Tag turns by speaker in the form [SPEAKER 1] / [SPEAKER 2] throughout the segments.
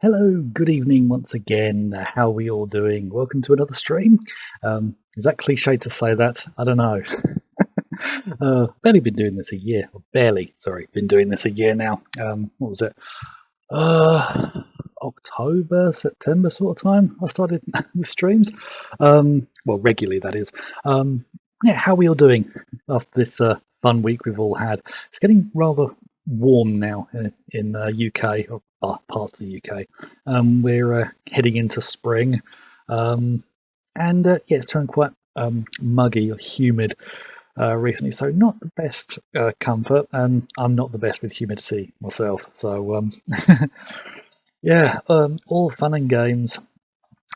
[SPEAKER 1] Hello, good evening once again. How are we all doing? Welcome to another stream. Is that cliche to say that? I don't know. Barely been doing this a year. Been doing this a year now. What was it? October, September sort of time I started with streams. Well, regularly that is. Yeah, how are we all doing after this fun week we've all had? It's getting rather warm now in UK, or parts of the UK. We're heading into spring, and yeah, it's turned quite muggy or humid recently, so not the best comfort, and I'm not the best with humidity myself. So yeah, all fun and games.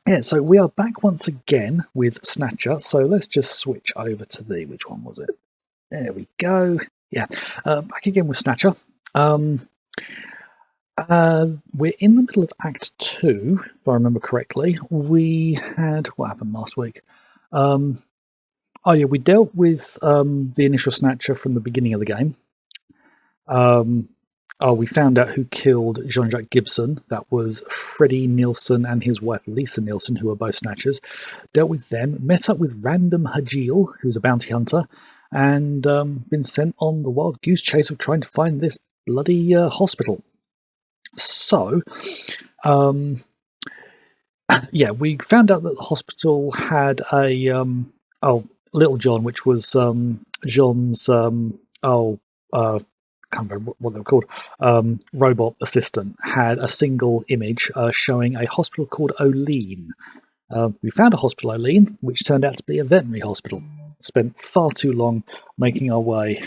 [SPEAKER 1] Yeah, so we are back once again with Snatcher. So let's just switch over to which one was it? There we go. Yeah, back again with Snatcher. We're in the middle of Act 2, if I remember correctly. We had... What happened last week? Oh yeah, we dealt with the initial Snatcher from the beginning of the game. We found out who killed Jean-Jacques Gibson. That was Freddie Nielsen and his wife Lisa Nielsen, who were both Snatchers. Dealt with them, met up with Random Hajil, who's a bounty hunter, and been sent on the wild goose chase of trying to find this bloody hospital. So, yeah, we found out that the hospital had a Little John, which was Jean's can't remember what they were called, robot assistant, had a single image showing a hospital called Olean. We found a hospital, Olean, which turned out to be a veterinary hospital. Spent far too long making our way.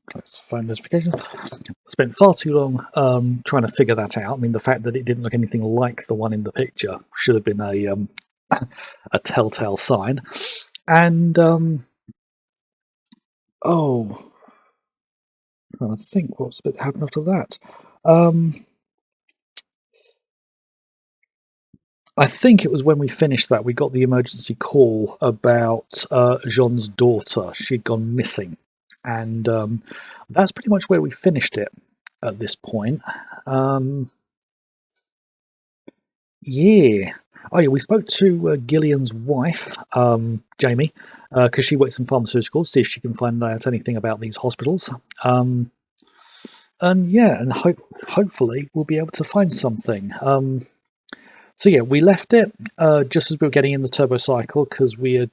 [SPEAKER 1] Close phone notifications. Spent far too long trying to figure that out. I mean, the fact that it didn't look anything like the one in the picture should have been a telltale sign. And I think what's a bit happened after that. I think it was when we finished that we got the emergency call about Jean's daughter. She'd gone missing, and that's pretty much where we finished it at this point. Yeah. Oh yeah, we spoke to Gillian's wife, Jamie, because she works in pharmaceuticals, see if she can find out anything about these hospitals. And yeah, and hopefully we'll be able to find something. So yeah, we left it just as we were getting in the turbo cycle, because we had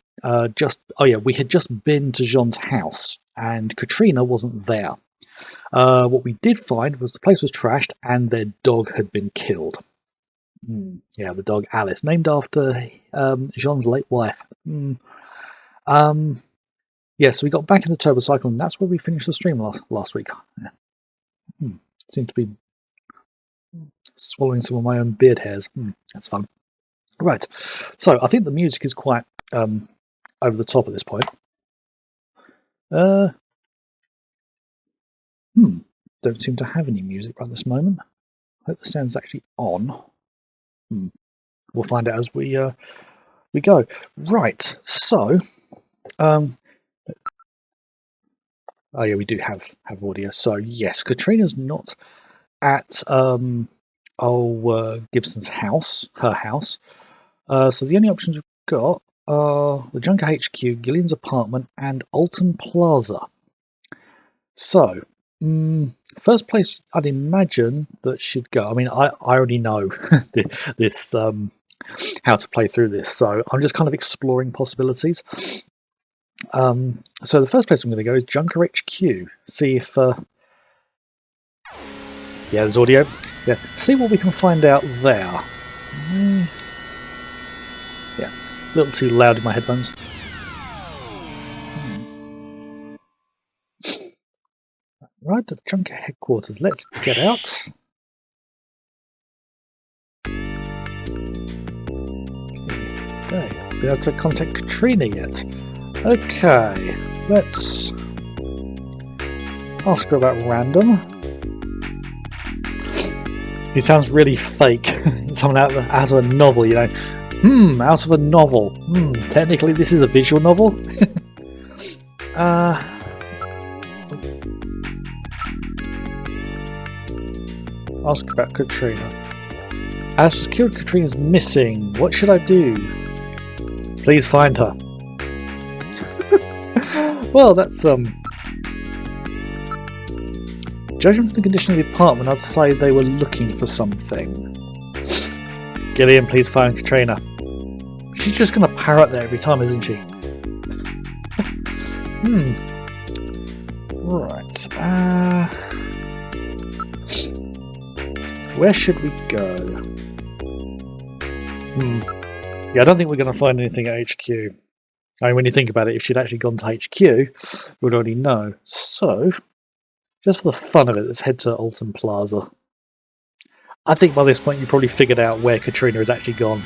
[SPEAKER 1] we had just been to Jean's house and Katrina wasn't there. What we did find was the place was trashed and their dog had been killed. Yeah, the dog Alice, named after Jean's late wife. Yeah, so we got back in the turbo cycle, and that's where we finished the stream last week. Yeah. Seem to be swallowing some of my own beard hairs. That's fun. Right, so I think the music is quite over the top at this point. Don't seem to have any music right this moment. I hope the sound's actually on. We'll find out as we go. Right, so oh yeah, we do have audio. So yes, Katrina's not at Gibson's house, her house. So the only options we've got are the Junker HQ, Gillian's apartment, and Alton Plaza. So first place I'd imagine that she'd go. I mean, I already know this how to play through this, so I'm just kind of exploring possibilities. So the first place I'm going to go is Junker HQ. See if yeah, there's audio. Yeah, see what we can find out there. Yeah, a little too loud in my headphones. Right, to the Junker headquarters. Let's get out. Okay, be able to contact Katrina yet? Okay, let's ask her about Random. He sounds really fake. Someone out of a novel, you know. Out of a novel. Technically this is a visual novel. Ask about Katrina. Alice was killed. Katrina's missing. What should I do? Please find her. Well, that's judging from the condition of the apartment, I'd say they were looking for something. Gillian, please find Katrina. She's just going to parrot there every time, isn't she? Right. Where should we go? Yeah, I don't think we're going to find anything at HQ. I mean, when you think about it, if she'd actually gone to HQ, we'd already know. So, just for the fun of it, let's head to Alton Plaza. I think by this point you probably figured out where Katrina has actually gone.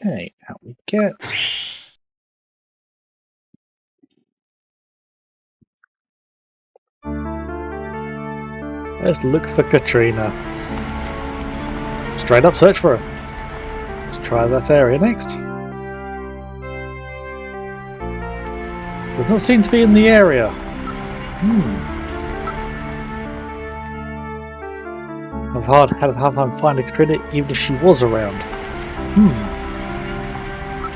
[SPEAKER 1] Okay, out we get. Let's look for Katrina. Straight up search for her. Let's try that area next. Does not seem to be in the area. I've had a hard time finding Katrina even if she was around.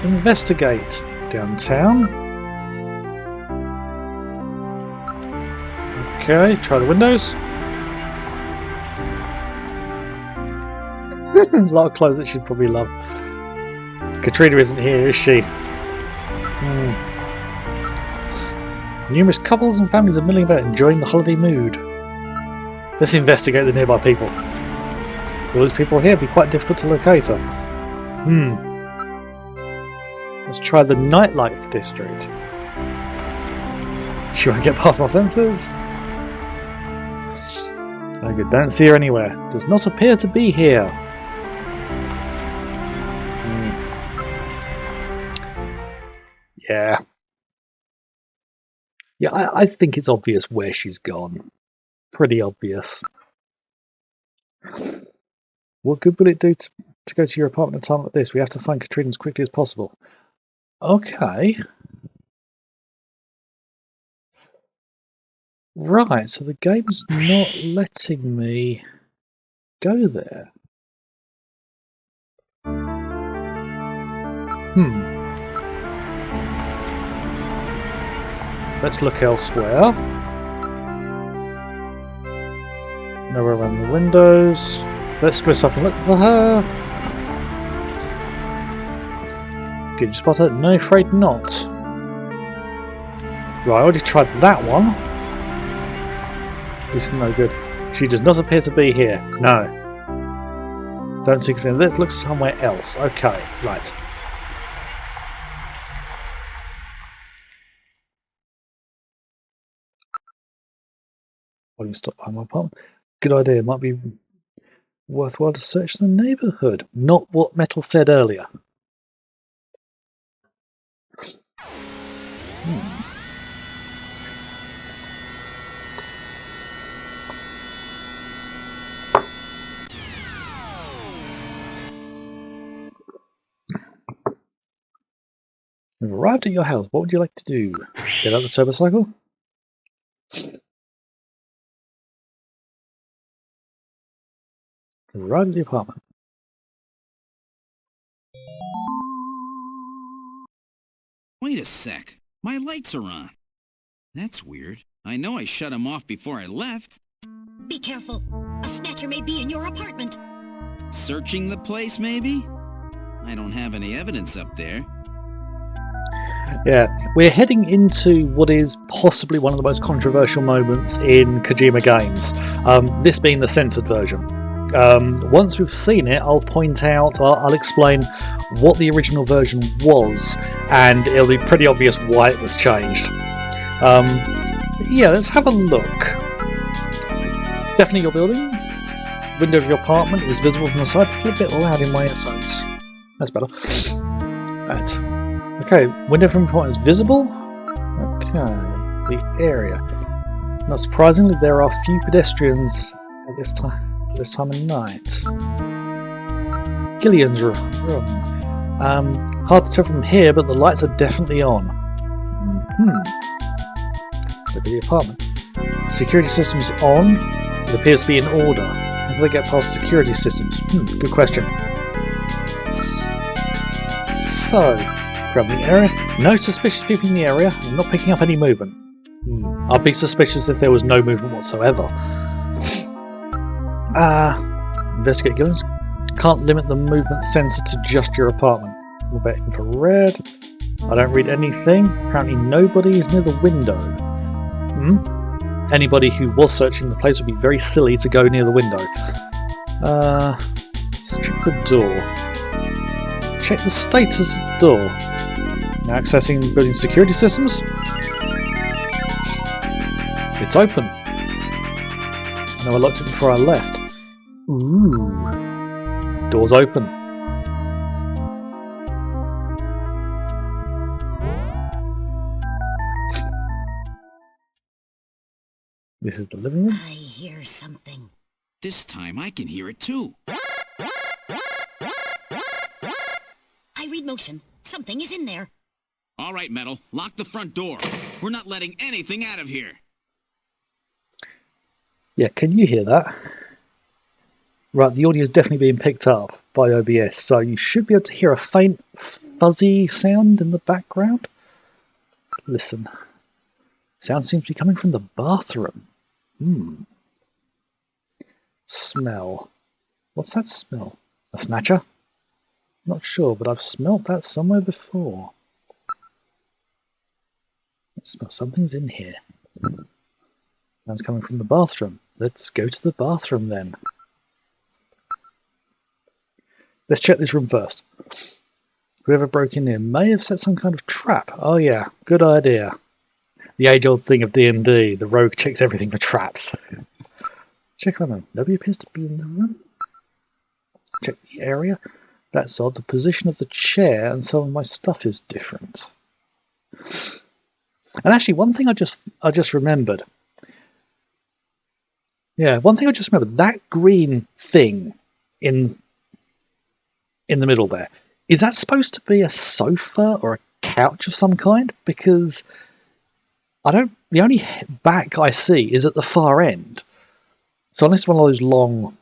[SPEAKER 1] Investigate. Downtown. Okay, try the windows. A lot of clothes that she'd probably love. Katrina isn't here, is she? Numerous couples and families are milling about enjoying the holiday mood. Let's investigate the nearby people. All those people here be quite difficult to locate her. Let's try the nightlife district. She won't get past my sensors. Very good. Don't see her anywhere. Does not appear to be here. Yeah. Yeah, I think it's obvious where she's gone. Pretty obvious. What good will it do to go to your apartment at a time like this? We have to find Katrina as quickly as possible. Okay. Right, so the game's not letting me go there. Let's look elsewhere. Nowhere around the windows. Let's split up and look for her. Did you spot her? No, afraid not. Right, I already tried that one. This is no good. She does not appear to be here. No. Don't see Katrina. Let's look somewhere else. Okay, right. Why don't we stop by my apartment? Good idea. It might be worthwhile to search the neighbourhood. Not what Metal said earlier. We've arrived at your house. What would you like to do? Get out the turbocycle? Arrived at the apartment.
[SPEAKER 2] Wait a sec. My lights are on. That's weird. I know I shut them off before I left.
[SPEAKER 3] Be careful. A Snatcher may be in your apartment.
[SPEAKER 2] Searching the place, maybe? I don't have any evidence up there.
[SPEAKER 1] Yeah, we're heading into what is possibly one of the most controversial moments in Kojima games, this being the censored version. Once we've seen it, I'll point out, I'll explain what the original version was, and it'll be pretty obvious why it was changed. Yeah, let's have a look. Definitely your building. Window of your apartment is visible from the side. It's a little bit loud in my earphones. That's better. Right. Okay, window from your apartment is visible. Okay, the area. Not surprisingly, there are few pedestrians at this time of night. Gillian's room. Hard to tell from here, but the lights are definitely on. Look at the apartment. Security systems on. It appears to be in order. How do they get past security systems? Good question. So, around the area. No suspicious people in the area. I'm not picking up any movement. I'd be suspicious if there was no movement whatsoever. Investigate guns. Can't limit the movement sensor to just your apartment. What about infrared? I don't read anything. Apparently nobody is near the window. Anybody who was searching the place would be very silly to go near the window. Let's check the door. Check the status of the door. Now accessing building security systems. It's open. I know I locked it before I left. Ooh. Door's open. This is the living room.
[SPEAKER 3] I hear something.
[SPEAKER 2] This time I can hear it too.
[SPEAKER 3] I read motion. Something is in there.
[SPEAKER 2] All right, Metal, lock the front door. We're not letting anything out of here.
[SPEAKER 1] Yeah, can you hear that? Right, the audio is definitely being picked up by OBS, so you should be able to hear a faint fuzzy sound in the background. Listen. Sound seems to be coming from the bathroom. Smell. What's that smell? A snatcher? Not sure, but I've smelt that somewhere before. I smell something's in here. Sounds coming from the bathroom. Let's go to the bathroom then. Let's check this room first. Whoever broke in here may have set some kind of trap. Oh yeah, good idea. The age-old thing of D&D, the rogue checks everything for traps. Check around the room. Nobody appears to be in the room. Check the area. That's odd. The position of the chair and some of my stuff is different. And actually, one thing I just remembered. Yeah, one thing I just remembered. That green thing in the middle there, is that supposed to be a sofa or a couch of some kind? Because the only back I see is at the far end. So unless it's one of those long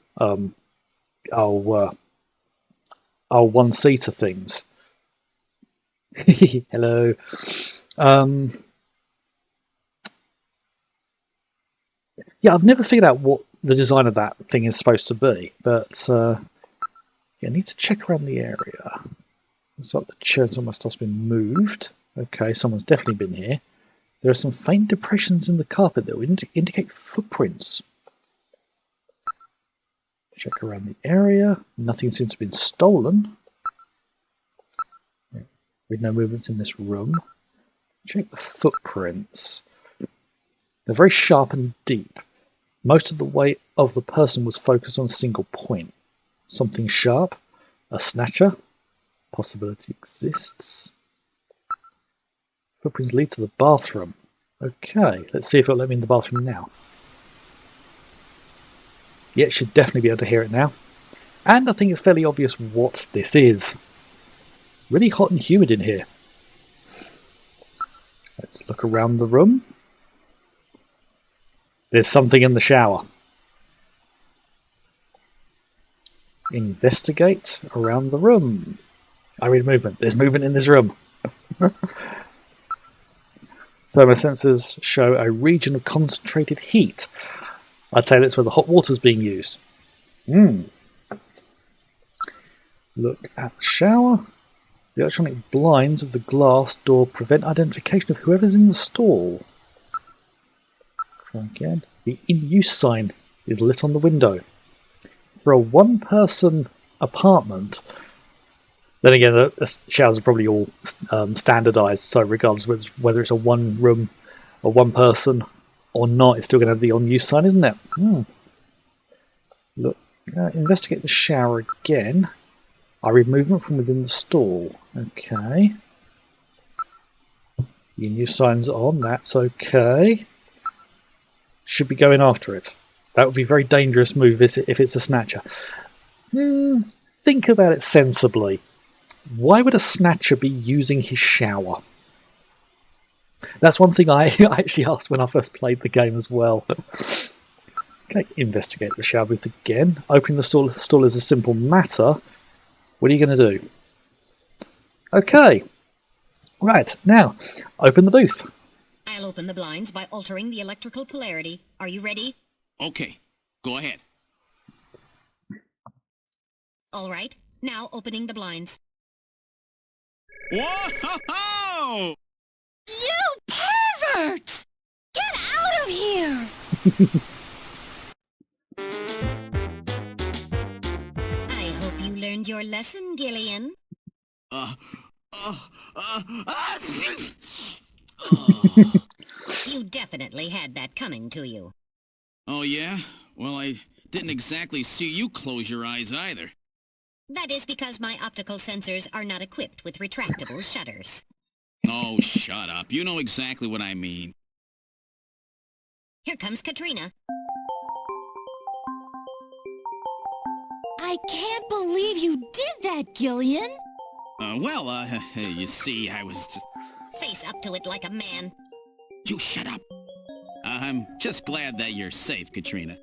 [SPEAKER 1] one-seater things. Hello. Yeah, I've never figured out what the design of that thing is supposed to be, but yeah, I need to check around the area. Looks like the chairs on my stuff's been moved. Okay, someone's definitely been here. There are some faint depressions in the carpet that would indicate footprints. Check around the area. Nothing seems to have been stolen. With no movements in this room. Check the footprints. They're very sharp and deep. Most of the weight of the person was focused on a single point. Something sharp. A snatcher. Possibility exists. Footprints lead to the bathroom. Okay, let's see if it'll let me in the bathroom now. Yeah, it should definitely be able to hear it now. And I think it's fairly obvious what this is. Really hot and humid in here. Let's look around the room. There's something in the shower. Investigate around the room. I read movement. There's movement in this room. Thermosensors show a region of concentrated heat. I'd say that's where the hot water's being used. Look at the shower. The electronic blinds of the glass door prevent identification of whoever's in the stall. Again, the in-use sign is lit on the window. For a one-person apartment, then again, the showers are probably all standardised, so regardless whether it's a one-room or one-person or not, it's still going to have the on-use sign, isn't it? Look, investigate the shower again. I read movement from within the stall. Okay. The in-use sign's on, that's okay. Should be going after it. That would be a very dangerous move if it's a snatcher. Think about it sensibly. Why would a Snatcher be using his shower? That's one thing I actually asked when I first played the game as well. Okay, investigate the shower booth again. Opening the stall is a simple matter. What are you going to do? Okay. Right, now, open the booth.
[SPEAKER 3] I'll open the blinds by altering the electrical polarity. Are you ready?
[SPEAKER 2] Okay, go ahead.
[SPEAKER 3] All right. Now opening the blinds.
[SPEAKER 2] Whoa!
[SPEAKER 4] You perverts! Get out of here!
[SPEAKER 3] I hope you learned your lesson, Gillian.
[SPEAKER 2] Uh,
[SPEAKER 3] You definitely had that coming to you.
[SPEAKER 2] Oh, yeah? Well, I didn't exactly see you close your eyes either.
[SPEAKER 3] That is because my optical sensors are not equipped with retractable shutters.
[SPEAKER 2] Oh, shut up. You know exactly what I mean.
[SPEAKER 3] Here comes Katrina.
[SPEAKER 4] I can't believe you did that, Gillian!
[SPEAKER 2] You see, I was just...
[SPEAKER 3] Face up to it like a man.
[SPEAKER 2] You shut up. I'm just glad that you're safe, Katrina.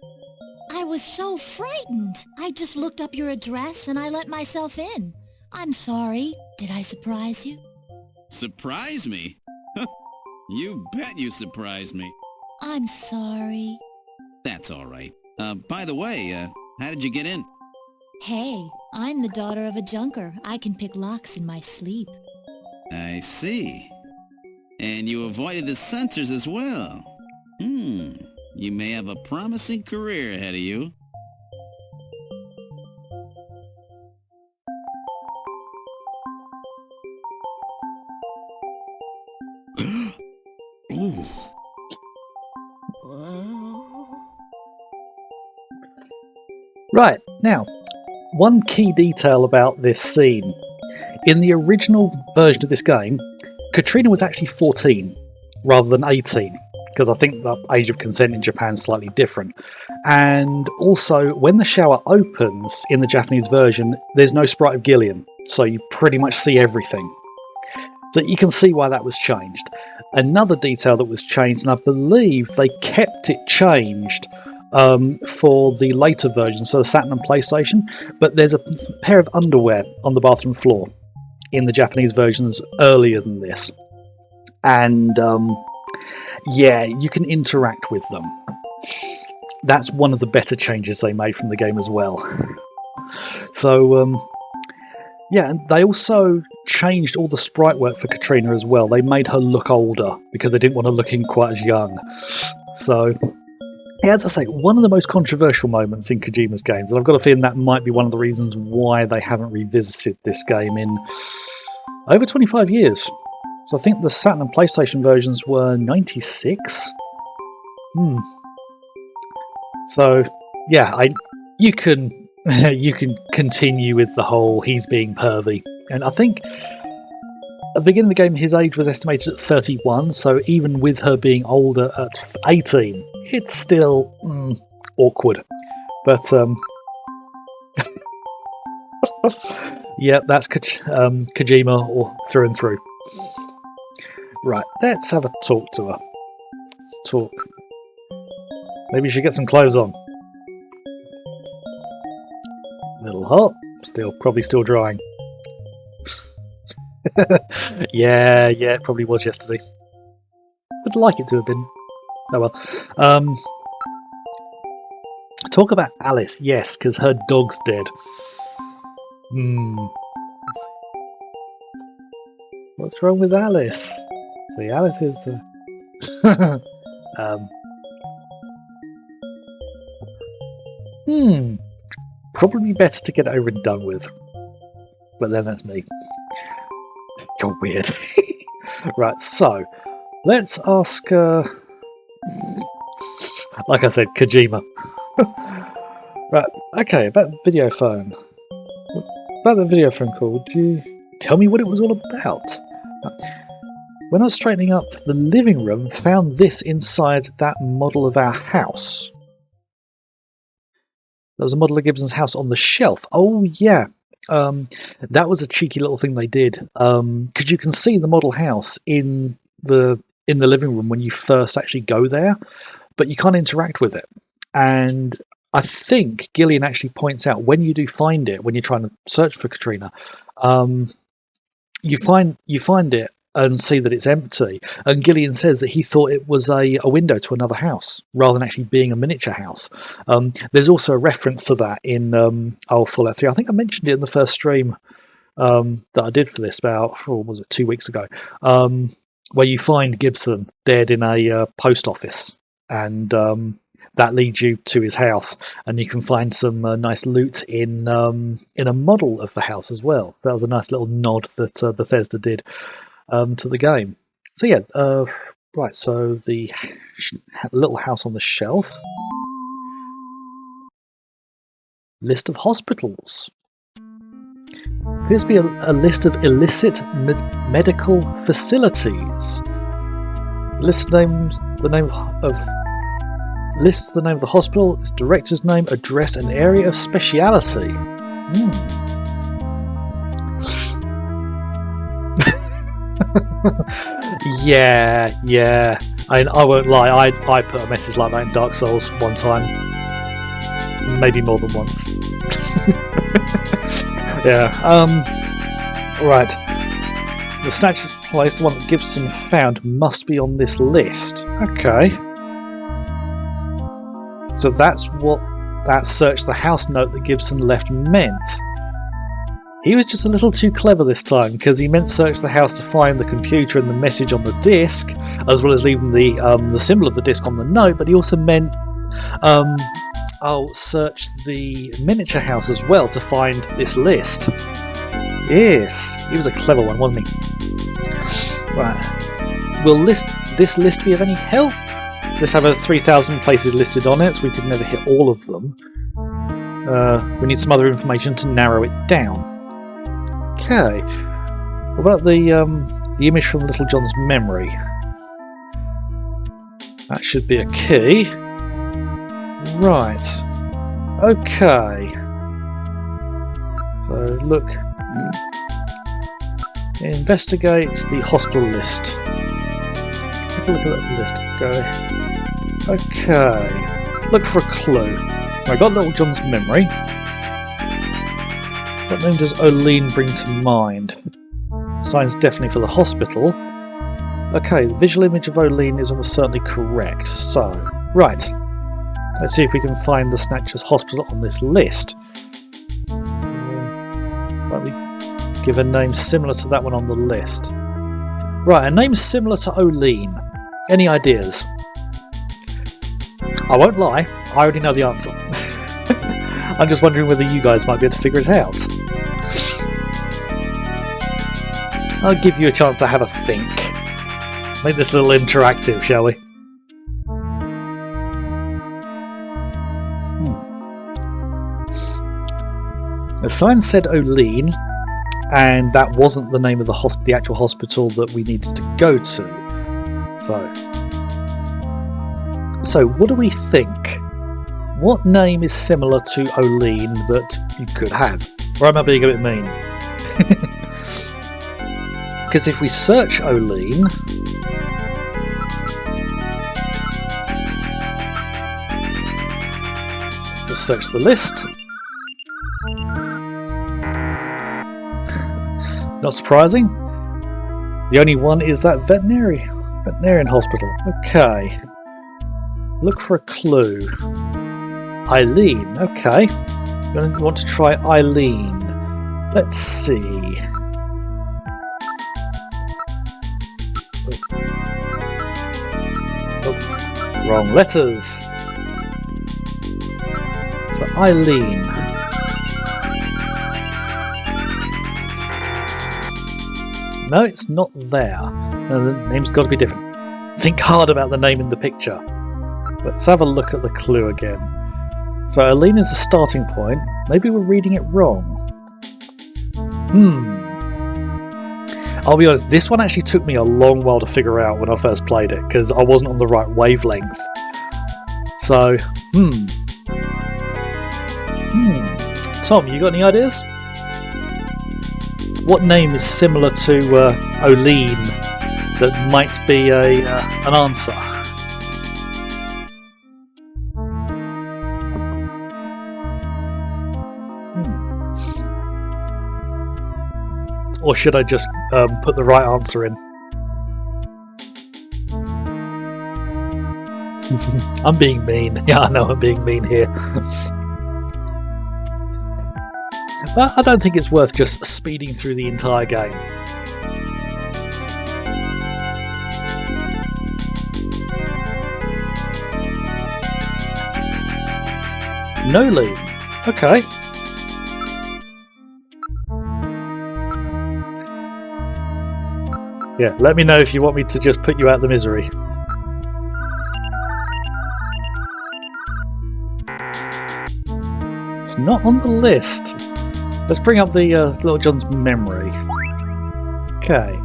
[SPEAKER 4] I was so frightened. I just looked up your address and I let myself in. I'm sorry. Did I surprise you?
[SPEAKER 2] Surprise me? You bet you surprised me.
[SPEAKER 4] I'm sorry.
[SPEAKER 2] That's all right. By the way, how did you get in?
[SPEAKER 4] Hey, I'm the daughter of a junker. I can pick locks in my sleep.
[SPEAKER 2] I see. And you avoided the sensors as well. You may have a promising career ahead of you. Ooh.
[SPEAKER 3] Whoa.
[SPEAKER 1] Right, now, one key detail about this scene. In the original version of this game, Katrina was actually 14 rather than 18, because I think the age of consent in Japan is slightly different. And also, when the shower opens in the Japanese version, there's no sprite of Gillian, so you pretty much see everything. So you can see why that was changed. Another detail that was changed, and I believe they kept it changed for the later versions, so the Saturn and PlayStation, but there's a pair of underwear on the bathroom floor in the Japanese versions earlier than this. And yeah, you can interact with them. That's one of the better changes they made from the game as well. So yeah, and they also changed all the sprite work for Katrina as well. They made her look older because they didn't want her looking quite as young. So yeah, as I say, one of the most controversial moments in Kojima's games, and I've got a feeling that might be one of the reasons why they haven't revisited this game in over 25 years. So I think the Saturn and PlayStation versions were 96. So yeah, you can you can continue with the whole he's being pervy, and I think at the beginning of the game his age was estimated at 31. So even with her being older at 18, it's still awkward. But yeah, that's Kojima or through and through. Right, let's have a talk to her. Let's talk. Maybe you should get some clothes on. Little hot. Probably still drying. yeah, it probably was yesterday. Would like it to have been. Oh well. Talk about Alice, yes, because her dog's dead. What's wrong with Alice? See, Alice is... Probably better to get it over and done with. But then that's me. You're weird. Right, so, let's ask... like I said, Kojima. Right, okay, about the video phone. About the video phone call, would you tell me what it was all about? When I was straightening up the living room, found this inside that model of our house. There was a model of Gibson's house on the shelf. Oh yeah, That was a cheeky little thing they did, because you can see the model house in the living room when you first actually go there, but you can't interact with it. And I think Gillian actually points out when you do find it, when you're trying to search for Katrina, you find it and see that it's empty. And Gillian says that he thought it was a window to another house rather than actually being a miniature house. There's also a reference to that in Fallout 3. I think I mentioned it in the first stream that I did for this about, was it 2 weeks ago, where you find Gibson dead in a post office, and that leads you to his house, and you can find some nice loot in a model of the house as well. That was a nice little nod that Bethesda did to the game. So yeah, right, so the little house on the shelf. List of hospitals. Appears to be a list of illicit medical facilities. Lists the name of the hospital, its director's name, address, and area of speciality. Yeah. I won't lie. I put a message like that in Dark Souls one time, maybe more than once. Yeah. Right. The Snatcher's place, the one that Gibson found, must be on this list. Okay. So that's what that search the house note that Gibson left meant. He was just a little too clever this time, because he meant search the house to find the computer and the message on the disc, as well as leaving the symbol of the disc on the note, but he also meant I'll search the miniature house as well to find this list. Yes, he was a clever one, wasn't he? Right. Will this list be of any help? Let's have 3,000 places listed on it, so we could never hit all of them. We need some other information to narrow it down. Okay. What about the image from Little John's memory? That should be a key. Right. Okay. So look. Investigate the hospital list. Take a look at that list. Go. Okay. Look for a clue. I got Little John's memory. What name does Oline bring to mind? Sign's definitely for the hospital. Okay, the visual image of Oline is almost certainly correct. So, right. Let's see if we can find the Snatcher's hospital on this list. Might we give a name similar to that one on the list? Right, a name similar to Oline. Any ideas? I won't lie, I already know the answer. I'm just wondering whether you guys might be able to figure it out. I'll give you a chance to have a think. Make this a little interactive, shall we? The sign said Oline, and that wasn't the name of the actual hospital that we needed to go to. So what do we think? What name is similar to Oline that you could have? Or am I being a bit mean? Because if we search Oline, just search the list. Not surprising. The only one is that veterinarian hospital. Okay. Look for a clue. Eileen. Okay. Going to want to try Eileen. Let's see. Oh, wrong letters. So Eileen. No, it's not there. No, the name's got to be different. Think hard about the name in the picture. Let's have a look at the clue again. So Eileen is a starting point. Maybe we're reading it wrong. I'll be honest, this one actually took me a long while to figure out when I first played it, because I wasn't on the right wavelength. So, Tom, you got any ideas? what name is similar to Oline that might be an answer? Or should I just put the right answer in? I'm being mean. Yeah, I know I'm being mean here. But I don't think it's worth just speeding through the entire game. Nolene. Okay. Yeah, let me know if you want me to just put you out of the misery. It's not on the list. Let's bring up the Little John's memory. Okay.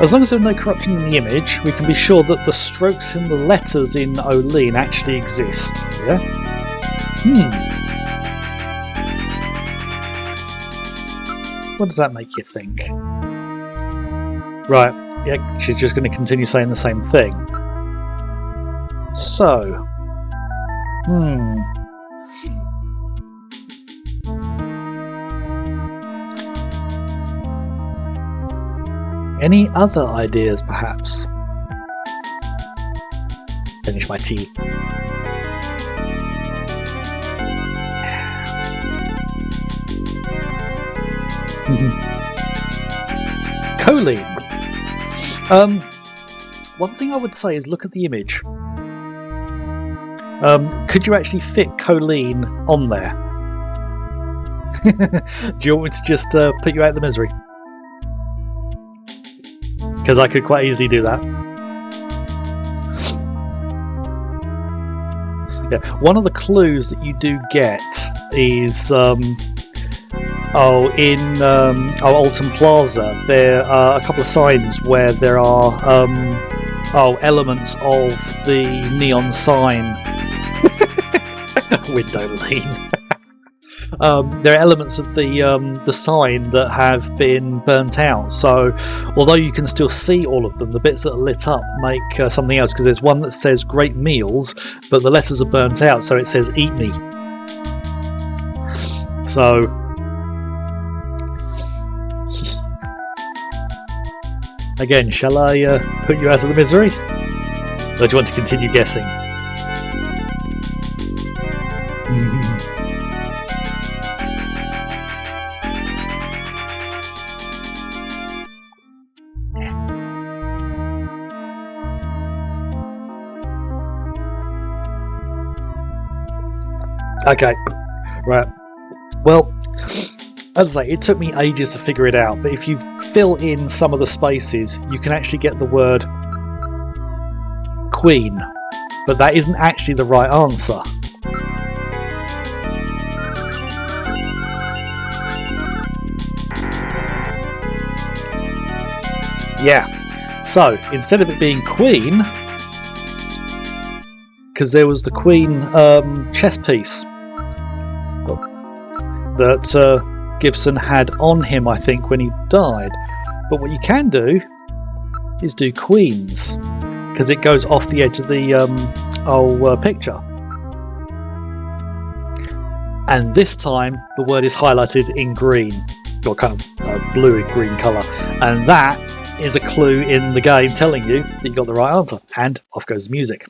[SPEAKER 1] As long as there's no corruption in the image, we can be sure that the strokes in the letters in Oline actually exist. Yeah? What does that make you think? Right, yeah, she's just going to continue saying the same thing. So... Any other ideas, perhaps? Finish my tea. Choline. One thing I would say is look at the image. Could you actually fit choline on there? Do you want me to just put you out of the misery? Because I could quite easily do that. Yeah, one of the clues that you do get is in Alton Plaza there are a couple of signs where there are elements of the neon sign window lean. There are elements of the sign that have been burnt out, so although you can still see all of them, the bits that are lit up make something else, because there's one that says great meals but the letters are burnt out, so it says eat me. So again, shall I put you out of the misery, or do you want to continue guessing? Okay, right. Well, as I say, it took me ages to figure it out, but if you fill in some of the spaces, you can actually get the word Queen, but that isn't actually the right answer. Yeah, so instead of it being Queen, because there was the Queen chess piece that Gibson had on him, I think, when he died. But what you can do is do Queens, because it goes off the edge of the picture. And this time the word is highlighted in green, or kind of blue and green colour, and that is a clue in the game telling you that you got the right answer. And off goes the music.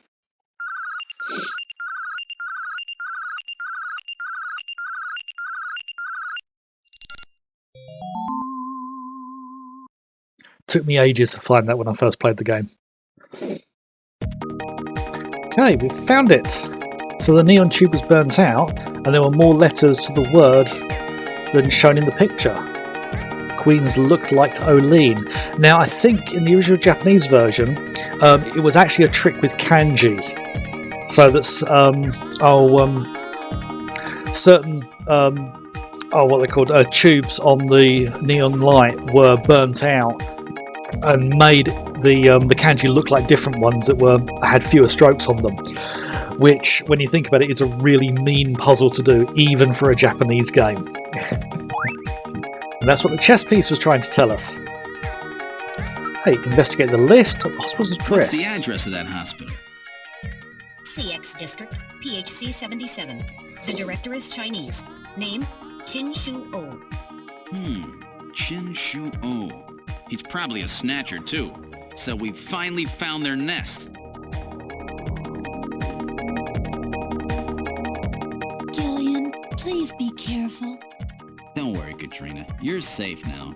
[SPEAKER 1] Took me ages to find that when I first played the game. Okay, we found it. So the neon tube was burnt out, and there were more letters to the word than shown in the picture. Queens looked like Oline. Now, I think in the original Japanese version, it was actually a trick with kanji. So that's certain what they're called tubes on the neon light were burnt out and made the kanji look like different ones that had fewer strokes on them. Which, when you think about it, is a really mean puzzle to do, even for a Japanese game. And that's what the chess piece was trying to tell us. Hey, investigate the list of the hospital's address.
[SPEAKER 2] What's the address of that hospital?
[SPEAKER 3] CX District, PHC 77. The director is Chinese. Name, Chin Shu O.
[SPEAKER 2] Chin Shu O. He's probably a snatcher, too. So we finally found their nest.
[SPEAKER 4] Gillian, please be careful.
[SPEAKER 2] Don't worry, Katrina. You're safe now.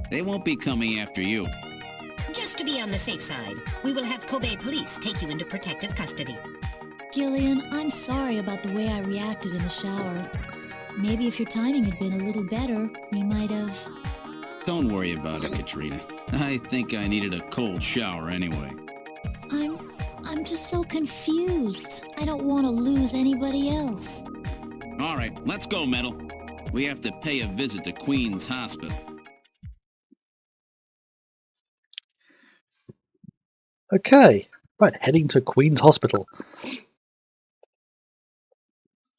[SPEAKER 2] They won't be coming after you.
[SPEAKER 3] Just to be on the safe side, we will have Kobe police take you into protective custody.
[SPEAKER 4] Gillian, I'm sorry about the way I reacted in the shower. Maybe if your timing had been a little better, we might have...
[SPEAKER 2] Don't worry about it, Katrina. I think I needed a cold shower anyway.
[SPEAKER 4] I'm just so confused. I don't want to lose anybody else.
[SPEAKER 2] All right, let's go, Metal. We have to pay a visit to Queen's Hospital.
[SPEAKER 1] Okay, right, heading to Queen's Hospital.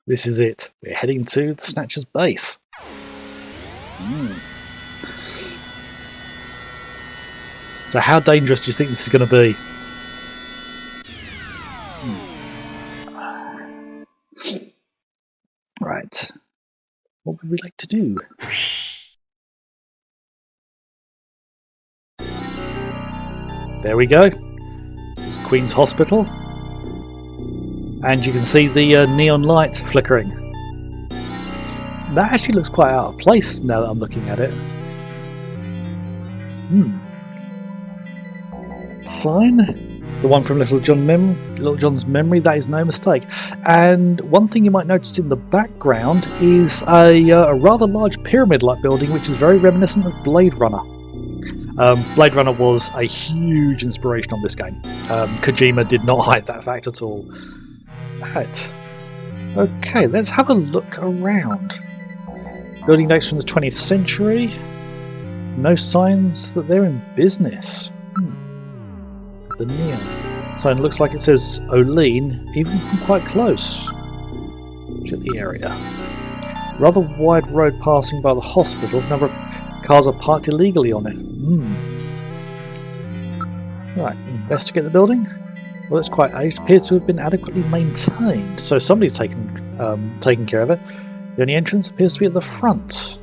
[SPEAKER 1] This is it. We're heading to the Snatcher's base. So how dangerous do you think this is going to be? Right. What would we like to do? There we go. This is Queen's Hospital. And you can see the neon light flickering. That actually looks quite out of place now that I'm looking at it. Sign? The one from Little John's memory, that is no mistake. And one thing you might notice in the background is a rather large pyramid-like building, which is very reminiscent of Blade Runner. Blade Runner was a huge inspiration on this game. Kojima did not hide that fact at all. Right. Okay, let's have a look around. Building notes from the 20th century. No signs that they're in business. The neon sign looks like it says Olean, even from quite close. Check the area. Rather wide road passing by the hospital. A number of cars are parked illegally on it. Right, investigate the building. Well, it's quite aged. Appears to have been adequately maintained, so somebody's taken care of it. The only entrance appears to be at the front.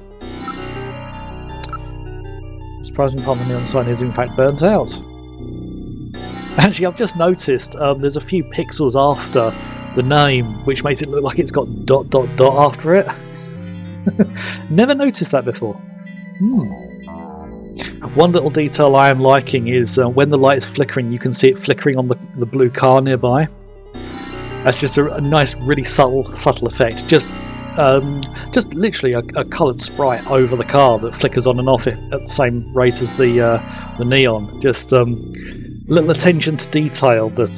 [SPEAKER 1] The surprising part of the neon sign is in fact burnt out. Actually, I've just noticed there's a few pixels after the name, which makes it look like it's got ... after it. Never noticed that before. One little detail I am liking is when the light is flickering, you can see it flickering on the blue car nearby. That's just a nice, really subtle effect. Just literally a coloured sprite over the car that flickers on and off it at the same rate as the neon. Just little attention to detail that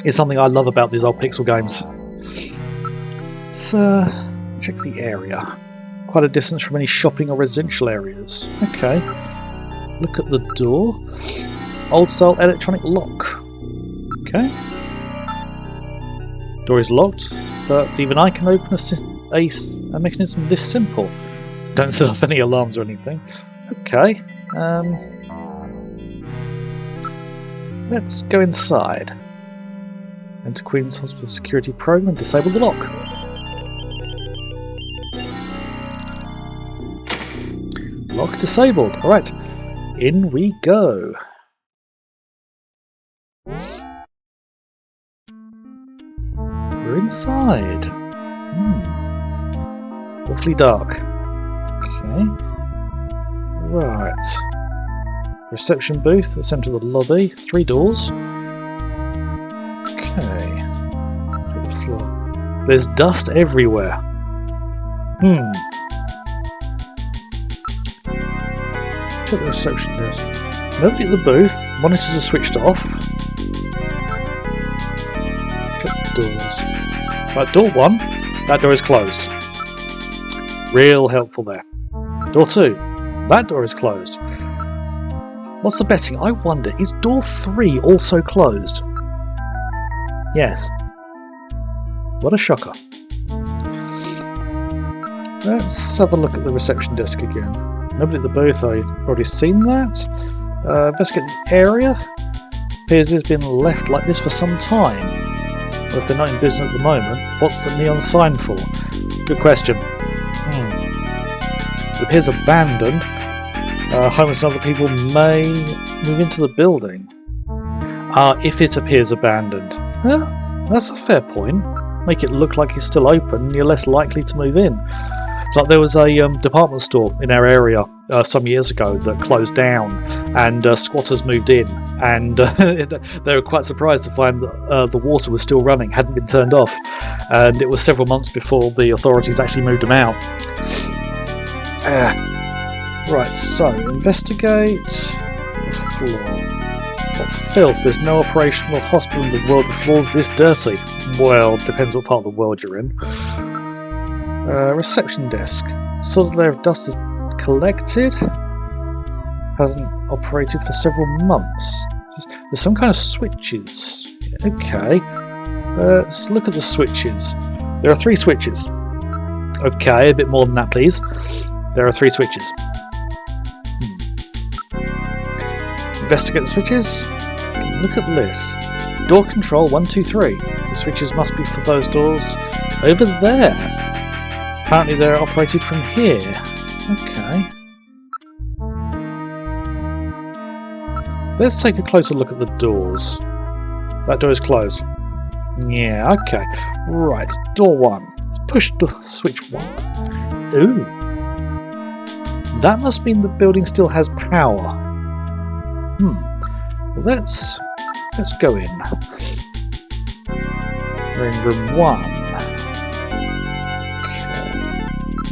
[SPEAKER 1] is something I love about these old pixel games. Let's check the area. Quite a distance from any shopping or residential areas. Okay. Look at the door. Old style electronic lock. Okay. Door is locked, but even I can open a mechanism this simple. Don't set off any alarms or anything. Okay. Let's go inside. Enter Queen's Hospital security program and disable the lock. Lock disabled. Alright, in we go. We're inside. Awfully dark. Okay. Right. Reception booth, the centre of the lobby. 3 doors. Okay. To the floor. There's dust everywhere. Check the reception desk. Nobody at the booth. Monitors are switched off. Check the doors. Right, door 1. That door is closed. Real helpful there. Door 2. That door is closed. What's the betting? I wonder, is door 3 also closed? Yes. What a shocker. Let's have a look at the reception desk again. Nobody at the booth, I've already seen that. Investigate the area. Appears it's been left like this for some time. Well, if they're not in business at the moment, what's the neon sign for? Good question. It appears abandoned. Homeless and other people may move into the building. If it appears abandoned. Yeah, that's a fair point. Make it look like it's still open and you're less likely to move in. It's like there was a department store in our area some years ago that closed down and squatters moved in, and they were quite surprised to find that the water was still running, hadn't been turned off, and it was several months before the authorities actually moved them out. Right, so investigate the floor. What filth! There's no operational hospital in the world with floors this dirty. Well, depends what part of the world you're in. Reception desk. Solid layer of dust is collected. Hasn't operated for several months. There's some kind of switches. Okay. Let's look at the switches. There are 3 switches. Okay, a bit more than that, please. There are 3 switches. Investigate the switches. Look at the list. Door control 1, 2, 3. The switches must be for those doors over there. Apparently they're operated from here. Okay. Let's take a closer look at the doors. That door is closed. Yeah, okay. Right, door 1. Let's push switch 1. Ooh. That must mean the building still has power. Well, let's go in. We're in room 1.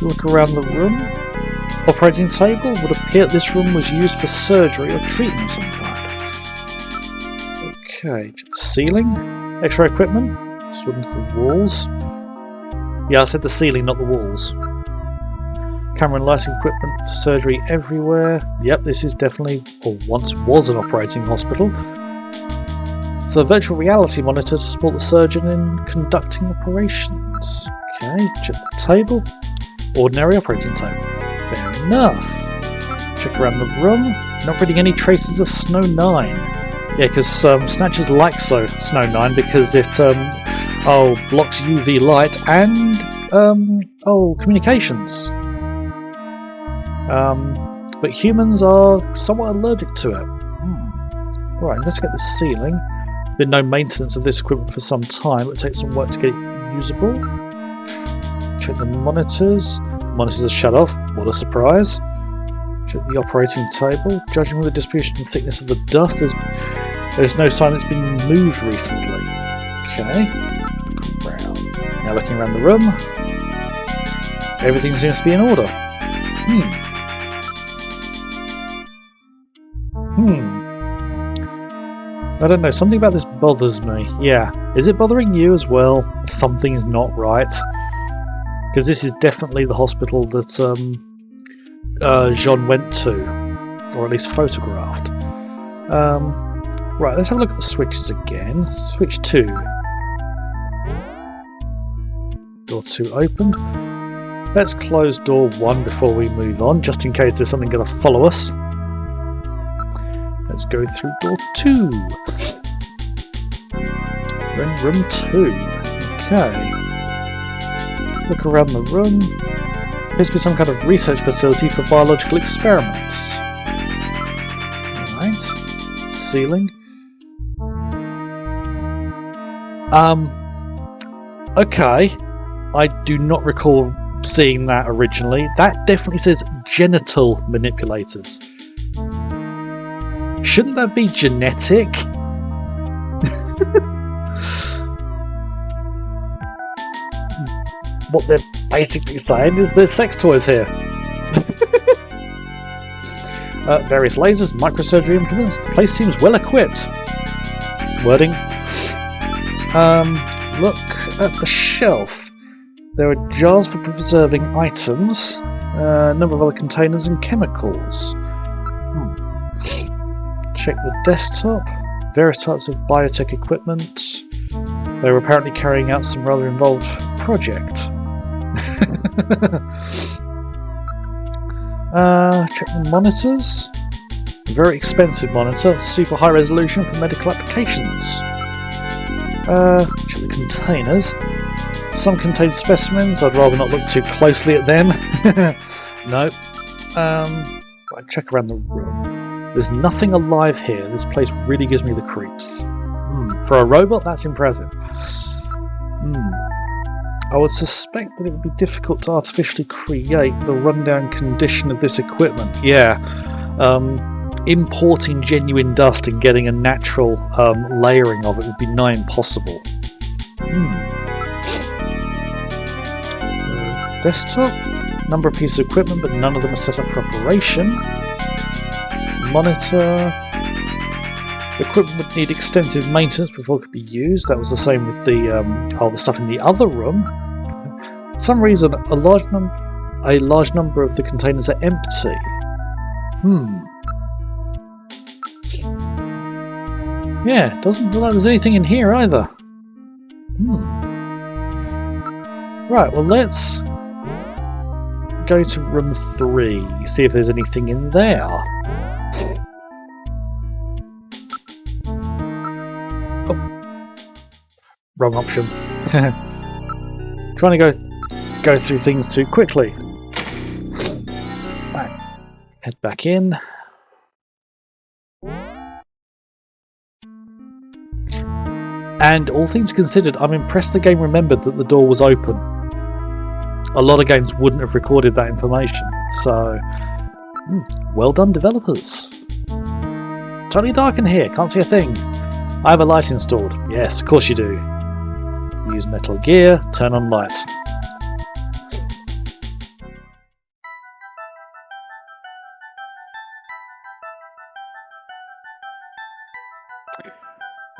[SPEAKER 1] Look around the room. Operating table would appear this room was used for surgery or treatment of some kind. Okay, the ceiling. X-ray equipment. Stood into the walls. Yeah, I said the ceiling, not the walls. Camera and lighting equipment for surgery everywhere. Yep, this is definitely, or once was, an operating hospital. So a virtual reality monitor to support the surgeon in conducting operations. Okay, check the table. Ordinary operating table. Fair enough. Check around the room. Not reading any traces of Snow 9. Yeah, because Snatchers like Snow 9 because it blocks UV light and communications. But humans are somewhat allergic to it. Right, let's get the ceiling. There's been no maintenance of this equipment for some time. It would take some work to get it usable. Check the monitors. The monitors are shut off. What a surprise. Check the operating table. Judging from the distribution and thickness of the dust, there's no sign it's been moved recently. Okay. Look around. Now looking around the room. Everything seems to be in order. I don't know, something about this bothers me. Yeah. Is it bothering you as well? Something's not right. Because this is definitely the hospital that Jean went to. Or at least photographed. Right, let's have a look at the switches again. Switch 2. Door 2 opened. Let's close door 1 before we move on, just in case there's something going to follow us. Let's go through door 2. We're in room 2. Okay. Look around the room. Appears to be some kind of research facility for biological experiments. Alright. Ceiling. Okay. I do not recall seeing that originally. That definitely says genital manipulators. Shouldn't that be genetic? What they're basically saying is there's sex toys here. Various lasers, microsurgery implements. The place seems well equipped. Wording. Look at the shelf. There are jars for preserving items, a number of other containers and chemicals. check the desktop. Various types of biotech equipment. They were apparently carrying out some rather involved project. Check the monitors. Very expensive monitor, super high resolution for medical applications. Check the containers. Some contain specimens. I'd rather not look too closely at them. No. Right, check around the room. There's nothing alive here. This place really gives me the creeps. For a robot, that's impressive. I would suspect that it would be difficult to artificially create the rundown condition of this equipment. Yeah. Importing genuine dust and getting a natural layering of it would be nigh impossible. So, desktop, number of pieces of equipment, but none of them are set up for operation. Monitor. The equipment would need extensive maintenance before it could be used. That was the same with the stuff in the other room. For some reason, a large number of the containers are empty. Yeah, doesn't look like there's anything in here either. Right, well let's go to room 3, see if there's anything in there. Oh. Wrong option. Trying to go through things too quickly. Right. Head back in. And all things considered, I'm impressed the game remembered that the door was open. A lot of games wouldn't have recorded that information, so well done, developers. Totally dark in here, can't see a thing. I have a light installed. Yes, of course you do. Use Metal Gear, turn on lights.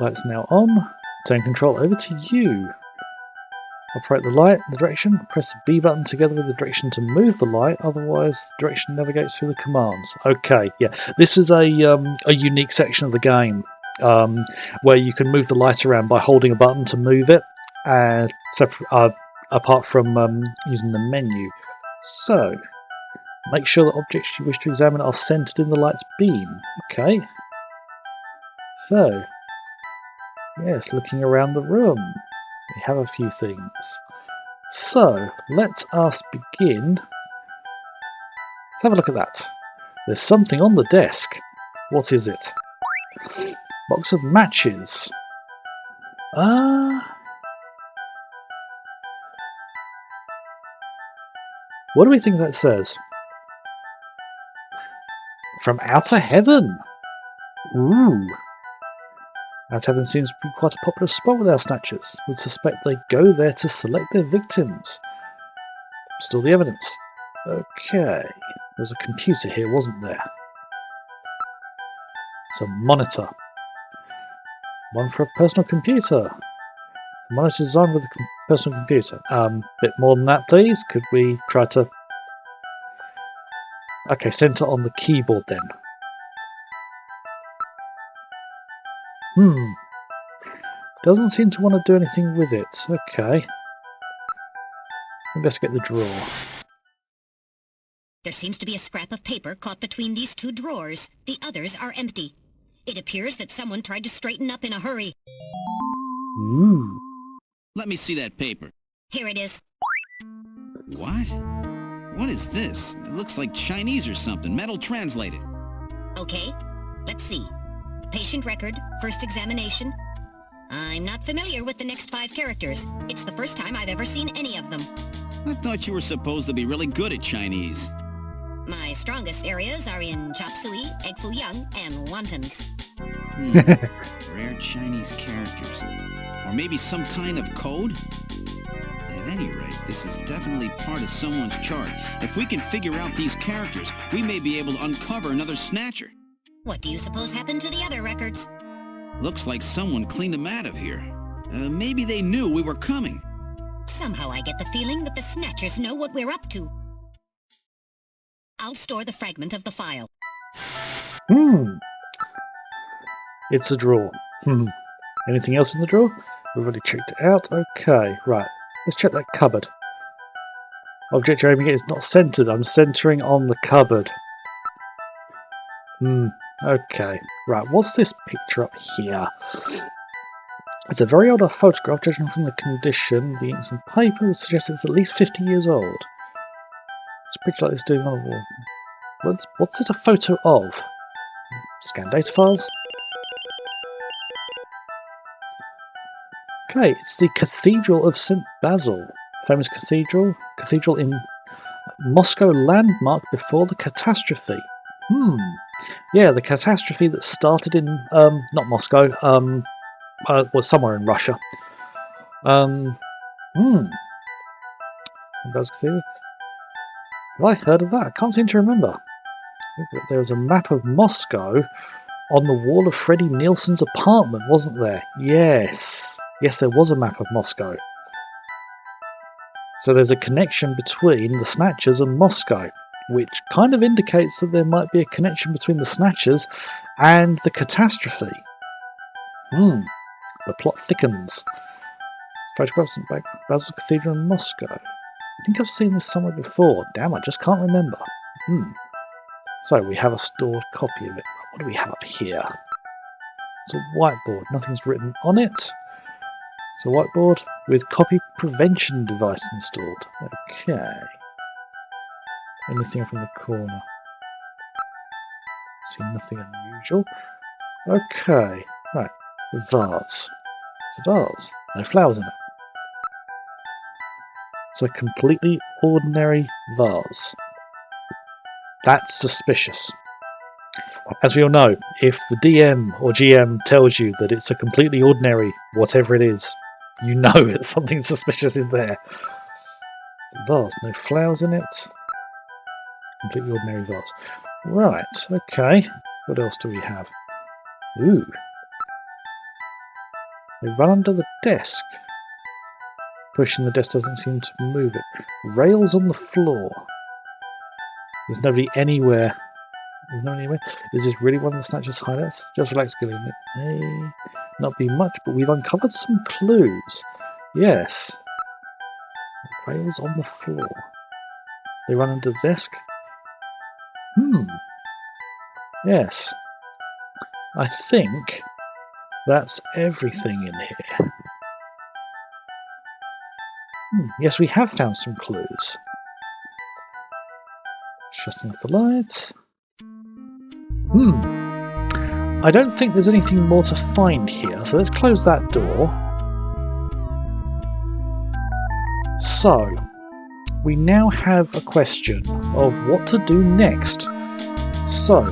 [SPEAKER 1] Lights now on. Turn control over to you. Operate the light in the direction. Press the B button together with the direction to move the light. Otherwise, the direction navigates through the commands. Okay, yeah. This is a unique section of the game where you can move the light around by holding a button to move it, apart from using the menu. So, make sure that objects you wish to examine are centered in the light's beam. Okay. So, yes, looking around the room, we have a few things. So, let us begin. Let's have a look at that. There's something on the desk. What is it? Box of matches. What do we think that says? From Outer Heaven. Ooh. Outer Heaven seems to be quite a popular spot with our Snatchers. Would suspect they go there to select their victims. Still the evidence. Okay. There was a computer here, wasn't there? It's a monitor. One for a personal computer. The monitor designed with a personal computer. Bit more than that, please. Could we try to... Okay, center on the keyboard then. Doesn't seem to want to do anything with it. Okay. Let's investigate the drawer.
[SPEAKER 3] There seems to be a scrap of paper caught between these two drawers. The others are empty. It appears that someone tried to straighten up in a hurry.
[SPEAKER 2] Let me see that paper.
[SPEAKER 3] Here it is.
[SPEAKER 2] What? What is this? It looks like Chinese or something. Metal translated.
[SPEAKER 3] Okay, let's see. Patient record, first examination. I'm not familiar with the next 5 characters. It's the first time I've ever seen any of them.
[SPEAKER 2] I thought you were supposed to be really good at Chinese.
[SPEAKER 3] My strongest areas are in chop suey, egg foo young, and wontons.
[SPEAKER 2] Rare Chinese characters. Or maybe some kind of code? At any rate, this is definitely part of someone's chart. If we can figure out these characters, we may be able to uncover another Snatcher.
[SPEAKER 3] What do you suppose happened to the other records?
[SPEAKER 2] Looks like someone cleaned them out of here. Maybe they knew we were coming.
[SPEAKER 3] Somehow I get the feeling that the Snatchers know what we're up to. I'll store the fragment of the file.
[SPEAKER 1] It's a drawer. Anything else in the drawer? We've already checked it out. Okay, right. Let's check that cupboard. Object you're aiming at is not centered. I'm centering on the cupboard. Okay. Right, what's this picture up here? It's a very old photograph. Judging from the condition, the inks and paper would suggest it's at least 50 years old. It's a picture like this doing on a wall. What's it a photo of? Scan data files. Okay, it's the Cathedral of St. Basil. Famous cathedral in Moscow, landmark before the catastrophe. Yeah, the catastrophe that started in not Moscow, was somewhere in Russia. Cathedral. Have I heard of that? I can't seem to remember. There was a map of Moscow on the wall of Freddie Nielsen's apartment, wasn't there? Yes. Yes, there was a map of Moscow. So there's a connection between the Snatchers and Moscow, which kind of indicates that there might be a connection between the Snatchers and the catastrophe. The plot thickens. Photographs of Basil Cathedral in Moscow. I think I've seen this somewhere before. Damn, I just can't remember. So we have a stored copy of it. What do we have up here? It's a whiteboard. Nothing's written on it. It's a whiteboard with copy prevention device installed. Okay. Anything up in the corner? See nothing unusual. Okay. Right. Vase. It's a vase. No flowers in it. It's a completely ordinary vase. That's suspicious. As we all know, if the DM or GM tells you that it's a completely ordinary whatever it is, you know that something suspicious is there. It's a vase, no flowers in it. Completely ordinary vase. Right, okay. What else do we have? Ooh. They run under the desk. Pushing the desk doesn't seem to move it. Rails on the floor. There's nobody anywhere. There's nobody anywhere. Is this really one of the Snatcher's hideouts? Just relax, Gillian. It may not be much, but we've uncovered some clues. Yes. Rails on the floor. They run under the desk. Yes. I think that's everything in here. Yes, we have found some clues. Shutting off the lights. I don't think there's anything more to find here, so let's close that door. So, we now have a question of what to do next. So,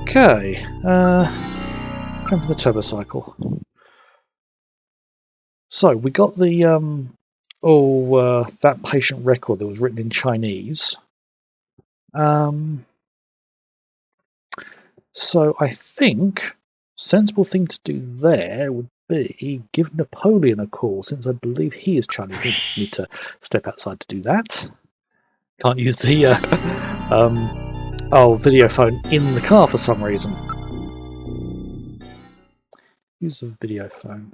[SPEAKER 1] okay, time for the turbocycle. So, we got the that patient record that was written in Chinese. So I think sensible thing to do there would be give Napoleon a call, since I believe he is Chinese. Need to step outside to do that. Can't use the video phone in the car for some reason. Use the video phone.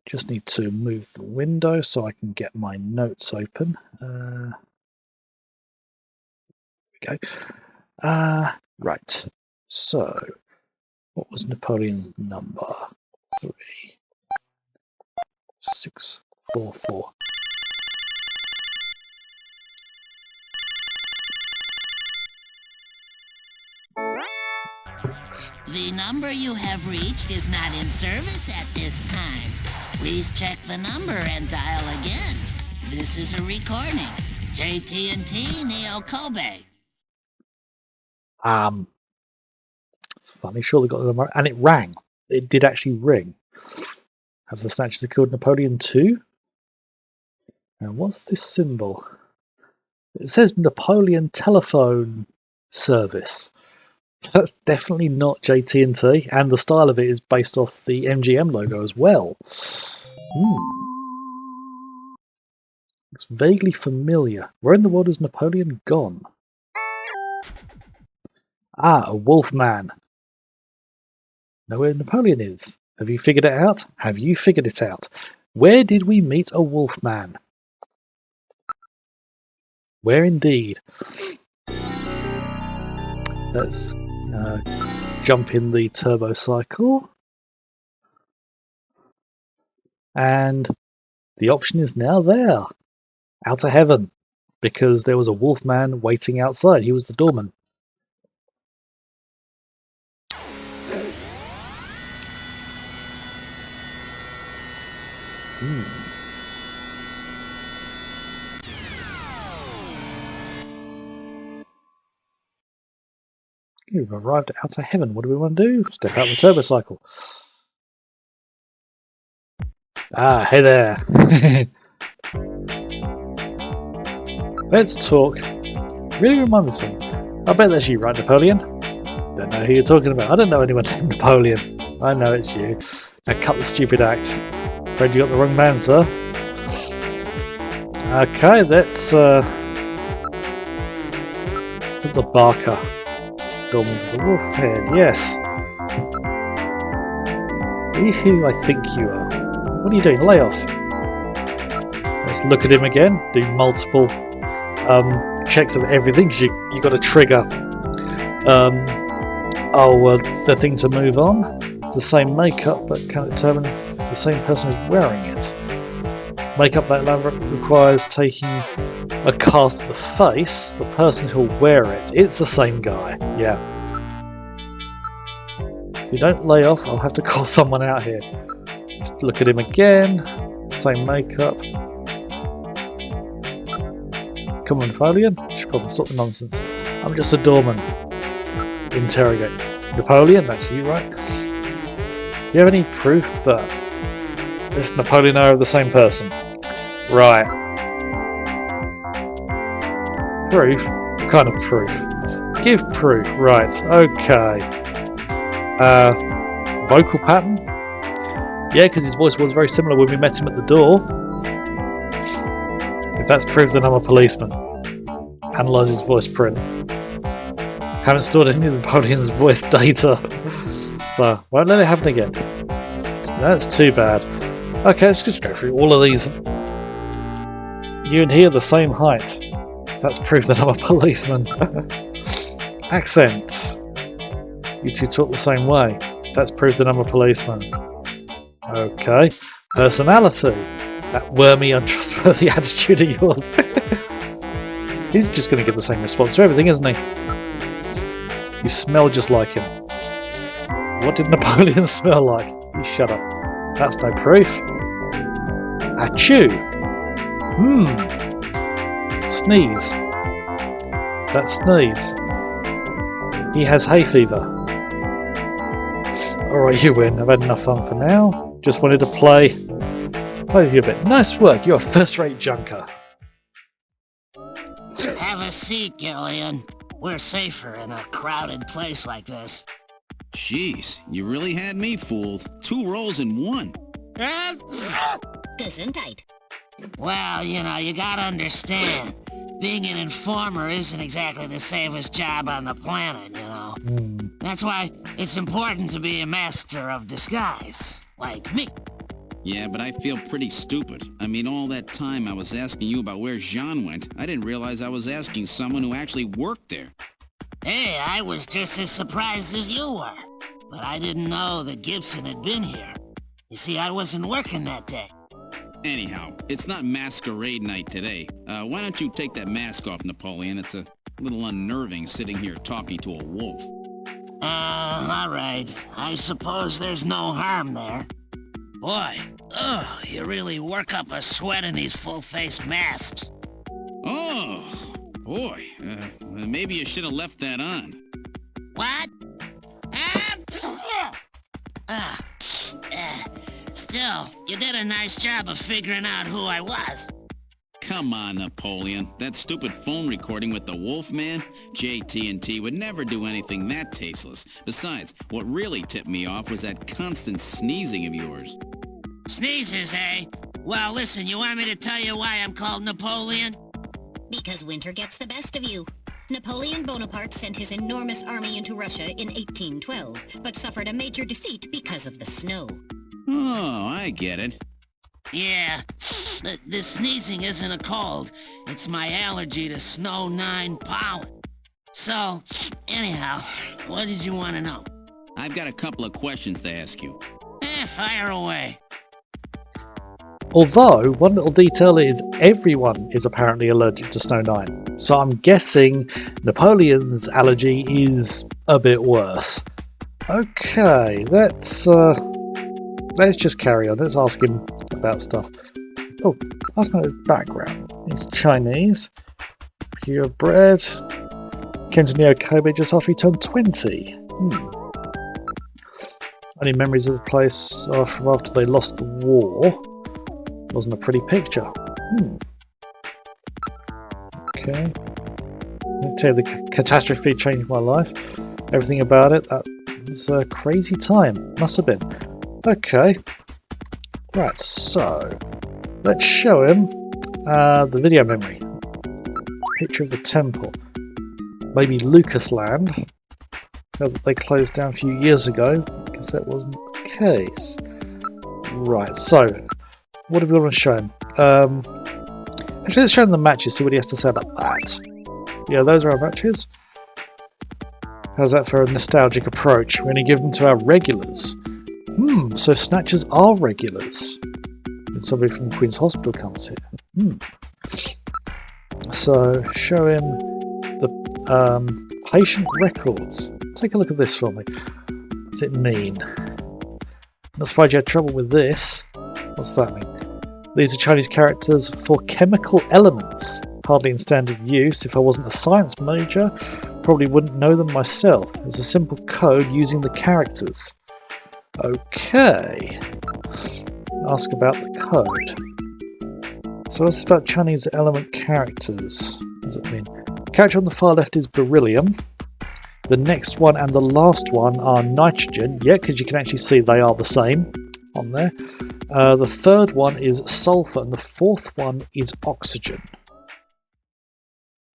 [SPEAKER 1] Just need to move the window so I can get my notes open. There we go. Right. So, what was Napoleon's number? 3644.
[SPEAKER 5] The number you have reached is not in service at this time. Please check the number and dial again. This is a recording. JT&T Neo Kobe.
[SPEAKER 1] It's funny, sure they got the number, and it rang. It did actually ring. Have the Snatchers killed Napoleon too? Now, what's this symbol? It says Napoleon Telephone Service. That's definitely not JT&T, and the style of it is based off the MGM logo as well. It's vaguely familiar. Where in the world is Napoleon gone? Ah, a wolf man. Know where Napoleon is? Have you figured it out? Have you figured it out? Where did we meet a wolf man? Where indeed? Let's jump in the turbo cycle. And the option is now there. Outer heaven. Because there was a wolf man waiting outside. He was the doorman. You've arrived at outer heaven. What do we want to do? Step out the turbo cycle. Ah, hey there. Let's talk. Really remind me of something. I bet that's you, right, Napoleon? Don't know who you're talking about. I don't know anyone named Napoleon. I know it's you. Now cut the stupid act. Afraid you got the wrong man, sir. Okay, let's put the Barker. Doorman with the wolf head, yes. Are you who I think you are? What are you doing? Lay off. Let's look at him again. Do multiple checks of everything, because you got to trigger the thing to move on. It's the same makeup, but can it determine if the same person is wearing it? Makeup that requires taking a cast of the face. The person who'll wear it. It's the same guy. Yeah. If you don't lay off, I'll have to call someone out here. Let's look at him again. Same makeup. Come on, Napoleon. You should probably stop the nonsense. I'm just a doorman. Interrogate. Napoleon, that's you, right? Do you have any proof that this Napoleon are the same person? Right. Proof? What kind of proof? Give proof. Right. Okay. Vocal pattern? Yeah, because his voice was very similar when we met him at the door. If that's proof, then I'm a policeman. Analyse his voice print. Haven't stored any of Napoleon's voice data. So, won't let it happen again. That's too bad. Okay, let's just go through all of these. You and he are the same height. That's proof that I'm a policeman. Accent. You two talk the same way. That's proof that I'm a policeman. Okay. Personality. That wormy, untrustworthy attitude of yours. He's just going to give the same response to everything, isn't he? You smell just like him. What did Napoleon smell like? You shut up. That's no proof. Achoo. Sneeze. That sneeze. He has hay fever. Alright, you win. I've had enough fun for now. Just wanted to play with you a bit. Nice work. You're a first-rate junker.
[SPEAKER 5] Have a seat, Gillian. We're safer in a crowded place like this.
[SPEAKER 2] Jeez, you really had me fooled. 2 roles in 1.
[SPEAKER 3] Gesundheit.
[SPEAKER 5] Well, you gotta understand. Being an informer isn't exactly the safest job on the planet, That's why it's important to be a master of disguise, like me.
[SPEAKER 2] Yeah, but I feel pretty stupid. I mean, all that time I was asking you about where Jean went, I didn't realize I was asking someone who actually worked there.
[SPEAKER 5] Hey, I was just as surprised as you were. But I didn't know that Gibson had been here. You see, I wasn't working that day.
[SPEAKER 2] Anyhow, it's not masquerade night today. Why don't you take that mask off, Napoleon? It's a little unnerving sitting here talking to a wolf.
[SPEAKER 5] Alright. I suppose there's no harm there. Boy, you really work up a sweat in these full-face masks.
[SPEAKER 2] Oh, boy. Maybe you should have left that on.
[SPEAKER 5] What? Still, you did a nice job of figuring out who I was.
[SPEAKER 2] Come on, Napoleon. That stupid phone recording with the Wolfman? JT&T would never do anything that tasteless. Besides, what really tipped me off was that constant sneezing of yours.
[SPEAKER 5] Sneezes, eh? Well, listen, you want me to tell you why I'm called Napoleon?
[SPEAKER 3] Because winter gets the best of you. Napoleon Bonaparte sent his enormous army into Russia in 1812, but suffered a major defeat because of the snow.
[SPEAKER 2] Oh, I get it.
[SPEAKER 5] Yeah, the sneezing isn't a cold. It's my allergy to snow 9 pollen. So, anyhow, what did you want to know?
[SPEAKER 2] I've got a couple of questions to ask you.
[SPEAKER 5] Fire away.
[SPEAKER 1] Although, one little detail is everyone is apparently allergic to Snow 9. So I'm guessing Napoleon's allergy is a bit worse. Okay, let's just carry on. Let's ask him about stuff. Oh, that's my background. He's Chinese. Purebred. Came to Neo Kobe just after he turned 20. Only memories of the place are from after they lost the war. Wasn't a pretty picture. Okay. I'll tell you, the catastrophe changed my life. Everything about it. That was a crazy time. Must have been. Okay. Right, so let's show him the video memory. Picture of the temple. Maybe Lucas Land. They closed down a few years ago. I guess that wasn't the case. Right, so what do we want to show him? Actually, let's show him the matches, see what he has to say about that. Yeah, those are our matches. How's that for a nostalgic approach? We're going to give them to our regulars. So Snatchers are regulars. And somebody from Queen's Hospital comes here. So, show him the patient records. Take a look at this for me. What does it mean? Not surprised you had trouble with this. What's that mean? These are Chinese characters for chemical elements. Hardly in standard use. If I wasn't a science major, probably wouldn't know them myself. It's a simple code using the characters. Okay. Ask about the code. So that's about Chinese element characters. What does it mean? The character on the far left is beryllium. The next one and the last one are nitrogen. Yeah, because you can actually see they are the same on there. The third one is sulfur, and the fourth one is oxygen.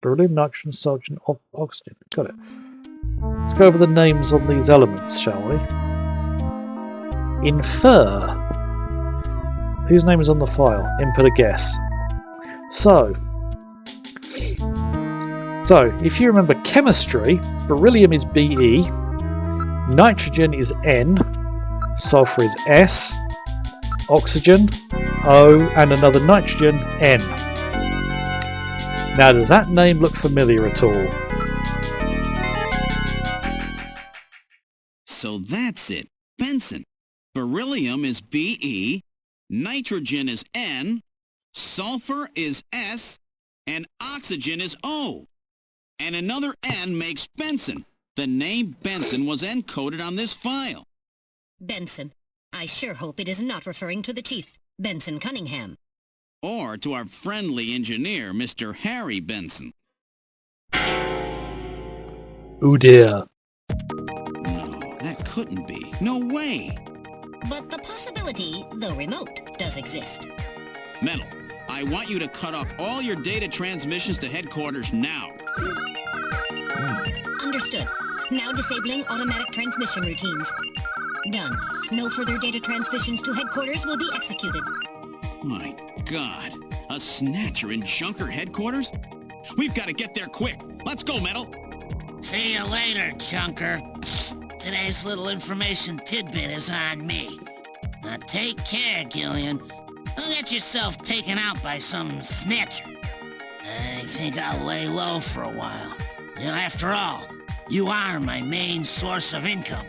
[SPEAKER 1] Beryllium, nitrogen, sulfur, oxygen. Got it. Let's go over the names on these elements, shall we? Infer. Whose name is on the file? Input a guess. So, if you remember chemistry, beryllium is Be, nitrogen is N, sulfur is S, oxygen O, and another nitrogen N. Now, does that name look familiar at all?
[SPEAKER 2] So that's it. Benson. Beryllium is Be, nitrogen is N, sulfur is S, and oxygen is O. And another N makes Benson. The name Benson was encoded on this file.
[SPEAKER 3] Benson. I sure hope it is not referring to the chief, Benson Cunningham.
[SPEAKER 2] Or to our friendly engineer, Mr. Harry Benson.
[SPEAKER 1] Oh dear.
[SPEAKER 2] No, that couldn't be. No way.
[SPEAKER 3] But the possibility, though remote, does exist.
[SPEAKER 2] Metal, I want you to cut off all your data transmissions to headquarters now.
[SPEAKER 3] Understood. Now disabling automatic transmission routines. Done. No further data transmissions to headquarters will be executed.
[SPEAKER 2] My God. A Snatcher in Junker headquarters? We've got to get there quick. Let's go, Metal.
[SPEAKER 5] See you later, Junker. Today's little information tidbit is on me. Now take care, Gillian. Don't get yourself taken out by some snatcher. I think I'll lay low for a while. You know, after all, you are my main source of income.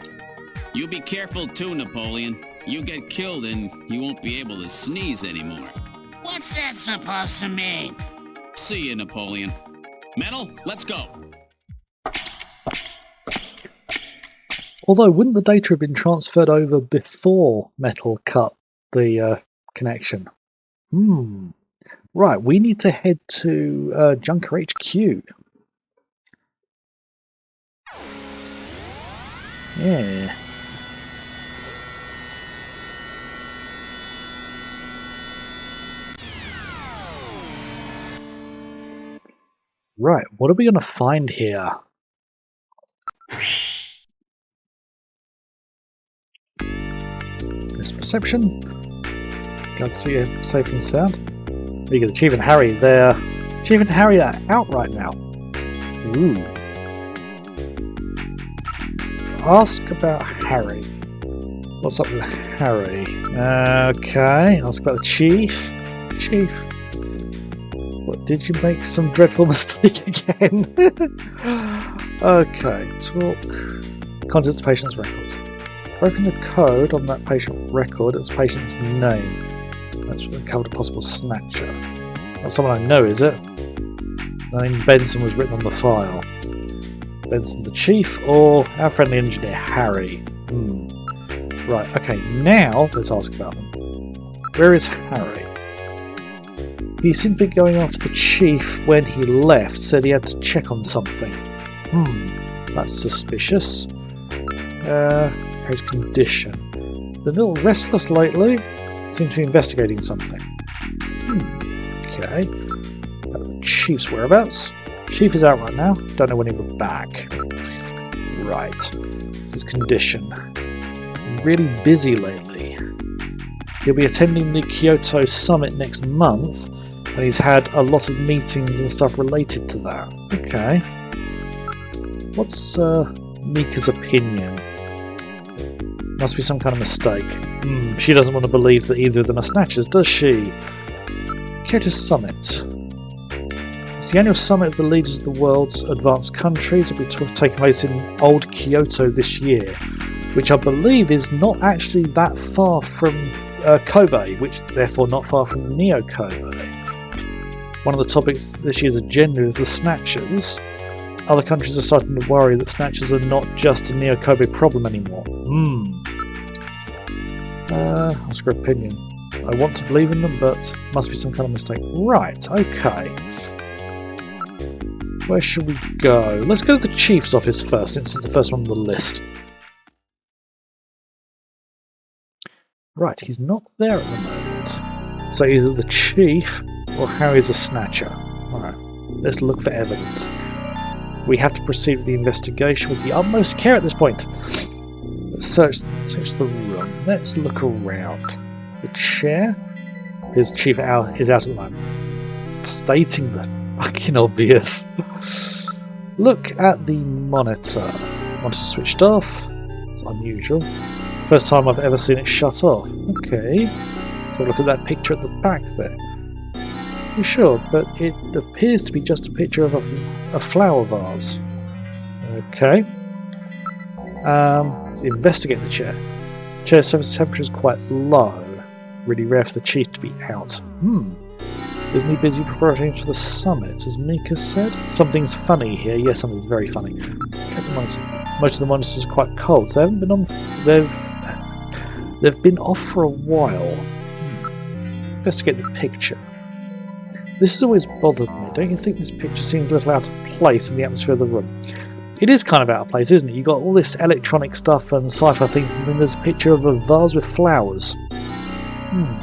[SPEAKER 2] You be careful too, Napoleon. You get killed and you won't be able to sneeze anymore.
[SPEAKER 5] What's that supposed to mean?
[SPEAKER 2] See you, Napoleon. Metal, let's go.
[SPEAKER 1] Although, wouldn't the data have been transferred over before Metal cut the connection? Right, we need to head to Junker HQ. Yeah. Right, what are we going to find here? This reception. Glad to see you safe and sound. You get the Chief and Harry there. Chief and Harry are out right now. Ooh. Ask about Harry. What's up with Harry? Okay, ask about the Chief. Chief. What, did you make some dreadful mistake again? Okay, talk. Contents patient's records. Broken the code on that patient record, it's patient's name. That's covered a possible snatcher. Not someone I know, is it? Name Benson was written on the file. Benson the Chief, or our friendly engineer Harry? Right, okay, now let's ask about them. Where is Harry? He seemed to be going after the Chief when he left, said he had to check on something. That's suspicious. Harry's condition. Been a little restless lately. Seems to be investigating something. Okay. The Chief's whereabouts. Chief is out right now. Don't know when he'll be back. Right. This is condition. Been really busy lately. He'll be attending the Kyoto Summit next month, and he's had a lot of meetings and stuff related to that. Okay. What's Mika's opinion? Must be some kind of mistake. She doesn't want to believe that either of them are snatchers, does she? Kyoto Summit. It's the annual summit of the leaders of the world's advanced countries. It'll be taking place in Old Kyoto this year, which I believe is not actually that far from Kobe, which therefore not far from Neo Kobe. One of the topics this year's agenda is the snatchers. Other countries are starting to worry that snatchers are not just a Neo Kobe problem anymore. Ask her opinion. I want to believe in them, but must be some kind of mistake. Right, okay. Where should we go? Let's go to the Chief's office first, since it's the first one on the list. Right, he's not there at the moment. So either the Chief or Harry's a snatcher. Alright, let's look for evidence. We have to proceed with the investigation with the utmost care at this point. Let's search the room. Let's look around. The chair? His Chief is out at the moment. Stating the fucking obvious. Look at the monitor. Monitor switched off. It's unusual. First time I've ever seen it shut off. Okay. So look at that picture at the back there. You're sure, but it appears to be just a picture of a flower vase. Okay. Let's investigate the chair. Chair's surface temperature is quite low. Really rare for the Chief to be out. Isn't he busy preparing for the summit, as Mika said? Something's funny here. Yes, something's very funny. Check the monitor. Most of the monitors are quite cold, so they haven't been on. They've been off for a while. Let's investigate the picture. This has always bothered me. Don't you think this picture seems a little out of place in the atmosphere of the room? It is kind of out of place, isn't it? You've got all this electronic stuff and sci-fi things, and then there's a picture of a vase with flowers. Kind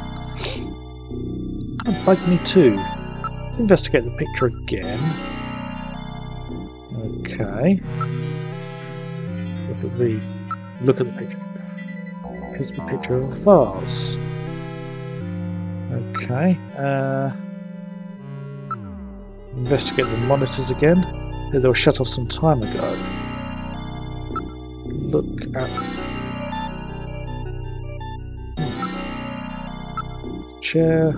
[SPEAKER 1] of bugged me too. Let's investigate the picture again. Okay. Look at the picture. Here's the picture of a vase. Okay. Investigate the monitors again. They were shut off some time ago. Look at the chair.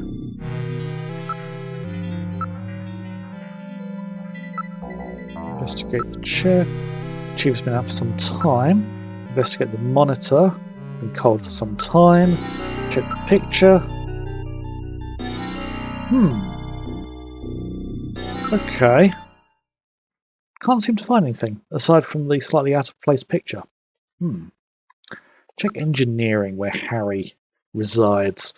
[SPEAKER 1] Investigate the chair. The Chief's been out for some time. Investigate the monitor. Been cold for some time. Check the picture. Okay. Can't seem to find anything, aside from the slightly out-of-place picture. Check engineering, where Harry resides.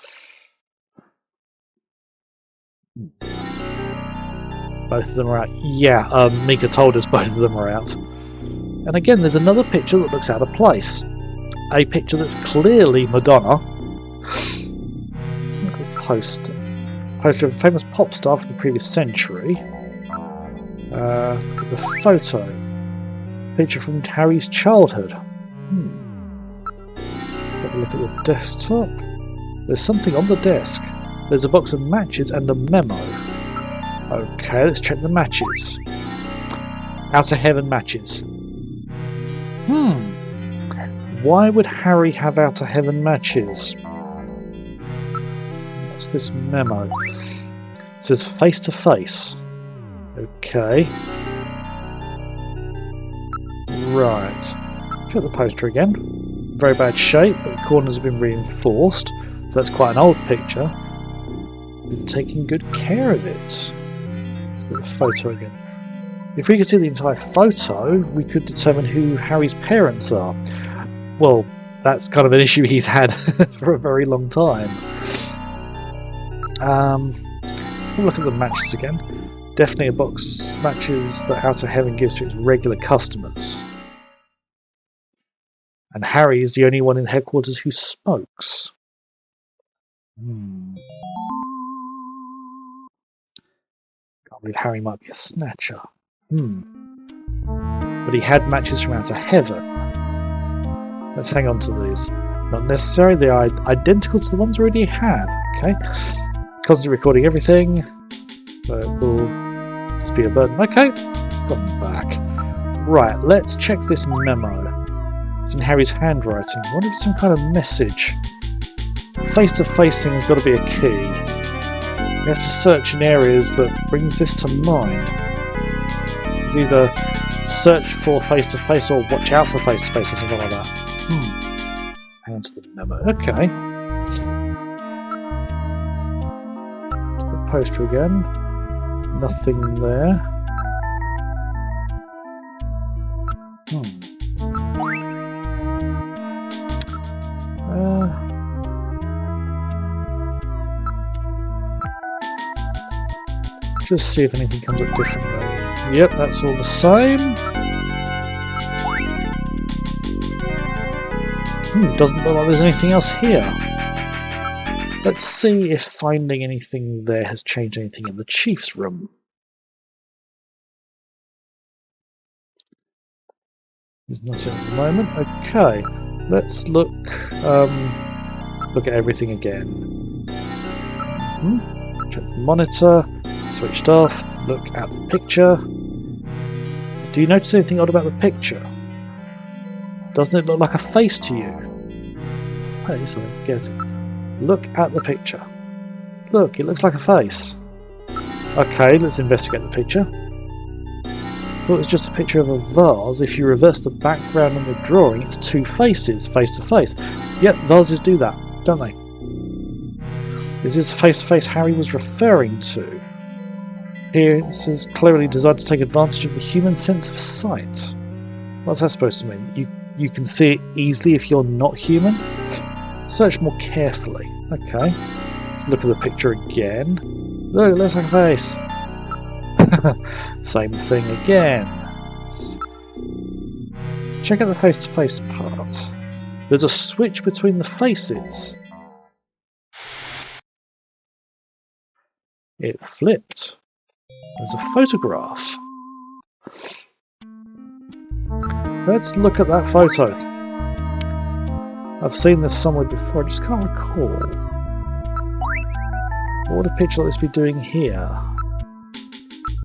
[SPEAKER 1] Both of them are out. Yeah, Mika told us both of them are out. And again, there's another picture that looks out of place. A picture that's clearly Madonna. Look at the poster. Poster of a famous pop star from the previous century. Look at the photo. Picture from Harry's childhood. Let's have a look at the desktop. There's something on the desk. There's a box of matches and a memo. Okay, let's check the matches. Outer Heaven matches. Why would Harry have Outer Heaven matches? What's this memo? It says face to face. Okay. Right. Check the poster again. Very bad shape, but the corners have been reinforced. So that's quite an old picture. Been taking good care of it. Look at the photo again. If we could see the entire photo, we could determine who Harry's parents are. Well, that's kind of an issue he's had for a very long time. Let's have a look at the matches again. Definitely a box matches that Outer Heaven gives to its regular customers. And Harry is the only one in headquarters who smokes. Can't believe Harry might be a snatcher. But he had matches from Outer Heaven. Let's hang on to these. Not necessary, they are identical to the ones we already have. Okay. Constantly recording everything. So it will just be a burden. Okay. It's gone back. Right, let's check this memo. It's in Harry's handwriting. I wonder if it's some kind of message. Face-to-face thing has got to be a key. You have to search in areas that brings this to mind. It's either search for face-to-face or watch out for face-to-face or something like that. Hang on to the memo. Okay. To the poster again. Nothing there. Just see if anything comes up differently. Yep, that's all the same. Doesn't look like there's anything else here. Let's see if finding anything there has changed anything in the Chief's room. There's nothing at the moment. Okay, let's look at everything again. Check the monitor. Switched off. Look at the picture. Do you notice anything odd about the picture? Doesn't it look like a face to you? Hey, something. Get it. Look at the picture. Look, it looks like a face. Okay, let's investigate the picture. Thought it was just a picture of a vase. If you reverse the background on the drawing, it's two faces, face to face. Yep, vases do that, don't they? This is face to face Harry was referring to. Here, this is clearly designed to take advantage of the human sense of sight. What's that supposed to mean? You can see it easily if you're not human? Search more carefully. Okay. Let's look at the picture again. Look, it looks like a face. Same thing again. Check out the face-to-face part. There's a switch between the faces. It flipped. There's a photograph. Let's look at that photo. I've seen this somewhere before, I just can't recall. What would a picture like this be doing here?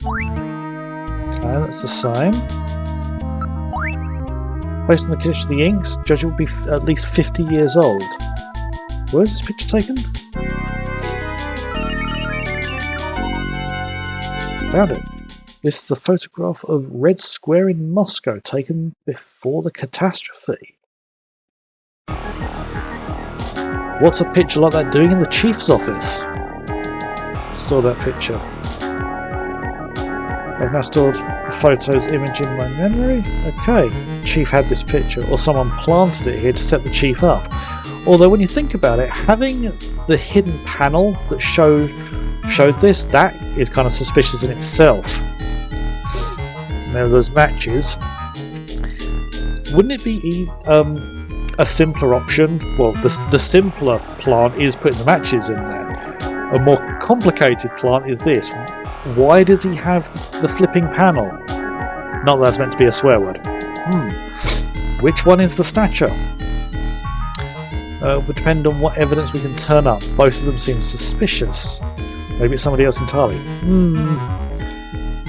[SPEAKER 1] Okay, that's the same. Based on the condition of the inks, judge it would be at least 50 years old. Where is this picture taken? Found it. This is a photograph of Red Square in Moscow, taken before the catastrophe. What's a picture like that doing in the Chief's office? Store that picture. I've now stored the photo's image in my memory. Okay, Chief had this picture, or someone planted it here to set the Chief up. Although when you think about it, having the hidden panel that showed this, that is kind of suspicious in itself. Now those matches. Wouldn't it be a simpler option? Well, the simpler plan is putting the matches in there. A more complicated plan is this. Why does he have the flipping panel? Not that that's meant to be a swear word. Which one is the Snatcher? Would depend on what evidence we can turn up. Both of them seem suspicious. Maybe it's somebody else entirely.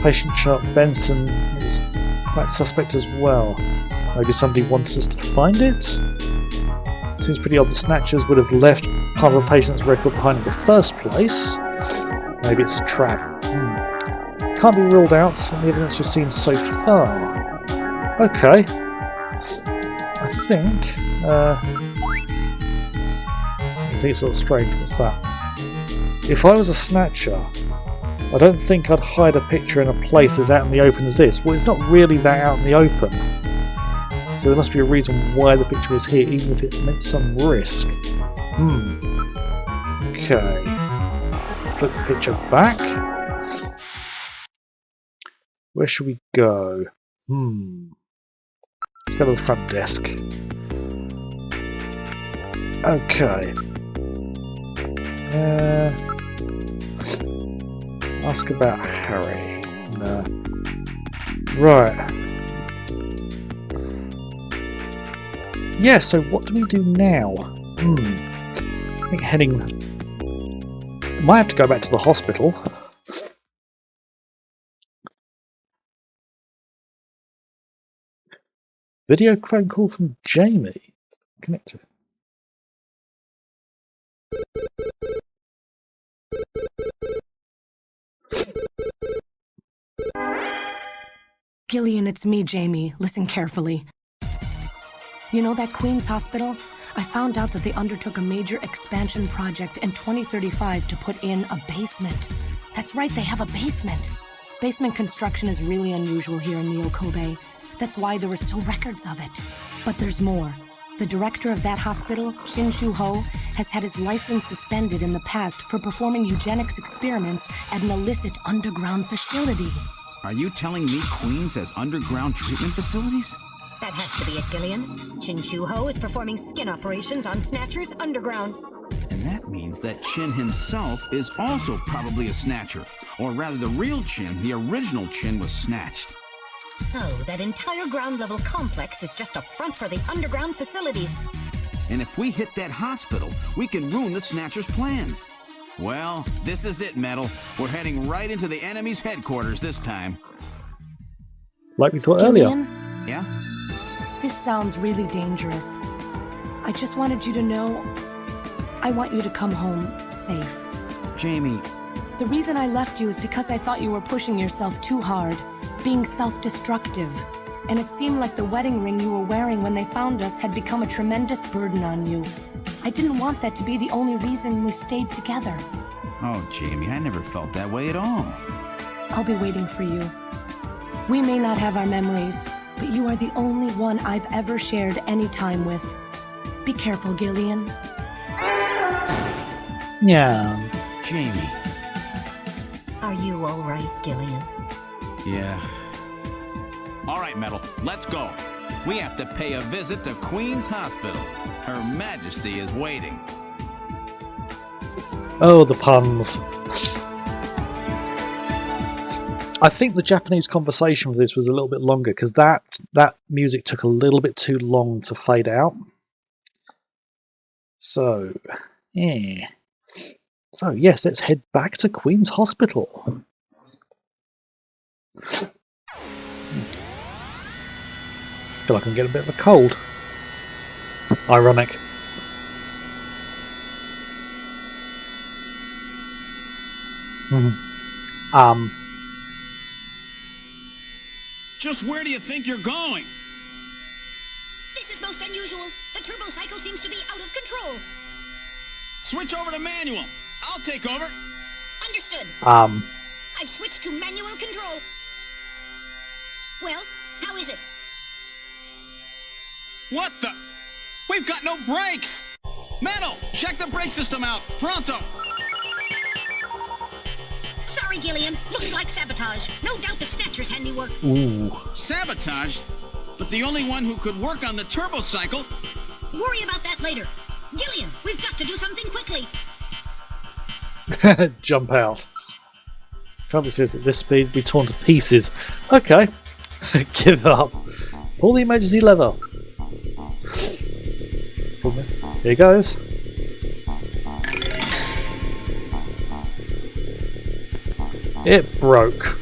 [SPEAKER 1] Patient chart Benson is quite suspect as well. Maybe somebody wants us to find it? Seems pretty odd the Snatchers would have left part of a patient's record behind in the first place. Maybe it's a trap. Can't be ruled out on the evidence we've seen so far. Okay. I think it's sort of strange. What's that? If I was a Snatcher, I don't think I'd hide a picture in a place as out in the open as this. Well, it's not really that out in the open. So there must be a reason why the picture was here, even if it meant some risk. Okay. Put the picture back. Where should we go? Let's go to the front desk. Okay. Ask about Harry. No. Right. Yeah, so what do we do now? I think heading... Might have to go back to the hospital. Video phone call from Jamie. Connected.
[SPEAKER 6] Gillian, it's me, Jamie. Listen carefully. You know that Queen's Hospital? I found out that they undertook a major expansion project in 2035 to put in a basement. That's right, they have a basement. Basement construction is really unusual here in the Okobe. That's why there were still records of it. But there's more. The director of that hospital, Chin Shu Ho, has had his license suspended in the past for performing eugenics experiments at an illicit underground facility.
[SPEAKER 2] Are you telling me Queens has underground treatment facilities?
[SPEAKER 3] That has to be it, Gillian. Chin Shu Ho is performing skin operations on Snatchers underground.
[SPEAKER 2] And that means that Chin himself is also probably a Snatcher. Or rather, the real Chin, the original Chin, was snatched.
[SPEAKER 3] So, that entire ground-level complex is just a front for the underground facilities.
[SPEAKER 2] And if we hit that hospital, we can ruin the Snatcher's plans. Well, this is it, Metal. We're heading right into the enemy's headquarters this time.
[SPEAKER 1] Like we thought
[SPEAKER 6] Gillian,
[SPEAKER 1] earlier.
[SPEAKER 2] Yeah?
[SPEAKER 6] this sounds really dangerous. I just wanted you to know I want you to come home safe.
[SPEAKER 2] Jamie.
[SPEAKER 6] The reason I left you is because I thought you were pushing yourself too hard, being self-destructive. And it seemed like the wedding ring you were wearing when they found us had become a tremendous burden on you. I didn't want that to be the only reason we stayed together.
[SPEAKER 2] Oh, Jamie, I never felt that way at all.
[SPEAKER 6] I'll be waiting for you. We may not have our memories, but you are the only one I've ever shared any time with. Be careful, Gillian.
[SPEAKER 1] Yeah.
[SPEAKER 2] Jamie.
[SPEAKER 3] Are you all right, Gillian?
[SPEAKER 2] Yeah. All right, Metal, let's go. We have to pay a visit to Queen's Hospital. Her Majesty is waiting.
[SPEAKER 1] Oh, the puns. I think the Japanese conversation for this was a little bit longer because that music took a little bit too long to fade out. So, yeah. So, yes, let's head back to Queen's Hospital. I feel like I'm getting a bit of a cold. Ironic.
[SPEAKER 2] Just where do you think you're going?
[SPEAKER 3] This is most unusual. The turbo cycle seems to be out of control.
[SPEAKER 2] Switch over to manual. I'll take over.
[SPEAKER 3] Understood. I've switched to manual control. Well, how is it?
[SPEAKER 2] What the? We've got no brakes! Metal, check the brake system out. Pronto!
[SPEAKER 3] Sorry, Gillian. Looks like sabotage. No doubt the Snatcher's handiwork.
[SPEAKER 1] Ooh.
[SPEAKER 2] Sabotage? But the only one who could work on the turbo cycle?
[SPEAKER 3] Worry about that later. Gillian, we've got to do something quickly.
[SPEAKER 1] Jump out. Can't be serious at this speed. Be torn to pieces. Okay. Give up. Pull the emergency lever. Here it goes. It broke.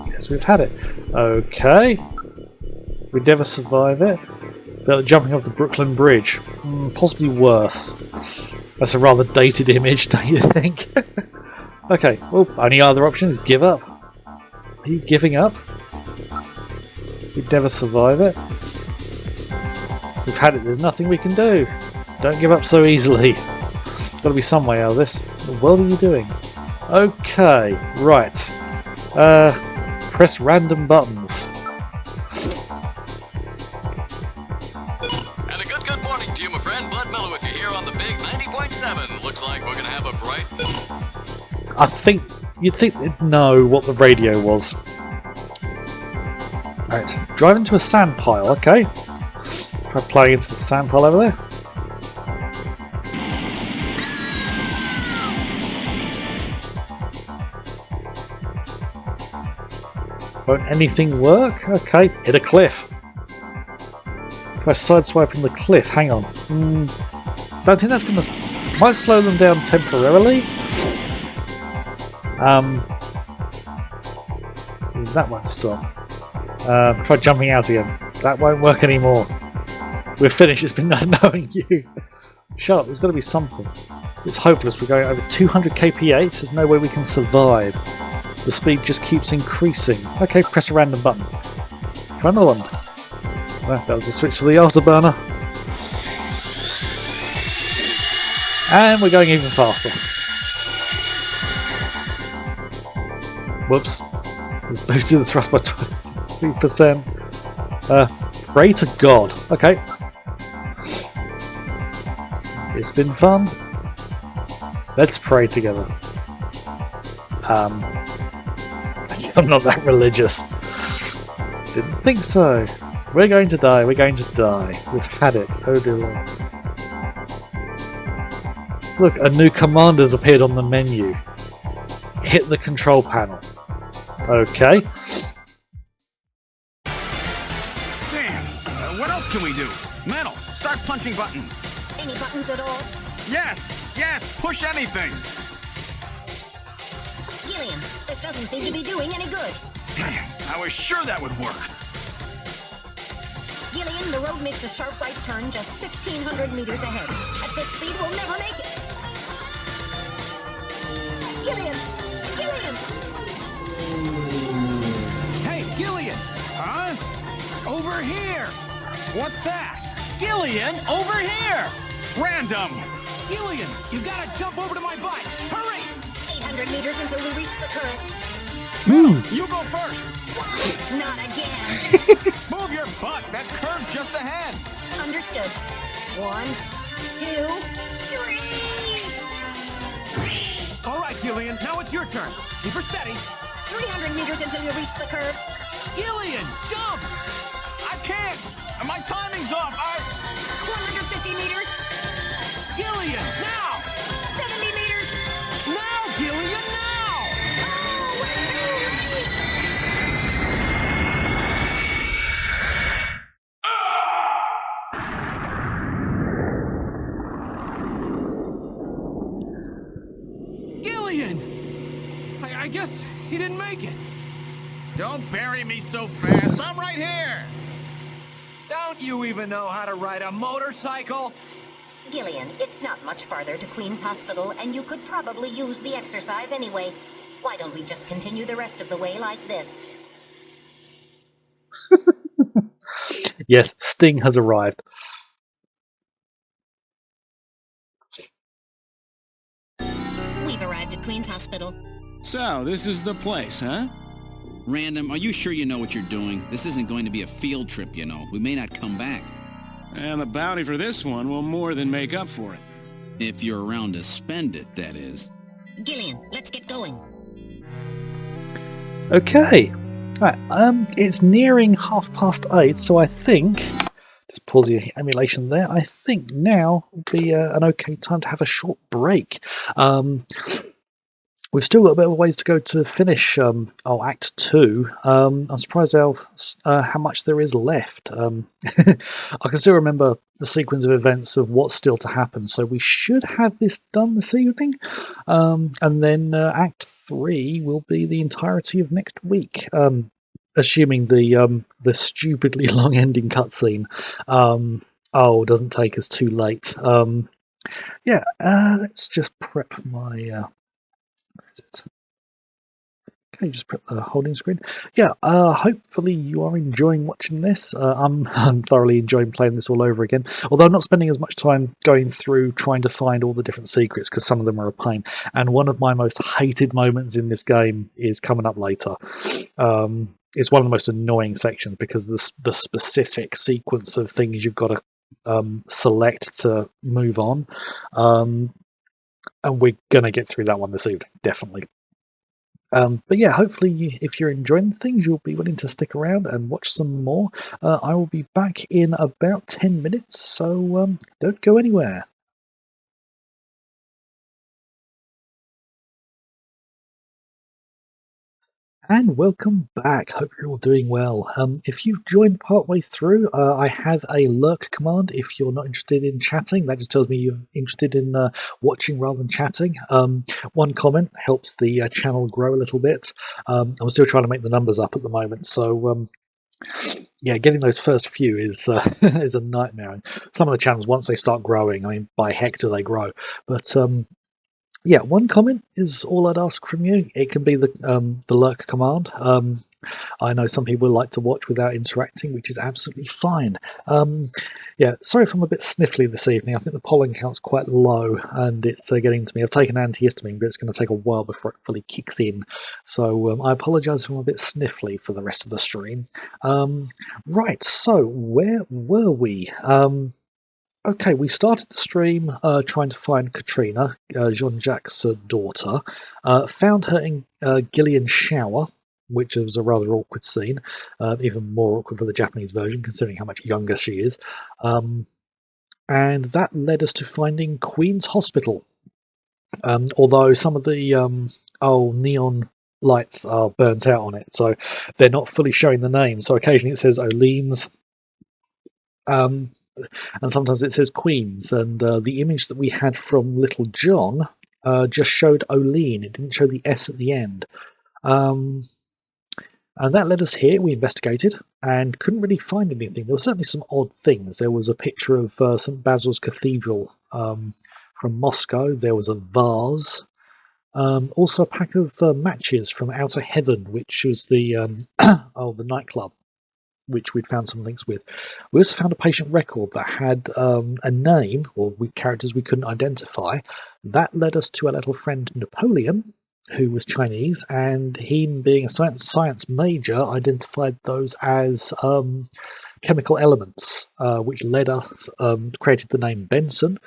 [SPEAKER 1] Yes, we've had it. Okay. We'd never survive it. They're jumping off the Brooklyn Bridge. Possibly worse. That's a rather dated image, don't you think? Okay, well, only other option is give up. Are you giving up? We'd never survive it. We've had it, there's nothing we can do. Don't give up so easily. Gotta be some way out of this. What the world are you doing? Okay, right. Press random buttons.
[SPEAKER 7] And a good morning to you, my friend. Bud Miller with you here on the big 90.7. Looks like we're gonna have a bright...
[SPEAKER 1] I think you'd think they'd know what the radio was. Right, drive into a sand pile, okay. Try playing into the sand pile over there. Won't anything work? Okay, hit a cliff. Try sideswiping the cliff, hang on. Don't think that's going to... Might slow them down temporarily. That won't stop. Try jumping out again. That won't work anymore. We're finished, it's been nice knowing you. Shut up, there's got to be something. It's hopeless, we're going over 200 kph, there's no way we can survive. The speed just keeps increasing. Okay, press a random button. Try another one. Well, that was a switch to the afterburner. And we're going even faster. Whoops. We've boosted the thrust by 23%. Pray to God. Okay. It's been fun. Let's pray together. I'm not that religious. Didn't think so. We're going to die. We're going to die. We've had it. Oh dear Lord. Look, a new commander's appeared on the menu. Hit the control panel. Okay.
[SPEAKER 8] Damn! What else can we do? Metal, start punching buttons.
[SPEAKER 3] Any buttons at all?
[SPEAKER 8] Yes! Yes! Push anything!
[SPEAKER 3] Gillian, this doesn't seem to be doing any good.
[SPEAKER 8] Damn! I was sure that would work.
[SPEAKER 3] Gillian, the road makes a sharp right turn just 1,500 meters ahead. At this speed, we'll never make it. Gillian! Gillian!
[SPEAKER 8] Hey, Gillian! Huh? Over here! What's that? Gillian, over here! Random! Gillian, you gotta jump over to my butt! Hurry!
[SPEAKER 3] 800 meters until we reach the curve.
[SPEAKER 8] You go first!
[SPEAKER 3] Not again.
[SPEAKER 8] Move your butt! That curve's just ahead!
[SPEAKER 3] Understood. 1, 2, 3.
[SPEAKER 8] All right, Gillian, now it's your turn. Keep her steady.
[SPEAKER 3] 300 meters until you reach the curve.
[SPEAKER 8] Gillian, jump! I can't! My timing's off!
[SPEAKER 3] 150 meters.
[SPEAKER 8] Gillian, now!
[SPEAKER 3] 70 meters.
[SPEAKER 8] Now, Gillian, now!
[SPEAKER 3] Oh, we're too late.
[SPEAKER 8] Gillian! I guess he didn't make it. Don't bury me so fast. I'm right here. Don't you even know how to ride a motorcycle?
[SPEAKER 3] Gillian, it's not much farther to Queen's Hospital, and you could probably use the exercise anyway. Why don't we just continue the rest of the way like this?
[SPEAKER 1] Yes, Sting has arrived.
[SPEAKER 3] We've arrived at Queen's Hospital.
[SPEAKER 7] So, this is the place, huh? Random, are you sure you know what you're doing? This isn't going to be a field trip, you know. We may not come back.
[SPEAKER 9] And the bounty for this one will more than make up for it.
[SPEAKER 7] If you're around to spend it, that is.
[SPEAKER 3] Gillian, let's get going.
[SPEAKER 1] Okay. Right, it's nearing 8:30, so I think... Just pause the emulation there. I think now would be an okay time to have a short break. we've still got a bit of ways to go to finish Act 2. I'm surprised how much there is left. I can still remember the sequence of events of what's still to happen, so we should have this done this evening. And then Act 3 will be the entirety of next week, assuming the stupidly long ending cutscene doesn't take us too late. Let's just prep my... Okay, just prep the holding screen. Hopefully you are enjoying watching this. I'm thoroughly enjoying playing this all over again, although I'm not spending as much time going through trying to find all the different secrets, because some of them are a pain. And one of my most hated moments in this game is coming up later. It's one of the most annoying sections, because the specific sequence of things you've got to select to move on. And we're going to get through that one this evening, definitely. But yeah, hopefully if you're enjoying things, you'll be willing to stick around and watch some more. I will be back in about 10 minutes, so don't go anywhere. And welcome back. Hope you're all doing well. If you've joined partway through, I have a lurk command. If you're not interested in chatting, that just tells me you're interested in watching rather than chatting. One comment helps the channel grow a little bit. I'm still trying to make the numbers up at the moment, so getting those first few is is a nightmare. And some of the channels, once they start growing, I mean, by heck do they grow. But one comment is all I'd ask from you. It can be the lurk command. I know some people like to watch without interacting, which is absolutely fine. Sorry if I'm a bit sniffly this evening. I think the pollen count's quite low, and it's getting to me. I've taken antihistamine, but it's going to take a while before it fully kicks in. So I apologise if I'm a bit sniffly for the rest of the stream. Right, so where were we? Okay, we started the stream trying to find Katrina, Jean-Jacques' daughter. Found her in Gillian's shower, which was a rather awkward scene, even more awkward for the Japanese version, considering how much younger she is. And that led us to finding Queen's Hospital. Although some of the neon lights are burnt out on it, so they're not fully showing the name. So occasionally it says Olene's. And sometimes it says Queen's, and the image that we had from Little John just showed Olene. It didn't show the S at the end. And that led us here. We investigated and couldn't really find anything. There were certainly some odd things. There was a picture of St. Basil's Cathedral from Moscow. There was a vase. Also a pack of matches from Outer Heaven, which was the the nightclub, which we'd found some links with. We also found a patient record that had a name, or characters we couldn't identify. That led us to our little friend Napoleon, who was Chinese, and he, being a science major, identified those as chemical elements, which led us, created the name Benson.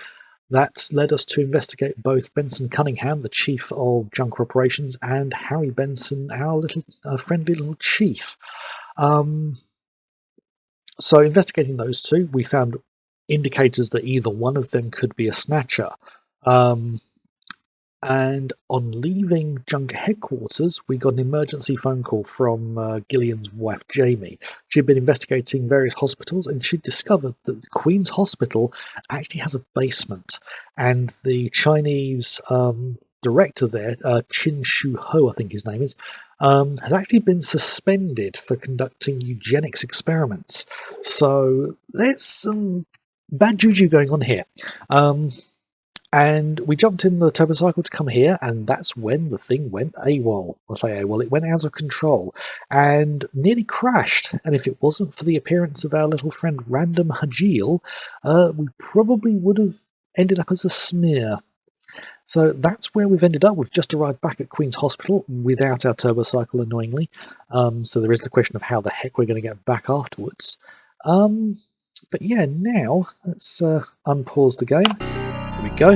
[SPEAKER 1] That led us to investigate both Benson Cunningham, the chief of Junker Operations, and Harry Benson, our little friendly little chief. So investigating those two, we found indicators that either one of them could be a Snatcher. And on leaving Junker headquarters, we got an emergency phone call from Gillian's wife, Jamie. She'd been investigating various hospitals, and she'd discovered that the Queen's Hospital actually has a basement. And the Chinese director there, Chin Shu Ho, I think his name is, has actually been suspended for conducting eugenics experiments. So there's some bad juju going on here. And we jumped in the turbocycle to come here, and that's when the thing went AWOL. I say AWOL, it went out of control and nearly crashed. And if it wasn't for the appearance of our little friend Random Hajil, we probably would have ended up as a smear. So that's where we've ended up. We've just arrived back at Queen's Hospital without our turbocycle, annoyingly. So there is the question of how the heck we're going to get back afterwards. But yeah, now let's unpause the game. Here we go.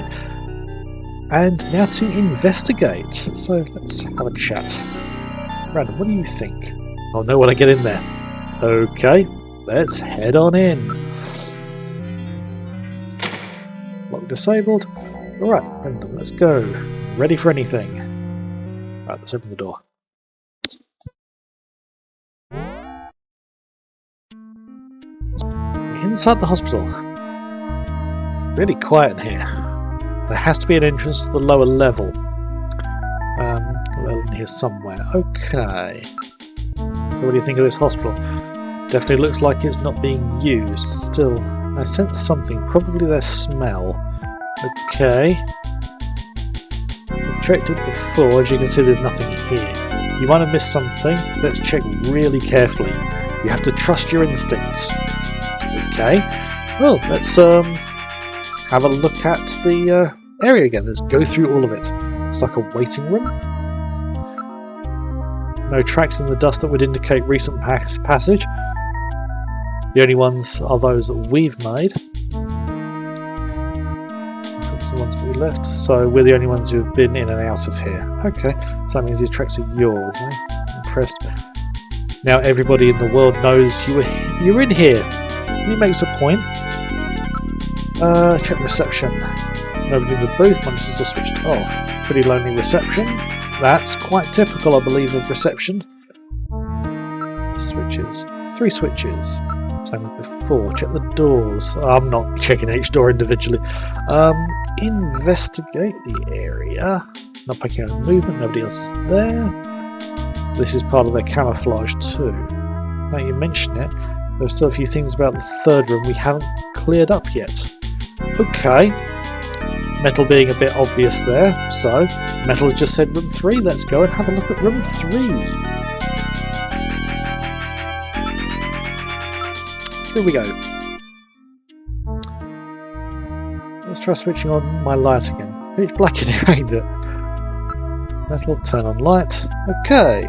[SPEAKER 1] And now to investigate. So let's have a chat. Random, what do you think? I'll know when I get in there. Okay, let's head on in. Lock disabled. Alright, Random, let's go. Ready for anything. let's open the door. Inside the hospital. Really quiet in here. There has to be an entrance to the lower level. Well, in here somewhere. Okay. So what do you think of this hospital? Definitely looks like it's not being used. Still, I sense something. Probably their smell. Okay. I've checked it before. As you can see, there's nothing here. You might have missed something. Let's check really carefully. You have to trust your instincts. Okay. Well, let's have a look at the area again. Let's go through all of it. It's like a waiting room. No tracks in the dust that would indicate recent passage. The only ones are those that we've made. That's the ones we left. So we're the only ones who've been in and out of here. Okay, so that means these tracks are yours. Eh? Impressed. Now everybody in the world knows you're in here. He makes a point. Check the reception. Nobody in the booth. Monitors are switched off. Pretty lonely reception. That's quite typical, I believe, of reception. Switches. 3 switches. Same as before. Check the doors. I'm not checking each door individually. Investigate the area. Not picking up movement. Nobody else is there. This is part of their camouflage too. Now you mention it, there's still a few things about the third room we haven't cleared up yet. Okay. Metal being a bit obvious there, so Metal has just said room 3. Let's go and have a look at room 3. So here we go. Let's try switching on my light again. It's black in here, ain't it? Metal, turn on light. Okay.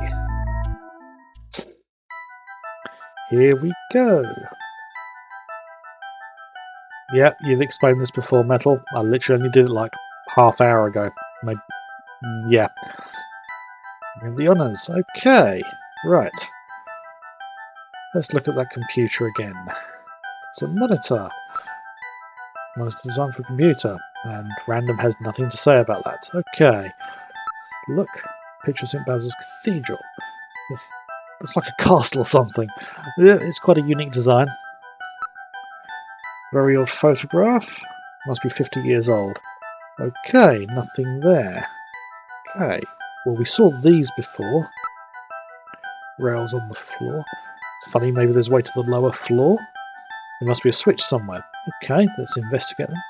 [SPEAKER 1] Here we go. Yeah, you've explained this before, Metal. I literally only did it like half hour ago. Maybe, yeah. We have the honours. Okay. Right. Let's look at that computer again. It's a monitor. Monitor designed for a computer. And Random has nothing to say about that. Okay. Look. Picture of St. Basil's Cathedral. It's like a castle or something. Yeah, it's quite a unique design. Very old photograph. Must be 50 years old. Okay, nothing there. Okay. Well, we saw these before. Rails on the floor. It's funny, maybe there's a way to the lower floor. There must be a switch somewhere. Okay, let's investigate them.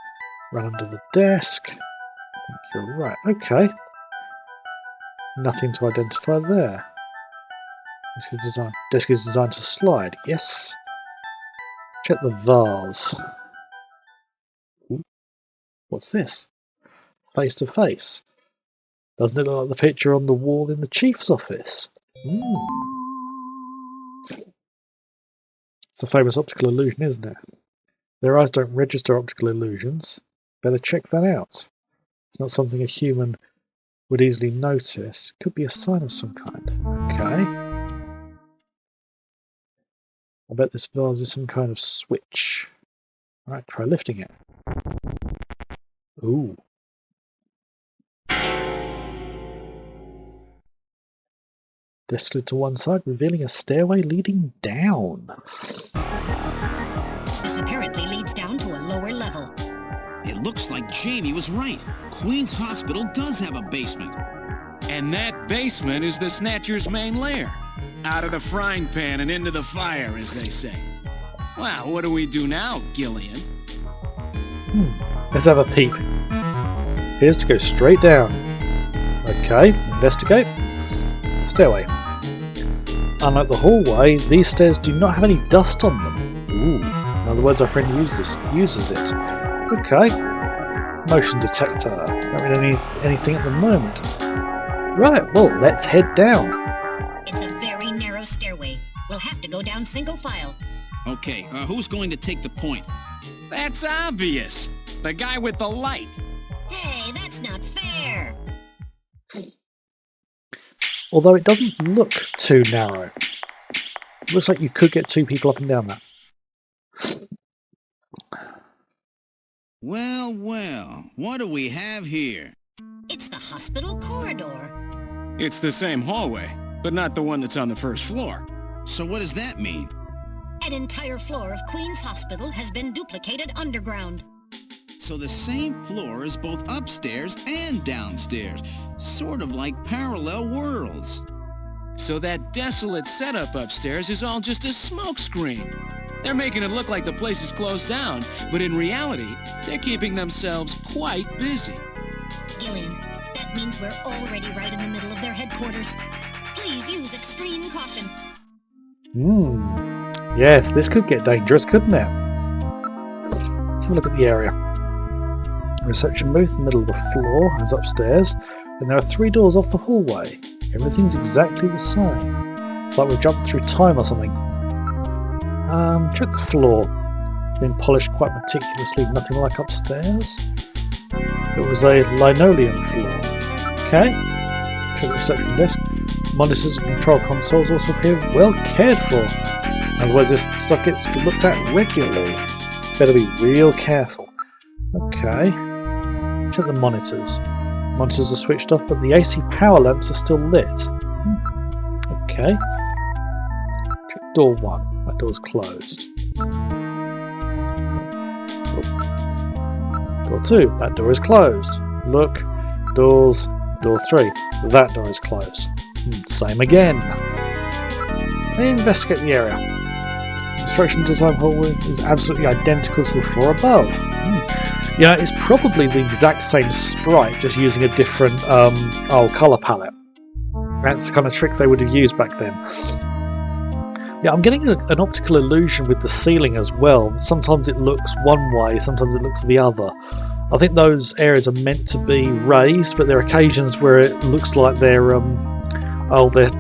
[SPEAKER 1] Run under the desk. I think you're right. Okay. Nothing to identify there. Desk is designed to slide. Yes. Check the vase. Ooh. What's this? Face to face. Doesn't it look like the picture on the wall in the chief's office? It's a famous optical illusion, isn't it? Their eyes don't register optical illusions. Better check that out. It's not something a human would easily notice. Could be a sign of some kind. Okay. I bet this vase is some kind of switch. Alright, try lifting it. Ooh. Desk slid to one side, revealing a stairway leading down.
[SPEAKER 3] This apparently leads down to a lower level.
[SPEAKER 2] It looks like Jamie was right. Queen's Hospital does have a basement.
[SPEAKER 9] And that basement is the Snatcher's main lair. Out of the frying pan and into the fire, as they say. Well, what do we do now, Gillian?
[SPEAKER 1] Let's have a peep. Here's to go straight down. Okay, investigate. Stairway. Unlike the hallway, these stairs do not have any dust on them. Ooh. In other words, our friend uses it. Okay. Motion detector. Don't mean anything at the moment. Right, well, let's head down.
[SPEAKER 3] It's a very narrow stairway. We'll have to go down single file.
[SPEAKER 2] Okay, who's going to take the point?
[SPEAKER 9] That's obvious. The guy with the light.
[SPEAKER 3] Hey, that's not fair.
[SPEAKER 1] Although it doesn't look too narrow. It looks like you could get 2 people up and down that.
[SPEAKER 2] Well, well, what do we have here?
[SPEAKER 3] It's the hospital corridor.
[SPEAKER 9] It's the same hallway, but not the one that's on the first floor.
[SPEAKER 2] So what does that mean?
[SPEAKER 3] An entire floor of Queen's Hospital has been duplicated underground.
[SPEAKER 2] So the same floor is both upstairs and downstairs. Sort of like parallel worlds.
[SPEAKER 9] So that desolate setup upstairs is all just a smokescreen. They're making it look like the place is closed down, but in reality, they're keeping themselves quite busy.
[SPEAKER 3] Gillian, that means we're already right in the middle of their headquarters. Please use extreme caution.
[SPEAKER 1] Yes, this could get dangerous, couldn't it? Let's have a look at the area. Reception booth in the middle of the floor is upstairs, and there are 3 doors off the hallway. Everything's exactly the same. It's like we've jumped through time or something. Check the floor. Been polished quite meticulously, nothing like upstairs. It was a linoleum floor. Okay. Check the reception desk. Monitors and control consoles also appear well cared for. Otherwise this stuff gets looked at regularly. Better be real careful. Okay. Check the monitors. Monitors are switched off, but the AC power lamps are still lit. Okay. Check door 1. That door's closed. Door 2. That door is closed. Look. Door 3. That door is closed. Same again. Investigate the area. Construction design hallway is absolutely identical to the floor above. Yeah, it's probably the exact same sprite, just using a different colour palette. That's the kind of trick they would have used back then. Yeah, I'm getting an optical illusion with the ceiling as well. Sometimes it looks one way, sometimes it looks the other. I think those areas are meant to be raised, but there are occasions where it looks like they're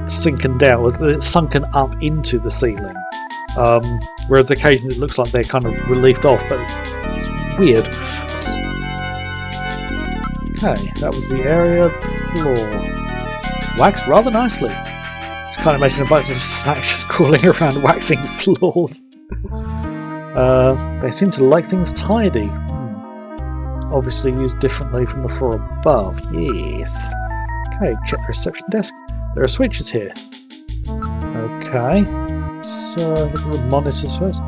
[SPEAKER 1] sinking down, or they're sunken up into the ceiling. Whereas occasionally it looks like they're kind of relieved off, but it's weird. Okay, that was the area, the floor. Waxed rather nicely. Just can't imagine a bunch of snatchers crawling around waxing floors. They seem to like things tidy. Obviously used differently from the floor above. Yes. Okay, check the reception desk. There are switches here. Okay. So, look at the monitors first.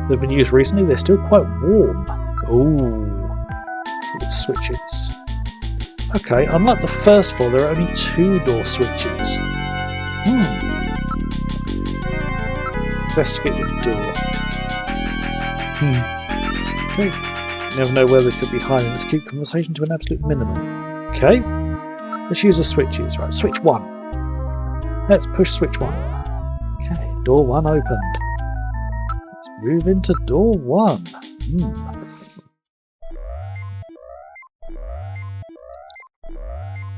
[SPEAKER 1] They've been used recently. They're still quite warm. Ooh. Look at the switches. Okay, unlike the first floor, there are only 2 door switches. Investigate the door. Okay. Never know where they could be hiding. Let's keep conversation to an absolute minimum. Okay. Let's use the switches. Right, switch 1. Let's push switch 1. Okay, door 1 opened. Let's move into door 1.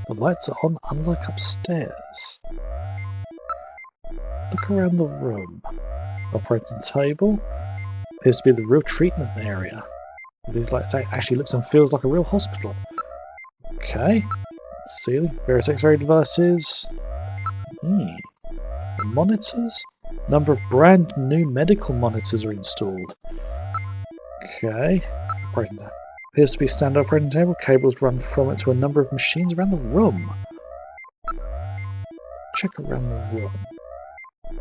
[SPEAKER 1] The lights are on, unlike upstairs. Look around the room. Operating table. Appears to be the real treatment area. These lights actually looks and feels like a real hospital. Okay. Ceiling. Various X-ray devices. The monitors. Number of brand new medical monitors are installed. Okay. Operating table. Appears to be a standard operating table. Cables run from it to a number of machines around the room. Check around the room.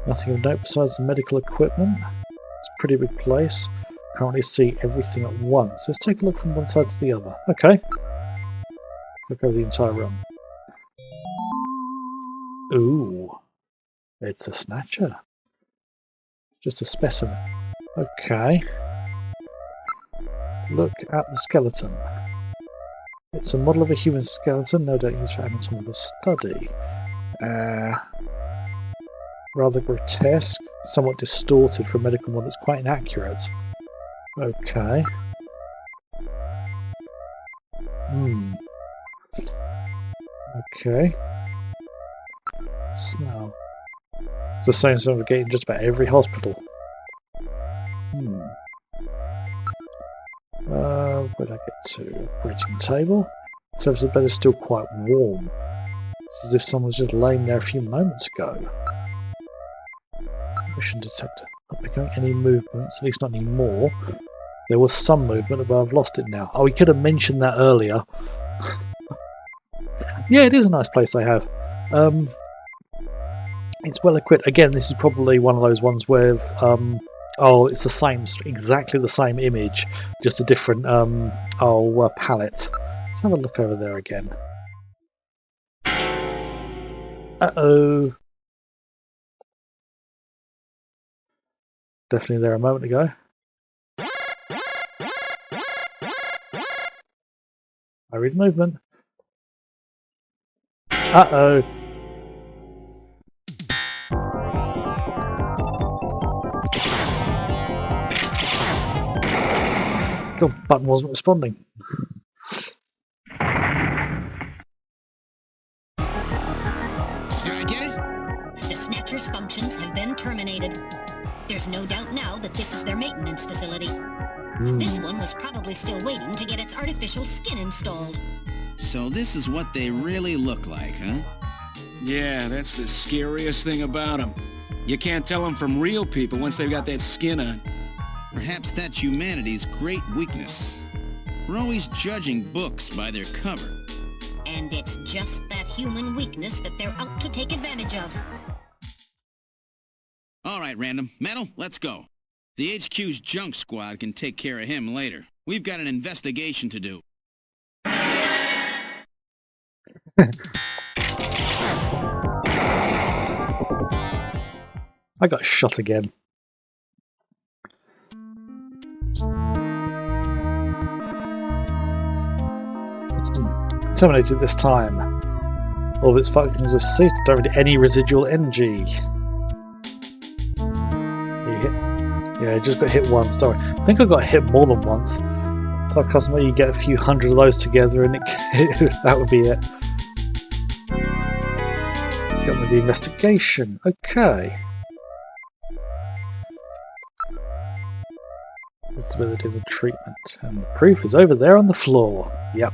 [SPEAKER 1] Nothing of note besides the medical equipment. It's a pretty big place. Can't really see everything at once. Let's take a look from one side to the other. Okay. Look over the entire room. Ooh. It's a Snatcher. It's just a specimen. Okay. Look at the skeleton. It's a model of a human skeleton, no doubt used for anatomical study. Rather grotesque, somewhat distorted for a medical model. It's quite inaccurate. Okay. Okay. Smell. It's the same sort of gate in just about every hospital. Where did I get to? Operating table. Surface of the bed is still quite warm. It's as if someone was just laying there a few moments ago. Motion detector. Not picking up any movements, at least not anymore. There was some movement, but I've lost it now. Oh, we could have mentioned that earlier. Yeah, it is a nice place they have. It's well equipped. Again, this is probably one of those ones where oh, it's the same, exactly the same image, just a different palette. Let's have a look over there again. Uh-oh. Definitely there a moment ago. I read movement. Uh-oh. God, button wasn't responding.
[SPEAKER 2] Did I get it?
[SPEAKER 3] The Snatcher's functions have been terminated. There's no doubt now that this is their maintenance facility. This one was probably still waiting to get its artificial skin installed.
[SPEAKER 2] So this is what they really look like, huh?
[SPEAKER 9] Yeah, that's the scariest thing about them. You can't tell them from real people once they've got that skin on.
[SPEAKER 2] Perhaps that's humanity's great weakness. We're always judging books by their cover.
[SPEAKER 3] And it's just that human weakness that they're out to take advantage of.
[SPEAKER 2] All right, Random. Metal, let's go. The HQ's junk squad can take care of him later. We've got an investigation to do.
[SPEAKER 1] I got shot again. Terminated this time. All of its functions have ceased. Don't need any residual energy. Yeah, I just got hit once. Sorry, I think I got hit more than once. So customer, you get a few hundred of those together, and that would be it. Get with the investigation. Okay. That's where they do the treatment, and the proof is over there on the floor. Yep.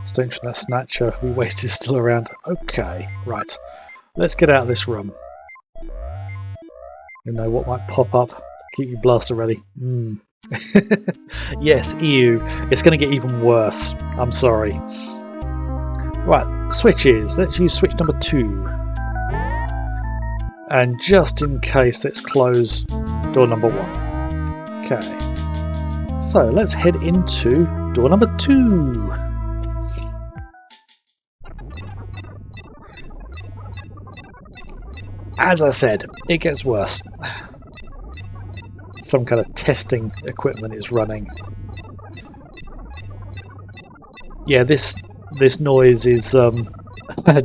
[SPEAKER 1] Stinks from that Snatcher we wasted still around. Okay, right. Let's get out of this room. You know what might pop up. Keep your blaster ready. Yes, ew. It's going to get even worse. I'm sorry. Right, switches. Let's use switch number 2. And just in case, let's close door number 1. Okay. So let's head into door number 2. As I said, it gets worse. Some kind of testing equipment is running. Yeah, this noise is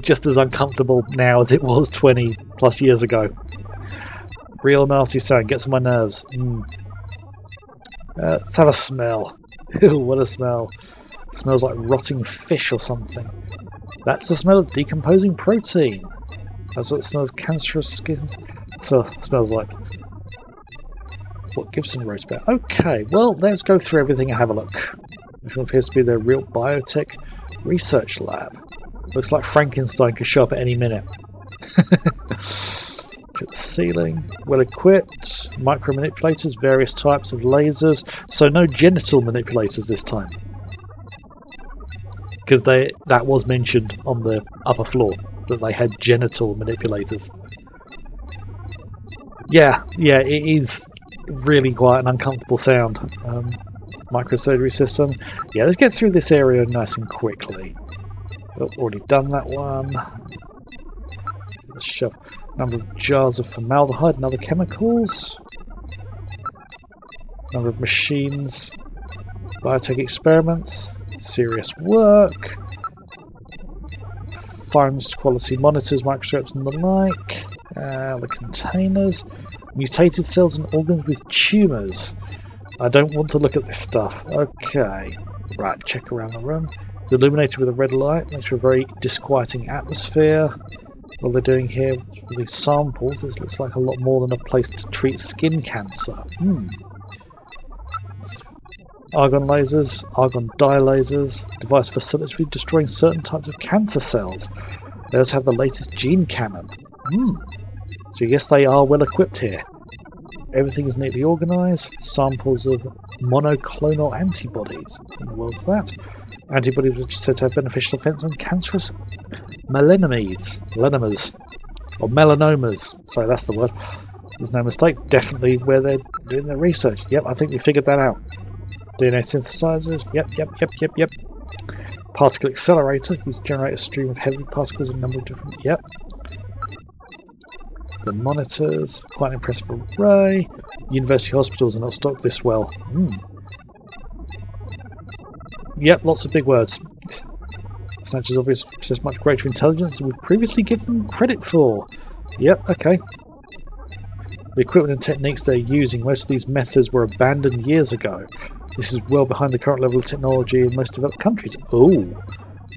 [SPEAKER 1] just as uncomfortable now as it was 20 plus years ago. Real nasty sound, gets on my nerves. Let's have a smell. Ew, what a smell. It smells like rotting fish or something. That's the smell of decomposing protein. That's what it smells, cancerous skin. So it smells like what Gibson wrote about. Okay, well, let's go through everything and have a look. Which appears to be their real biotech research lab. Looks like Frankenstein could show up at any minute. Look at the ceiling. Well equipped. Micro manipulators, various types of lasers. So no genital manipulators this time. Because that was mentioned on the upper floor. That they had genital manipulators. Yeah, it is really quite an uncomfortable sound. Microsurgery system. Yeah, let's get through this area nice and quickly. Oh, already done that one. Let's shove a number of jars of formaldehyde and other chemicals. Number of machines. Biotech experiments. Serious work. Finest quality monitors, microscopes and the like. The containers. Mutated cells and organs with tumours. I don't want to look at this stuff. Okay. Right, check around the room. It's illuminated with a red light. Makes for a very disquieting atmosphere. What they're doing here with these samples, this looks like a lot more than a place to treat skin cancer. Argon lasers, argon dye lasers, device facility for destroying certain types of cancer cells. They also have the latest gene cannon. So yes, they are well equipped here. Everything is neatly organised. Samples of monoclonal antibodies. What in the world's that? Antibodies which are said to have beneficial effects on cancerous melanomas, or melanomas. Sorry, that's the word. There's no mistake. Definitely where they're doing their research. Yep, I think we figured that out. DNA synthesizers. Yep. Particle accelerator. These generate a stream of heavy particles in a number of different. Yep. The monitors. Quite an impressive array. University hospitals are not stocked this well. Yep, lots of big words. Snatchers obviously possess much greater intelligence than we previously give them credit for. Yep, okay. The equipment and techniques they're using, most of these methods were abandoned years ago. This is well behind the current level of technology in most developed countries. Oh,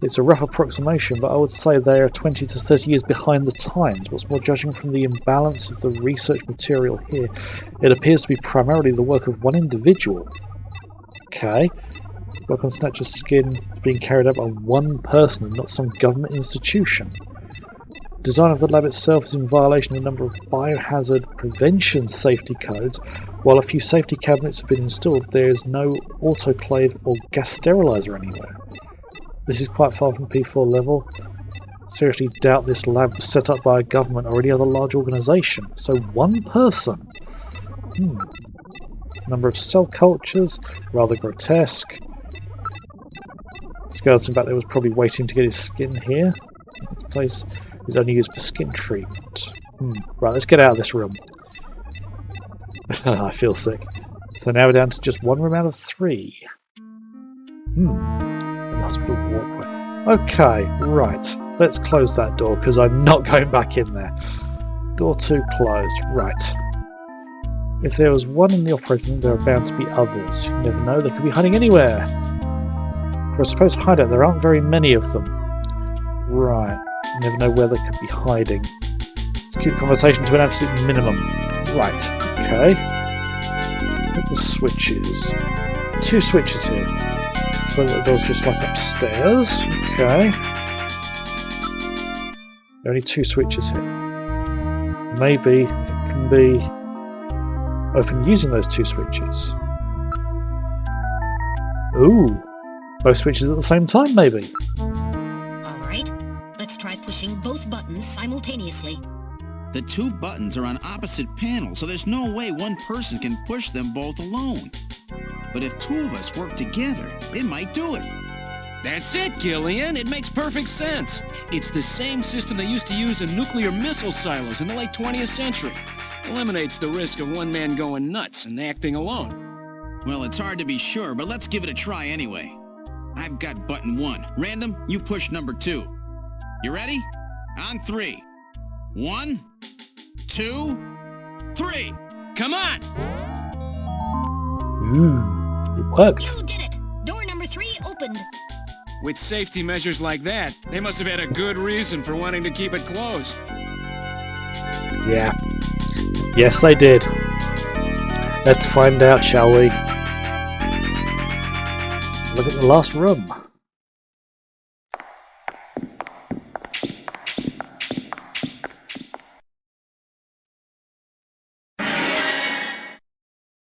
[SPEAKER 1] it's a rough approximation, but I would say they are 20 to 30 years behind the times. What's more, judging from the imbalance of the research material here, it appears to be primarily the work of one individual. Okay. Work on Snatcher's skin is being carried out by one person and not some government institution. Design of the lab itself is in violation of a number of biohazard prevention safety codes. While a few safety cabinets have been installed, there is no autoclave or gas sterilizer anywhere. This is quite far from P4 level. Seriously doubt this lab was set up by a government or any other large organisation. So one person. Number of cell cultures, rather grotesque. Skeleton back there was probably waiting to get his skin here. This place is only used for skin treatment. Right, let's get out of this room. I feel sick. So now we're down to just one room out of 3. An hospital walkway. Okay, right. Let's close that door because I'm not going back in there. Door 2 closed. Right. If there was one in the operating room, there are bound to be others. You never know, they could be hiding anywhere. For a supposed hideout, there aren't very many of them. Right. You never know where they could be hiding. Let's keep conversation to an absolute minimum. Right. Okay. Look at the switches. 2 switches here. So the door's just like upstairs. Okay. There are only 2 switches here. Maybe it can be open using those 2 switches. Ooh. Both switches at the same time, maybe.
[SPEAKER 3] Alright, let's try pushing both buttons simultaneously.
[SPEAKER 2] The 2 buttons are on opposite panels, so there's no way one person can push them both alone. But if 2 of us work together, it might do it.
[SPEAKER 9] That's it, Gillian. It makes perfect sense. It's the same system they used to use in nuclear missile silos in the late 20th century. Eliminates the risk of one man going nuts and acting alone.
[SPEAKER 2] Well, it's hard to be sure, but let's give it a try anyway. I've got button 1. Random, you push number 2. You ready? On 3. 1, 2, 3.
[SPEAKER 9] Come on!
[SPEAKER 1] It worked.
[SPEAKER 3] You did it! Door number 3 opened.
[SPEAKER 9] With safety measures like that, they must have had a good reason for wanting to keep it closed.
[SPEAKER 1] Yeah. Yes, they did. Let's find out, shall we? Look at the last room.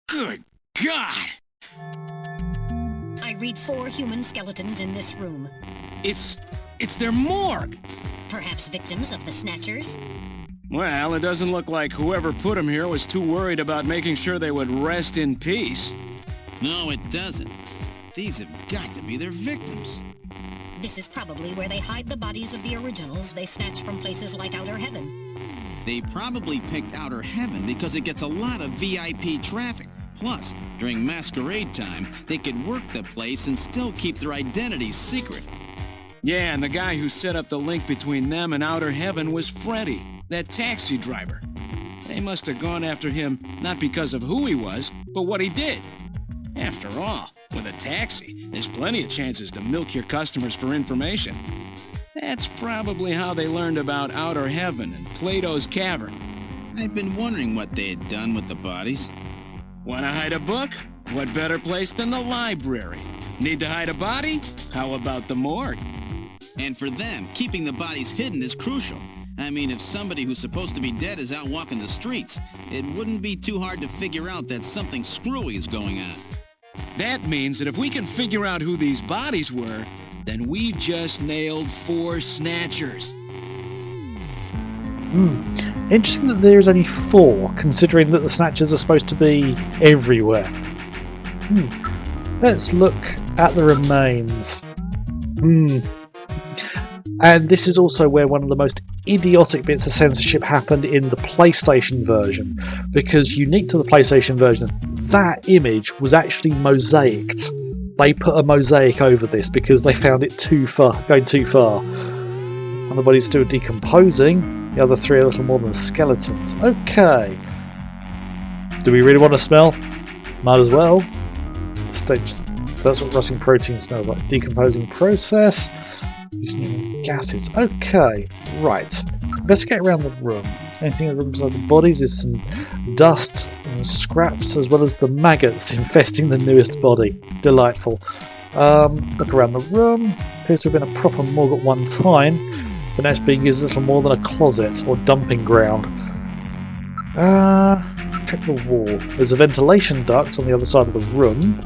[SPEAKER 9] Good God!
[SPEAKER 3] I read 4 human skeletons in this room.
[SPEAKER 9] It's their morgue!
[SPEAKER 3] Perhaps victims of the Snatchers?
[SPEAKER 9] Well, it doesn't look like whoever put them here was too worried about making sure they would rest in peace.
[SPEAKER 2] No, it doesn't. These have got to be their victims.
[SPEAKER 3] This is probably where they hide the bodies of the originals they snatch from places like Outer Heaven.
[SPEAKER 2] They probably picked Outer Heaven because it gets a lot of VIP traffic. Plus, during masquerade time, they could work the place and still keep their identities secret.
[SPEAKER 9] Yeah, and the guy who set up the link between them and Outer Heaven was Freddy, that taxi driver. They must have gone after him not because of who he was, but what he did. After all, with a taxi, there's plenty of chances to milk your customers for information. That's probably how they learned about Outer Heaven and Plato's Cavern.
[SPEAKER 2] I've been wondering what they had done with the bodies.
[SPEAKER 9] Want to hide a book? What better place than the library? Need to hide a body? How about the morgue?
[SPEAKER 2] And for them, keeping the bodies hidden is crucial. I mean, if somebody who's supposed to be dead is out walking the streets, it wouldn't be too hard to figure out that something screwy is going on.
[SPEAKER 9] That means that if we can figure out who these bodies were, then we've just nailed 4 snatchers.
[SPEAKER 1] Interesting that there's only 4, considering that the Snatchers are supposed to be everywhere. Let's look at the remains. And this is also where one of the most idiotic bits of censorship happened in the PlayStation version, because unique to the PlayStation version, that image was actually mosaicked. They put a mosaic over this because they found it going too far. And the body's still decomposing. The other 3 are little more than skeletons. Okay. Do we really want to smell? Might as well. That's what rotting proteins smell like. Decomposing process. Using gases. Okay. Right. Investigate around the room. Anything in the room beside the bodies is some dust and scraps, as well as the maggots infesting the newest body. Delightful. Look around the room. Appears to have been a proper morgue at one time, but now it's being used a little more than a closet or dumping ground. Check the wall. There's a ventilation duct on the other side of the room.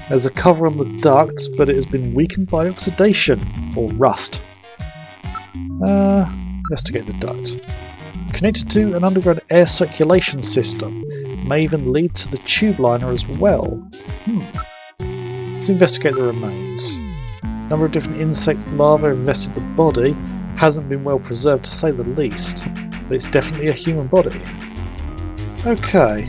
[SPEAKER 1] There's a cover on the duct, but it has been weakened by oxidation or rust. Investigate the duct. Connected to an underground air circulation system. May even lead to the tube liner as well. Let's investigate the remains. A number of different insect larvae have invested the body. Hasn't been well preserved to say the least. But it's definitely a human body. Okay.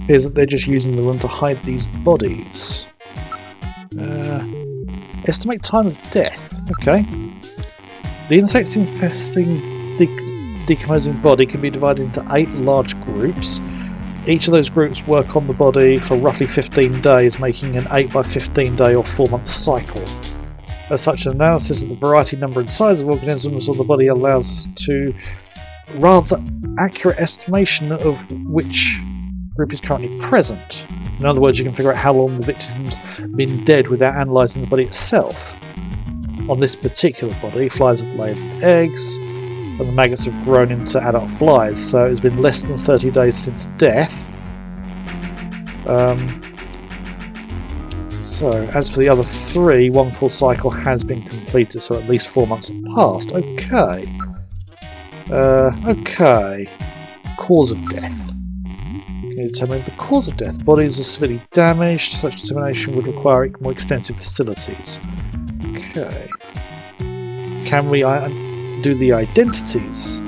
[SPEAKER 1] Appears that they're just using the room to hide these bodies. Estimate time of death. Okay. The insects infesting decomposing body can be divided into 8 large groups. Each of those groups work on the body for roughly 15 days, making an 8 by 15 day or 4-month cycle. As such, an analysis of the variety, number and size of organisms on the body allows us to rather accurate estimation of which group is currently present. In other words, you can figure out how long the victim's been dead without analysing the body itself. On this particular body, flies have laid eggs, and the maggots have grown into adult flies, so it's been less than 30 days since death. So, as for the other 3, 1 full cycle has been completed, so at least 4 months have passed. Okay. Okay. Cause of death. Can you determine the cause of death? Bodies are severely damaged. Such determination would require more extensive facilities. Okay. Can we do the identities?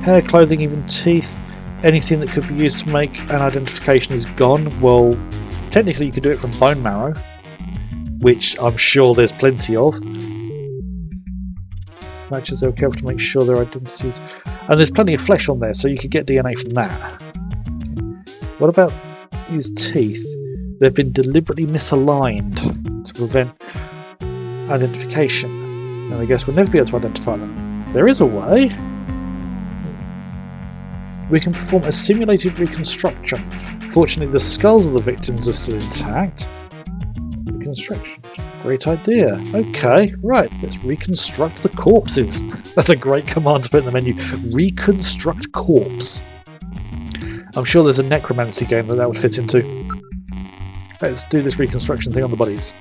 [SPEAKER 1] Hair, clothing, even teeth. Anything that could be used to make an identification is gone. Well, technically you could do it from bone marrow, which I'm sure there's plenty of. Matches they were careful to make sure their identities. And there's plenty of flesh on there, so you could get DNA from that. What about these teeth? They've been deliberately misaligned to prevent identification. And I guess we'll never be able to identify them. There is a way. We can perform a simulated reconstruction. Fortunately, the skulls of the victims are still intact. Reconstruction. Great idea. Okay, right, let's reconstruct the corpses. That's a great command to put in the menu. Reconstruct corpse. I'm sure there's a necromancy game that would fit into. Let's do this reconstruction thing on the bodies.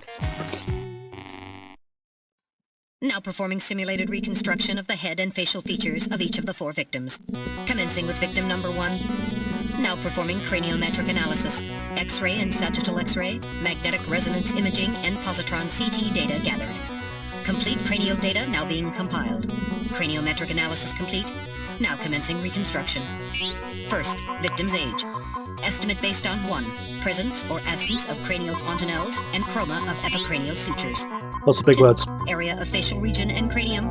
[SPEAKER 3] Now performing simulated reconstruction of the head and facial features of each of the 4 victims. Commencing with victim number 1. Now performing craniometric analysis. X-ray and sagittal X-ray, magnetic resonance imaging, and positron CT data gathered. Complete cranial data now being compiled. Craniometric analysis complete. Now commencing reconstruction. First, victim's age. Estimate based on 1. Presence or absence of cranial fontanelles and chroma of epicranial sutures.
[SPEAKER 1] Lots of big
[SPEAKER 3] 2.
[SPEAKER 1] words.
[SPEAKER 3] Area of facial region and cranium.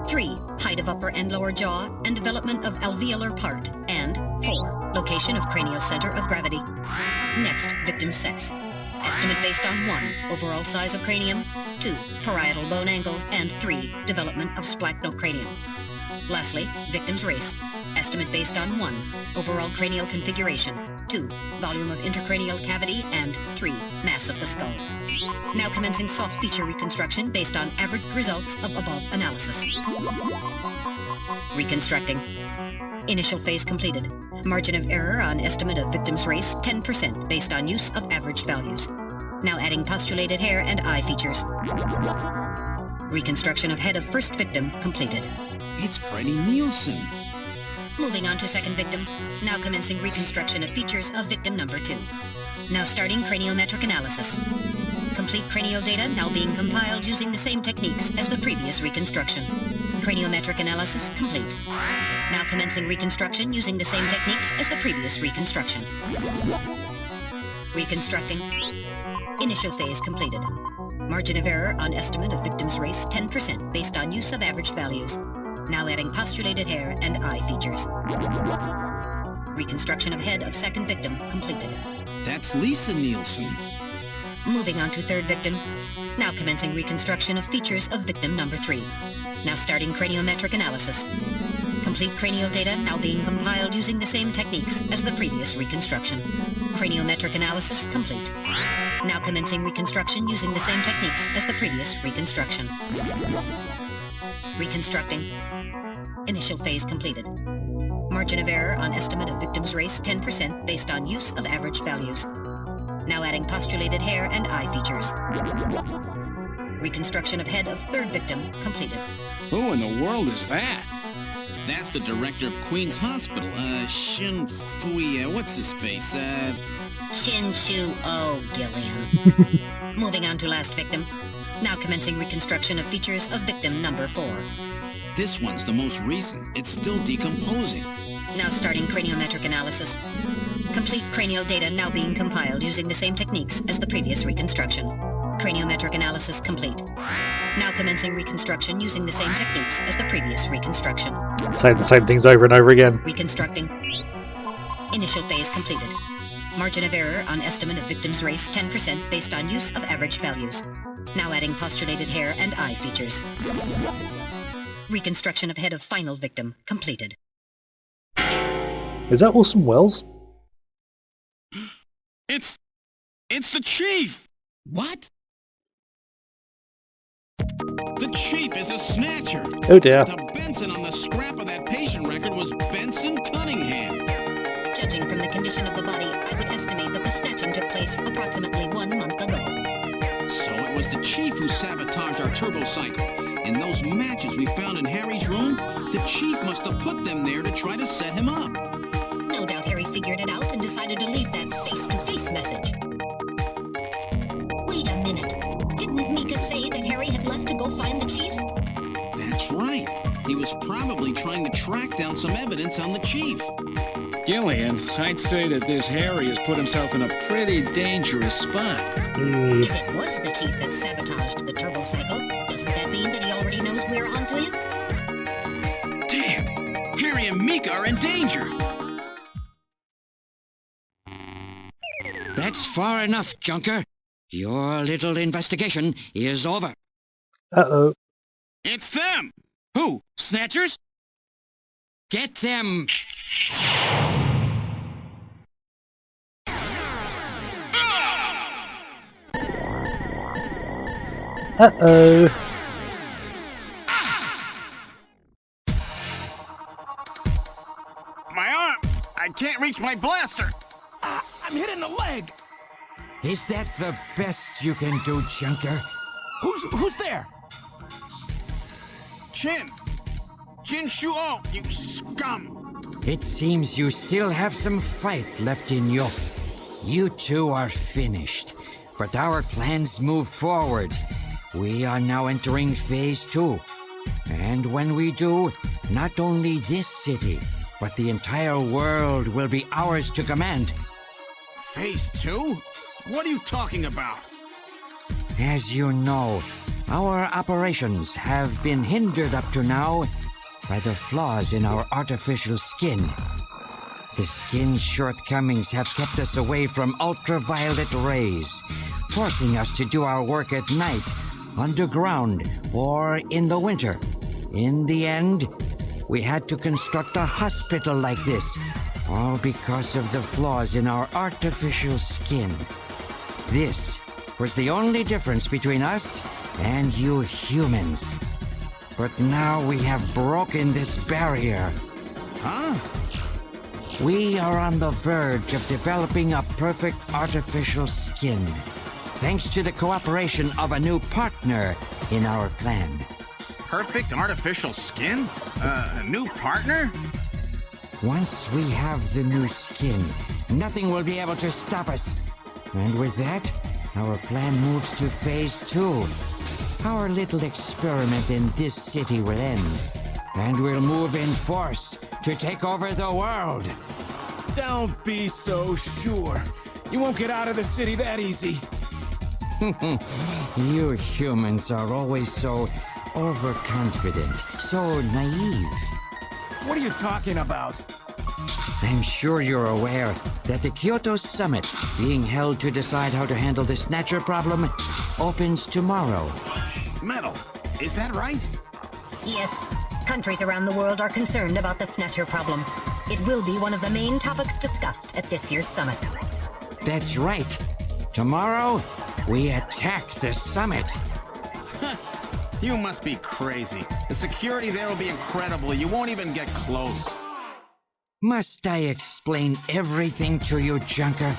[SPEAKER 3] 3. Height of upper and lower jaw and development of alveolar part. And 4. Location of cranial center of gravity. Next, victim's sex. Estimate based on 1. Overall size of cranium. 2. Parietal bone angle. And 3. Development of splachocranium. Lastly, victim's race. Estimate based on 1. Overall cranial configuration. 2. Volume of intercranial cavity. And 3. Mass of the skull. Now commencing soft feature reconstruction based on average results of above analysis. Reconstructing. Initial phase completed. Margin of error on estimate of victim's race, 10% based on use of averaged values. Now adding postulated hair and eye features. Reconstruction of head of first victim completed.
[SPEAKER 2] It's Freddie Nielsen.
[SPEAKER 3] Moving on to second victim. Now commencing reconstruction of features of victim number 2. Now starting craniometric analysis. Complete cranial data now being compiled using the same techniques as the previous reconstruction. Craniometric analysis complete. Now commencing reconstruction using the same techniques as the previous reconstruction. Reconstructing. Initial phase completed. Margin of error on estimate of victim's race, 10% based on use of averaged values. Now adding postulated hair and eye features. Reconstruction of head of second victim completed.
[SPEAKER 2] That's Lisa Nielsen.
[SPEAKER 3] Moving on to third victim. Now commencing reconstruction of features of victim number 3. Now starting craniometric analysis. Complete cranial data now being compiled using the same techniques as the previous reconstruction. Craniometric analysis complete. Now commencing reconstruction using the same techniques as the previous reconstruction. Reconstructing. Initial phase completed. Margin of error on estimate of victim's race, 10% based on use of average values. Now adding postulated hair and eye features. Reconstruction of head of third victim completed.
[SPEAKER 9] Who in the world is that?
[SPEAKER 2] That's the director of Queen's Hospital. Shin Fui, what's his face?
[SPEAKER 3] Shin Shu Oh, Gillian. Moving on to last victim. Now commencing reconstruction of features of victim number 4.
[SPEAKER 2] This one's the most recent. It's still decomposing.
[SPEAKER 3] Now starting craniometric analysis. Complete cranial data now being compiled using the same techniques as the previous reconstruction. Craniometric analysis complete. Now commencing reconstruction using the same techniques as the previous reconstruction.
[SPEAKER 1] Saying the same things over and over again.
[SPEAKER 3] Reconstructing. Initial phase completed. Margin of error on estimate of victim's race, 10% based on use of average values. Now adding postulated hair and eye features. Reconstruction of head of final victim completed.
[SPEAKER 1] Is that Orson Welles?
[SPEAKER 9] It's the chief!
[SPEAKER 2] What? The chief is a snatcher.
[SPEAKER 1] Oh dear.
[SPEAKER 2] The Benson on the scrap of that patient record was Benson Cunningham.
[SPEAKER 3] Judging from the condition of the body, I would estimate that the snatching took place approximately 1 month ago.
[SPEAKER 2] So it was the chief who sabotaged our turbo cycle. And those matches we found in Harry's room, the chief must have put them there to try to set him up.
[SPEAKER 3] No doubt Harry figured it out and decided to leave that face-to-face message. Wait a minute. Didn't Mika say that Harry had left to go find the chief?
[SPEAKER 2] That's right. He was probably trying to track down some evidence on the chief.
[SPEAKER 9] Gillian, I'd say that this Harry has put himself in a pretty dangerous spot.
[SPEAKER 3] If it was the chief that sabotaged the turbo cycle, doesn't that mean that he already knows we're onto him?
[SPEAKER 2] Damn! Harry and Mika are in danger!
[SPEAKER 10] That's far enough, Junker. Your little investigation is over.
[SPEAKER 1] Uh-oh.
[SPEAKER 9] It's them! Who? Snatchers?
[SPEAKER 10] Get them!
[SPEAKER 1] Uh-oh.
[SPEAKER 8] My arm! I can't reach my blaster! I'm hit in the leg!
[SPEAKER 11] Is that the best you can do, Junker?
[SPEAKER 8] Who's there? Jin Shuo, you scum!
[SPEAKER 11] It seems you still have some fight left in you. You two are finished, but our plans move forward. We are now entering Phase 2. And when we do, not only this city, but the entire world will be ours to command.
[SPEAKER 2] Phase 2? What are you talking about?
[SPEAKER 11] As you know, our operations have been hindered up to now by the flaws in our artificial skin. The skin's shortcomings have kept us away from ultraviolet rays, forcing us to do our work at night, underground, or in the winter. In the end, we had to construct a hospital like this, all because of the flaws in our artificial skin. This was the only difference between us and you humans. But now we have broken this barrier.
[SPEAKER 2] Huh?
[SPEAKER 11] We are on the verge of developing a perfect artificial skin, thanks to the cooperation of a new partner in our plan.
[SPEAKER 2] Perfect artificial skin? A new partner?
[SPEAKER 11] Once we have the new skin, nothing will be able to stop us. And with that, our plan moves to phase 2. Our little experiment in this city will end, and we'll move in force to take over the world.
[SPEAKER 8] Don't be so sure. You won't get out of the city that easy.
[SPEAKER 11] You humans are always so overconfident, so naive.
[SPEAKER 8] What are you talking about?
[SPEAKER 11] I'm sure you're aware that the Kyoto Summit, being held to decide how to handle the Snatcher problem, opens tomorrow.
[SPEAKER 2] Metal, is that right?
[SPEAKER 3] Yes. Countries around the world are concerned about the Snatcher problem. It will be one of the main topics discussed at this year's summit.
[SPEAKER 11] That's right. Tomorrow, we attack the summit.
[SPEAKER 2] You must be crazy. The security there will be incredible. You won't even get close.
[SPEAKER 11] Must I explain everything to you, Junker?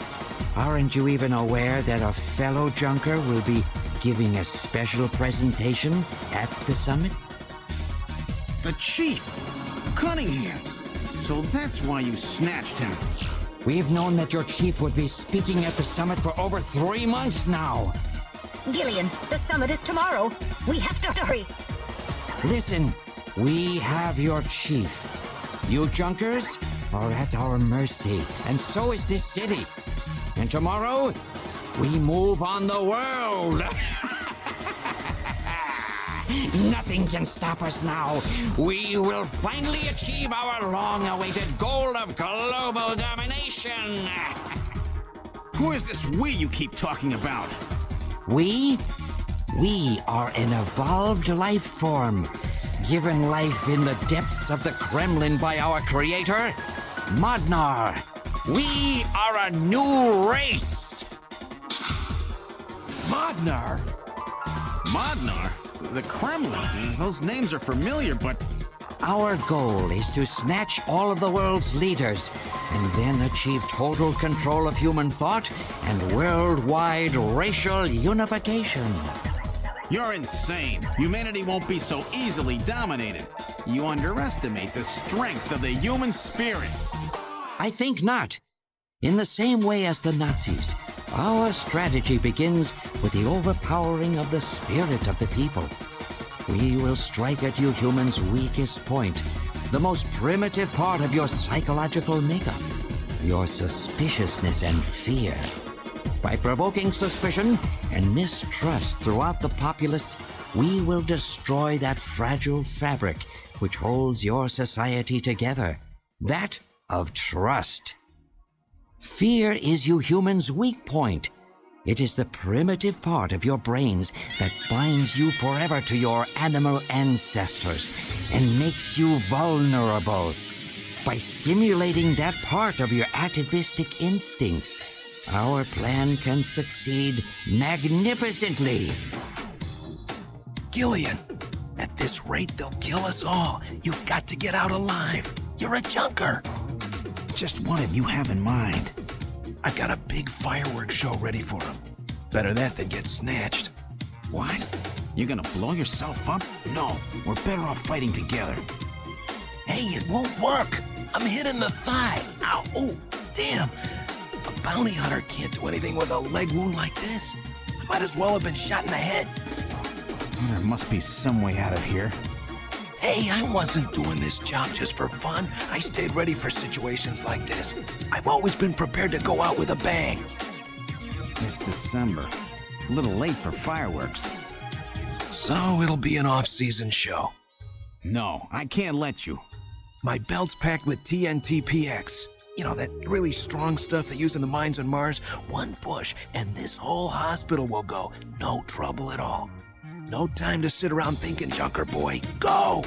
[SPEAKER 11] Aren't you even aware that a fellow Junker will be giving a special presentation at the summit?
[SPEAKER 2] The Chief! Cunningham! So that's why you snatched him.
[SPEAKER 11] We've known that your chief would be speaking at the summit for over 3 months now.
[SPEAKER 3] Gillian, the summit is tomorrow. We have to hurry.
[SPEAKER 11] Listen, we have your chief. You Junkers are at our mercy, and so is this city. And tomorrow, we move on the world. Nothing can stop us now. We will finally achieve our long-awaited goal of global domination.
[SPEAKER 2] Who is this we you keep talking about?
[SPEAKER 11] We are an evolved life form, given life in the depths of the Kremlin by our creator, Modnar. We are a new race.
[SPEAKER 8] Modnar?
[SPEAKER 2] Modnar? The Kremlin? Those names are familiar, but...
[SPEAKER 11] Our goal is to snatch all of the world's leaders and then achieve total control of human thought and worldwide racial unification.
[SPEAKER 2] You're insane. Humanity won't be so easily dominated. You underestimate the strength of the human spirit.
[SPEAKER 11] I think not. In the same way as the Nazis, our strategy begins with the overpowering of the spirit of the people. We will strike at you humans' weakest point, the most primitive part of your psychological makeup, your suspiciousness and fear. By provoking suspicion and mistrust throughout the populace, we will destroy that fragile fabric which holds your society together, that of trust. Fear is you humans' weak point. It is the primitive part of your brains that binds you forever to your animal ancestors and makes you vulnerable. By stimulating that part of your atavistic instincts, our plan can succeed magnificently.
[SPEAKER 8] Gillian, at this rate they'll kill us all. You've got to get out alive. You're a junker.
[SPEAKER 2] Just what did you have in mind?
[SPEAKER 8] I've got a big fireworks show ready for him. Better that than get snatched.
[SPEAKER 2] What? You're gonna blow yourself up? No, we're better off fighting together.
[SPEAKER 8] Hey, it won't work. I'm hit in the thigh. Ow, oh, damn. A bounty hunter can't do anything with a leg wound like this. I might as well have been shot in the head.
[SPEAKER 2] There must be some way out of here.
[SPEAKER 8] Hey, I wasn't doing this job just for fun. I stayed ready for situations like this. I've always been prepared to go out with a bang.
[SPEAKER 2] It's December. A little late for fireworks.
[SPEAKER 8] So it'll be an off-season show.
[SPEAKER 2] No, I can't let you.
[SPEAKER 8] My belt's packed with TNT PX. You know, that really strong stuff they use in the mines on Mars. One push, and this whole hospital will go. No trouble at all. No time to sit around thinking, Junker boy. Go!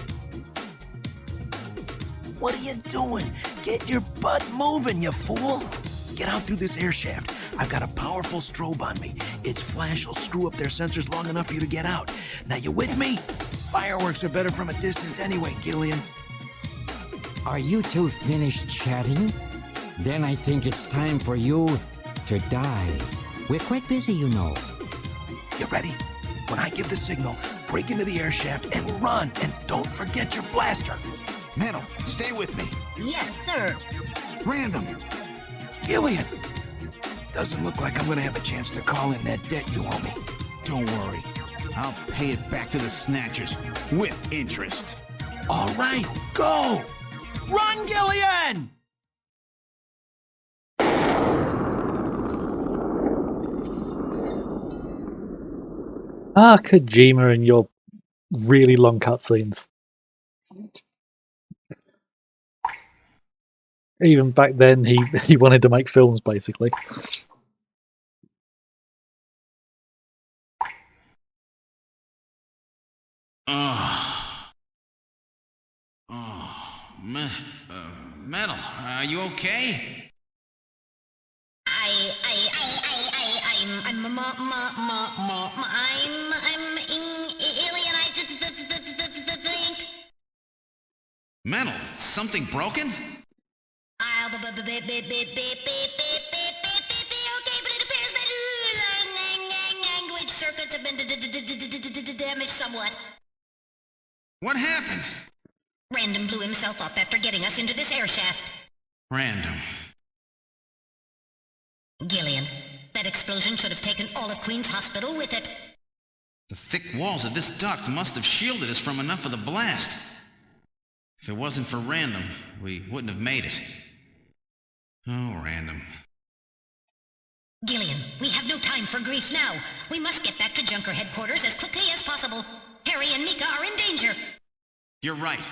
[SPEAKER 8] What are you doing? Get your butt moving, you fool! Get out through this air shaft. I've got a powerful strobe on me. Its flash will screw up their sensors long enough for you to get out. Now, you with me? Fireworks are better from a distance anyway, Gillian.
[SPEAKER 11] Are you two finished chatting? Then I think it's time for you to die. We're quite busy, you know.
[SPEAKER 8] You ready? When I give the signal, break into the air shaft and run, and don't forget your blaster.
[SPEAKER 2] Metal, stay with me.
[SPEAKER 3] Yes, sir.
[SPEAKER 8] Random. Gillian. Doesn't look like I'm gonna have a chance to call in that debt you owe me.
[SPEAKER 2] Don't worry. I'll pay it back to the Snatchers with interest.
[SPEAKER 8] All right, go! Run, Gillian!
[SPEAKER 1] Ah, Kojima and your really long cutscenes. Even back then, he wanted to make films, basically.
[SPEAKER 2] Metal, are you okay?
[SPEAKER 3] I'm alien. I think.
[SPEAKER 2] Metal, something broken?
[SPEAKER 3] Okay, but it appears that language circuits have been damaged somewhat.
[SPEAKER 2] What happened?
[SPEAKER 3] Random blew himself up after getting us into this air shaft.
[SPEAKER 2] Random.
[SPEAKER 3] Gillian, that explosion should have taken all of Queen's Hospital with it.
[SPEAKER 2] The thick walls of this duct must have shielded us from enough of the blast. If it wasn't for Random, we wouldn't have made it. Oh, Random.
[SPEAKER 3] Gillian, we have no time for grief now. We must get back to Junker headquarters as quickly as possible. Harry and Mika are in danger.
[SPEAKER 2] You're right,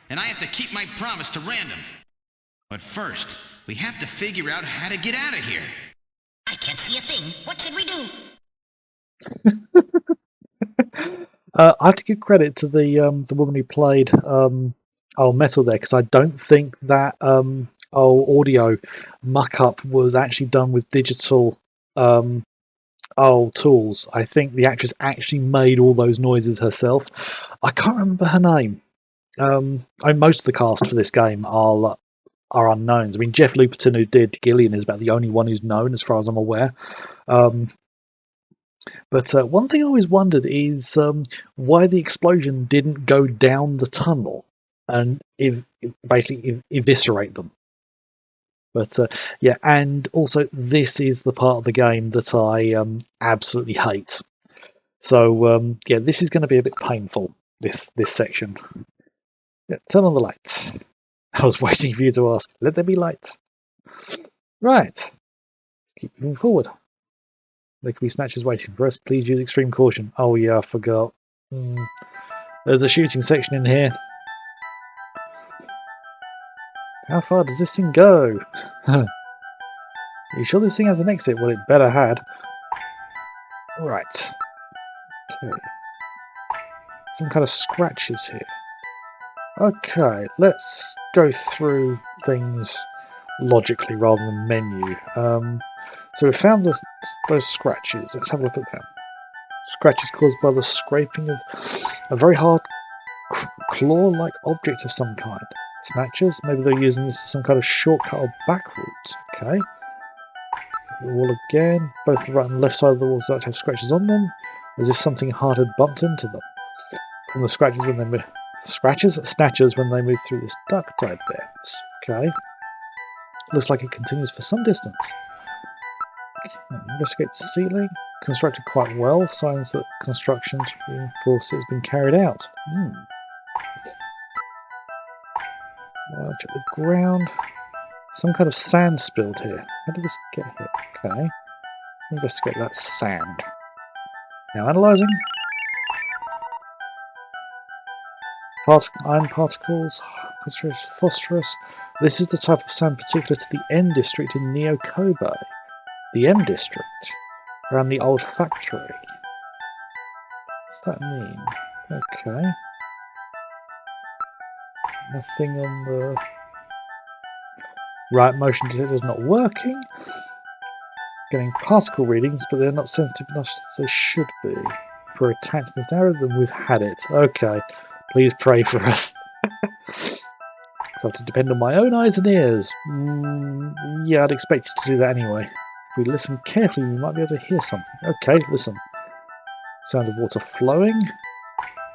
[SPEAKER 2] and I have to keep my promise to Random. But first, we have to figure out how to get out of here.
[SPEAKER 3] I can't see a thing. What should we do?
[SPEAKER 1] I have to give credit to the woman who played Metal there, because I don't think that audio muck-up was actually done with digital tools. I think the actress actually made all those noises herself. I can't remember her name. Most of the cast for this game are unknowns. I mean, Jeff Luperton, who did Gillian, is about the only one who's known, as far as I'm aware. But one thing I always wondered is why the explosion didn't go down the tunnel and basically eviscerate them. But yeah, and also this is the part of the game that I absolutely hate. So yeah, this is going to be a bit painful, this section. Yeah, turn on the light. I was waiting for you to ask, let there be light. Right. Let's keep moving forward. There could be Snatchers waiting for us. Please use extreme caution. Oh yeah, I forgot. There's a shooting section in here. How far does this thing go? Are you sure this thing has an exit? Well, it better had. Right. Okay. Some kind of scratches here. Okay, let's go through things logically rather than menu. So we found those scratches. Let's have a look at them. Scratches caused by the scraping of a very hard claw-like object of some kind. Snatchers? Maybe they're using this as some kind of shortcut or back route. Okay. The wall again. Both the right and left side of the walls that have scratches on them, as if something hard had bumped into them. From the scratches when they move. Snatchers when they move through this duct-type bit. Okay. Looks like it continues for some distance. Investigate the ceiling. Constructed quite well. Signs that construction to reinforce it has been carried out. Check the ground. Some kind of sand spilled here. How did this get here? Okay. Investigate that sand. Now analysing. Iron particles, phosphorus. This is the type of sand particular to the M district in Neo Kobe. The M district, around the old factory. What's that mean? Okay. Nothing on the right. Motion detector is not working. Getting particle readings, but they're not sensitive enough as they should be. If we're attacked in this area, then we've had it. Okay. Please pray for us. So I have to depend on my own eyes and ears. Yeah, I'd expect you to do that anyway. If we listen carefully, we might be able to hear something. Okay, listen. Sound of water flowing.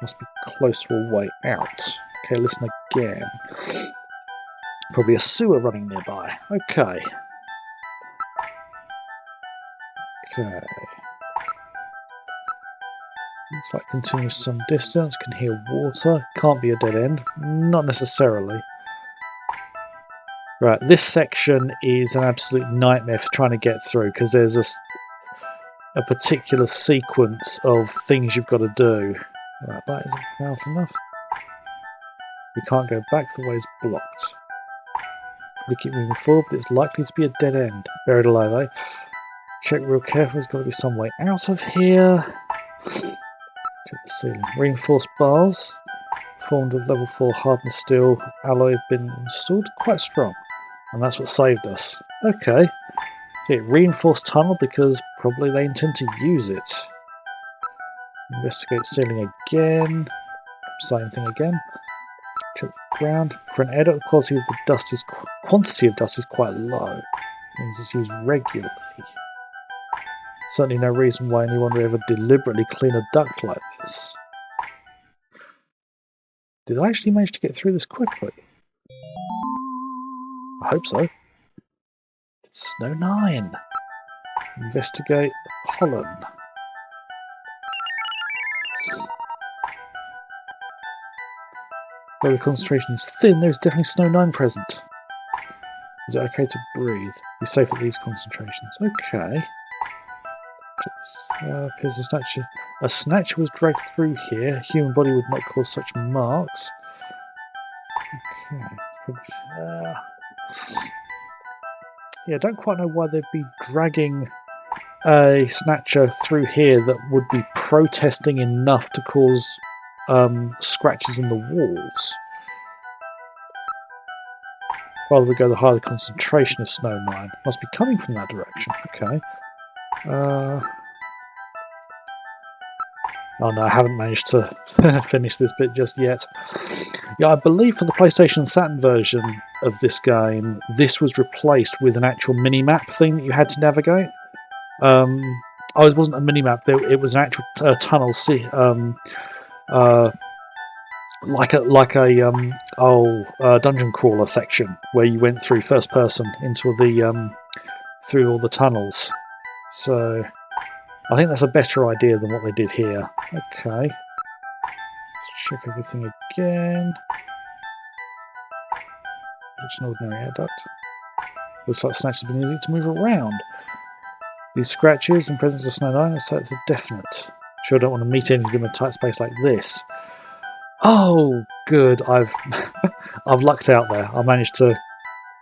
[SPEAKER 1] Must be close to a way out. Okay, listen again. Probably a sewer running nearby. Okay. Okay. Looks like continues some distance. Can hear water. Can't be a dead end. Not necessarily. Right, this section is an absolute nightmare for trying to get through because there's a particular sequence of things you've got to do. Right, that isn't powerful enough. We can't go back, the way's blocked. We keep moving forward, but it's likely to be a dead end. Buried alive, eh? Check real careful, there's got to be some way out of here. Check the ceiling. Reinforced bars. Formed of level 4 hardened steel. Alloy have been installed. Quite strong. And that's what saved us. Okay. So reinforced tunnel because probably they intend to use it. Investigate ceiling again. Same thing again. Check the ground. For an air duct, quantity of dust is quite low. It means it's used regularly. Certainly no reason why anyone would ever deliberately clean a duct like this. Did I actually manage to get through this quickly? I hope so. It's Snow 9. Investigate the pollen. Though the concentration is thin, there is definitely Snow 9 present. Is it okay to breathe? Be safe at these concentrations. Okay. Appears a snatcher was dragged through here. A human body would not cause such marks. Okay. Yeah, I don't quite know why they'd be dragging a snatcher through here that would be protesting enough to cause scratches in the walls. Rather we go the higher the concentration of Snow 9. Must be coming from that direction. Okay. Oh no, I haven't managed to finish this bit just yet. Yeah, I believe for the PlayStation and Saturn version of this game, this was replaced with an actual mini-map thing that you had to navigate. It wasn't a mini-map, it was an actual tunnel, like a dungeon crawler section where you went through first person into the through all the tunnels. So I think that's a better idea than what they did here. Okay. Let's check everything again. It's an ordinary air duct. Looks like Snatch has been using it to move around. These scratches and presence of Snow 9, so that's a definite. Sure don't want to meet any of them in a tight space like this. Oh, good. I've lucked out there. I managed to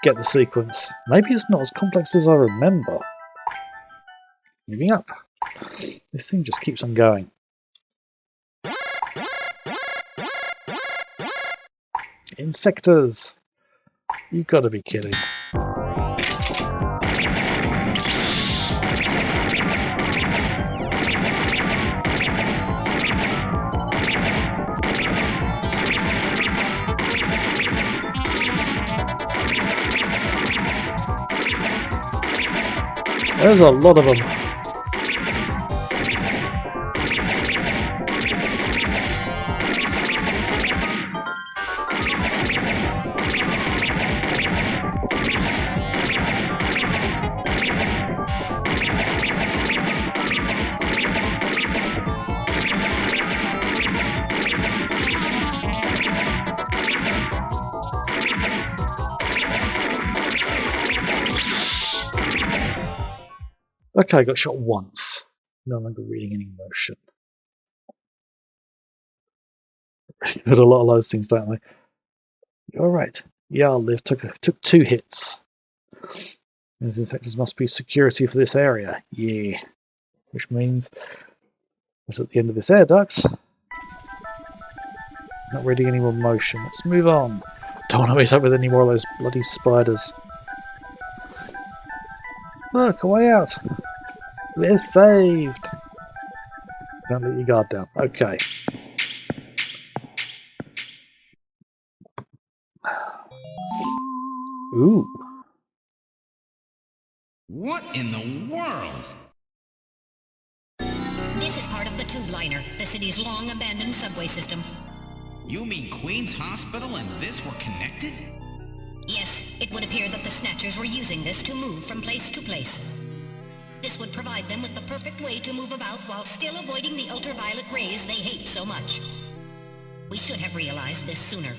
[SPEAKER 1] get the sequence. Maybe it's not as complex as I remember. Moving up. This thing just keeps on going. Insectors! You've got to be kidding. There's a lot of them. Okay, I got shot once. No longer reading any motion. Got a lot of those things, don't they? You're right. Yeah, I'll live. Took 2 hits. These insectors must be security for this area. Yeah. Which means it's at the end of this air duct. Not reading any more motion. Let's move on. Don't want to meet up with any more of those bloody spiders. Look, a way out. We're saved. Don't let your guard down. Okay. Ooh.
[SPEAKER 2] What in the world?
[SPEAKER 3] This is part of the tube liner, the city's long-abandoned subway system.
[SPEAKER 2] You mean Queen's Hospital and this were connected?
[SPEAKER 3] Yes, it would appear that the Snatchers were using this to move from place to place. This would provide them with the perfect way to move about while still avoiding the ultraviolet rays they hate so much. We should have realized this sooner.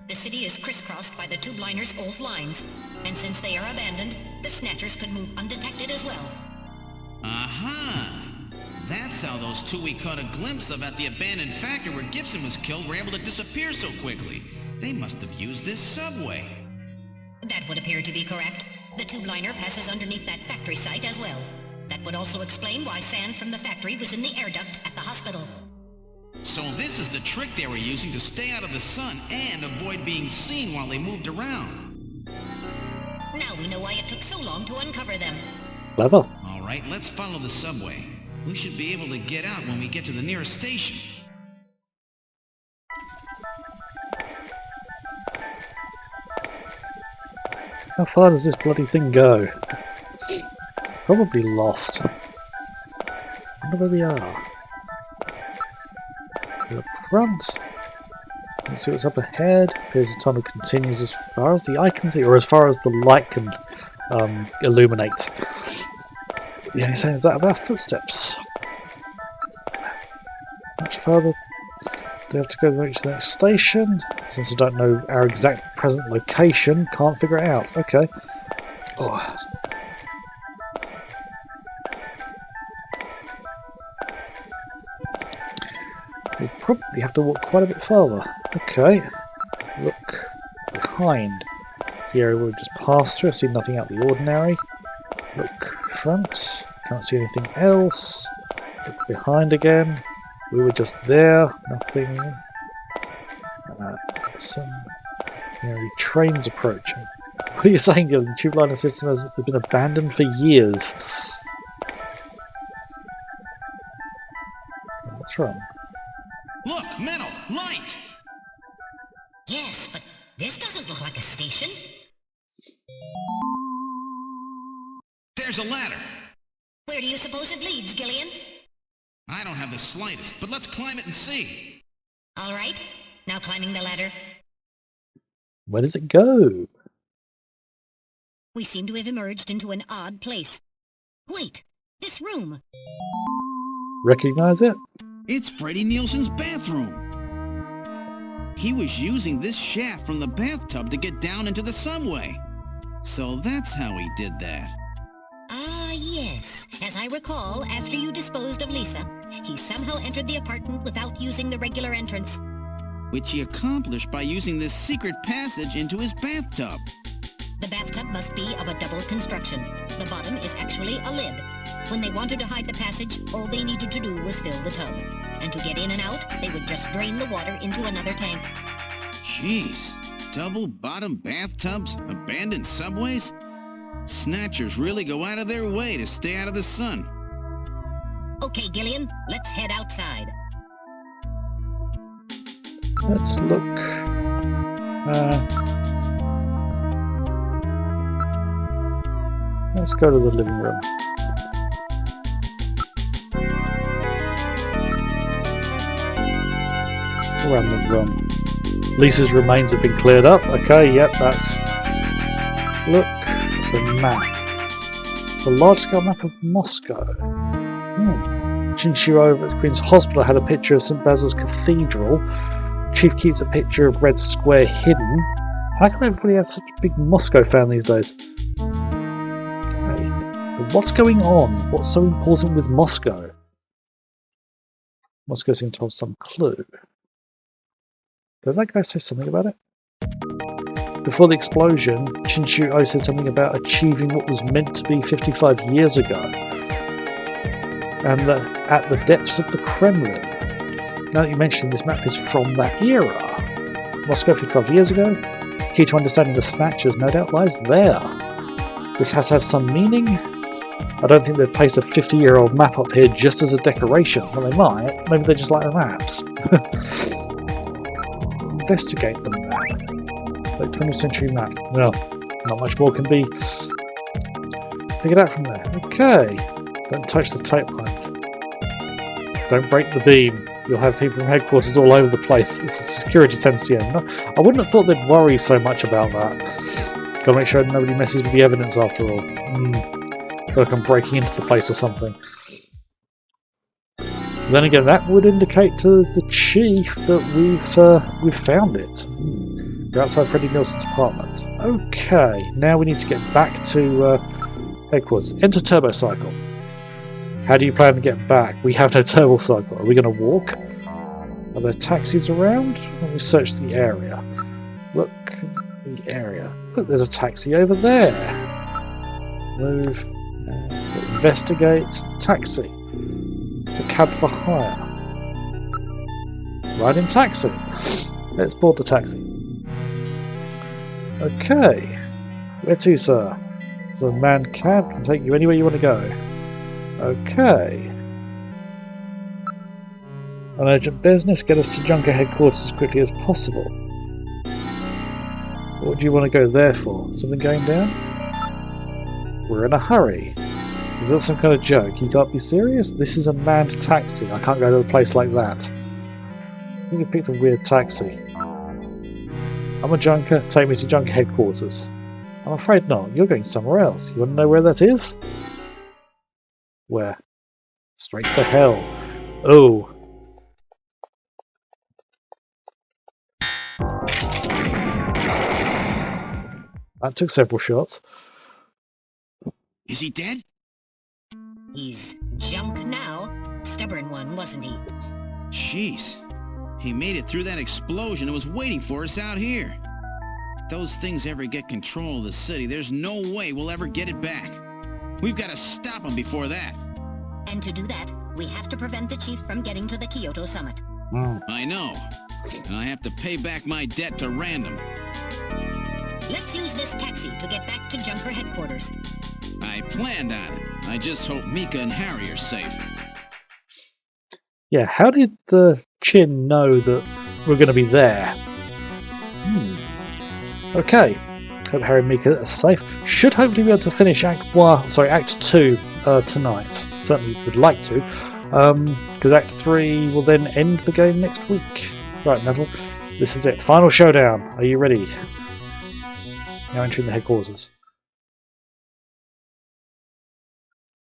[SPEAKER 3] The city is crisscrossed by the tube liner's old lines, and since they are abandoned, the Snatchers could move undetected as well.
[SPEAKER 2] Aha! That's how those two we caught a glimpse of at the abandoned factory where Gibson was killed were able to disappear so quickly. They must have used this subway.
[SPEAKER 3] That would appear to be correct. The tube liner passes underneath that factory site as well. That would also explain why sand from the factory was in the air duct at the hospital.
[SPEAKER 2] So this is the trick they were using to stay out of the sun and avoid being seen while they moved around.
[SPEAKER 3] Now we know why it took so long to uncover them.
[SPEAKER 1] Clever.
[SPEAKER 2] All right, let's follow the subway. We should be able to get out when we get to the nearest station.
[SPEAKER 1] How far does this bloody thing go? Probably lost. I wonder where we are. We're up front. Let's see what's up ahead. Appears the tunnel continues as far as the eye can see, or as far as the light can illuminate. The only sign is that of our footsteps. Much further do we have to go to reach the next station? Since I don't know our exact present location, can't figure it out. Okay. Oh. We'll probably have to walk quite a bit further. Okay. Look behind. The area we've just passed through. I see nothing out of the ordinary. Look front. Can't see anything else. Look behind again. We were just there. Nothing. Some trains approaching. What are you saying? The tube liner system has been abandoned for years. What's wrong?
[SPEAKER 2] Look, metal, light!
[SPEAKER 3] Yes, but this doesn't look like a station.
[SPEAKER 2] There's a ladder.
[SPEAKER 3] Where do you suppose it leads, Gillian?
[SPEAKER 2] I don't have the slightest, but let's climb it and see.
[SPEAKER 3] All right, now climbing the ladder.
[SPEAKER 1] Where does it go?
[SPEAKER 3] We seem to have emerged into an odd place. Wait, this room.
[SPEAKER 1] Recognize it?
[SPEAKER 2] It's Freddie Nielsen's bathroom. He was using this shaft from the bathtub to get down into the subway. So that's how he did that.
[SPEAKER 3] Ah, yes. As I recall, after you disposed of Lisa, he somehow entered the apartment without using the regular entrance.
[SPEAKER 2] Which he accomplished by using this secret passage into his bathtub.
[SPEAKER 3] The bathtub must be of a double construction. The bottom is actually a lid. When they wanted to hide the passage, all they needed to do was fill the tub. And to get in and out, they would just drain the water into another tank.
[SPEAKER 2] Jeez, double-bottom bathtubs, abandoned subways? Snatchers really go out of their way to stay out of the sun.
[SPEAKER 3] Okay, Gillian, let's head outside.
[SPEAKER 1] Let's look. Let's go to the living room. Random room. Lisa's remains have been cleared up. Okay, yep, that's... Look at the map. It's a large-scale map of Moscow. Chinchu over at Queen's Hospital had a picture of St. Basil's Cathedral. Chief keeps a picture of Red Square hidden. How come everybody has such a big Moscow fan these days? Okay, so what's going on? What's so important with Moscow? Moscow seems to hold some clue. Did that guy say something about it? Before the explosion, Chinchu O said something about achieving what was meant to be 55 years ago. And at the depths of the Kremlin. Now that you mention this map is from that era. Moscow 55 years ago. Key to understanding the Snatchers no doubt lies there. This has to have some meaning. I don't think they've placed a 50-year-old map up here just as a decoration. Well, they might. Maybe they just like the maps. Investigate the map. Late 20th century map. Well, not much more can be figured out from there. Okay. Don't touch the tape lines. Don't break the beam. You'll have people from headquarters all over the place. It's a security sense, yeah. No, I wouldn't have thought they'd worry so much about that. Gotta make sure nobody messes with the evidence after all. Feel like I'm breaking into the place or something. Then again, that would indicate to the chief that we've found it. We're outside Freddie Nilsson's apartment. Okay, now we need to get back to headquarters. Enter turbo cycle. How do you plan to get back? We have no turbo cycle. Are we going to walk? Are there taxis around? Let me search the area. Look, the area. Look, there's a taxi over there. Move. Investigate. Taxi. It's a cab for hire. Ride in taxi. Let's board the taxi. Okay. Where to, sir? It's a manned cab. Can take you anywhere you want to go. Okay. An urgent business. Get us to Junker headquarters as quickly as possible. What do you want to go there for? Something going down? We're in a hurry. Is that some kind of joke? You can't be serious? This is a manned taxi. I can't go to a place like that. I think you picked a weird taxi. I'm a junker. Take me to Junker headquarters. I'm afraid not. You're going somewhere else. You want to know where that is? Where? Straight to hell. Oh. That took several shots.
[SPEAKER 2] Is he dead?
[SPEAKER 3] He's junk now. Stubborn one, wasn't he?
[SPEAKER 2] Jeez. He made it through that explosion and was waiting for us out here. If those things ever get control of the city, there's no way we'll ever get it back. We've got to stop them before that.
[SPEAKER 3] And to do that, we have to prevent the chief from getting to the Kyoto summit.
[SPEAKER 2] I know. And I have to pay back my debt to Random.
[SPEAKER 3] Let's use this taxi to get back to Junker headquarters.
[SPEAKER 2] I planned on it. I just hope Mika and Harry are safe.
[SPEAKER 1] Yeah, how did the Chin know that we're going to be there? Okay. Hope Harry and Mika are safe. Should hopefully be able to finish Act 2 tonight. Certainly would like to. Because Act 3 will then end the game next week. Right, Nettle. This is it. Final showdown. Are you ready? Now entering the headquarters.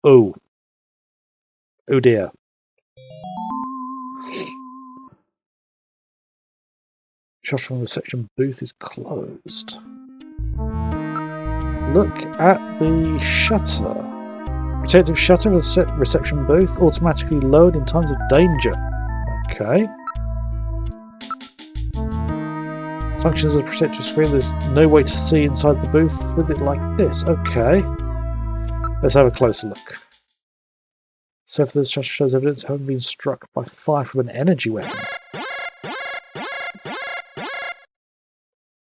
[SPEAKER 1] Oh. Oh dear. Shot from the section booth is closed. Look at the shutter. Protective shutter of the reception booth automatically lowered in times of danger. Okay. Functions as a protective screen. There's no way to see inside the booth with it like this. Okay. Let's have a closer look. So if this shutter shows evidence of having been struck by fire from an energy weapon.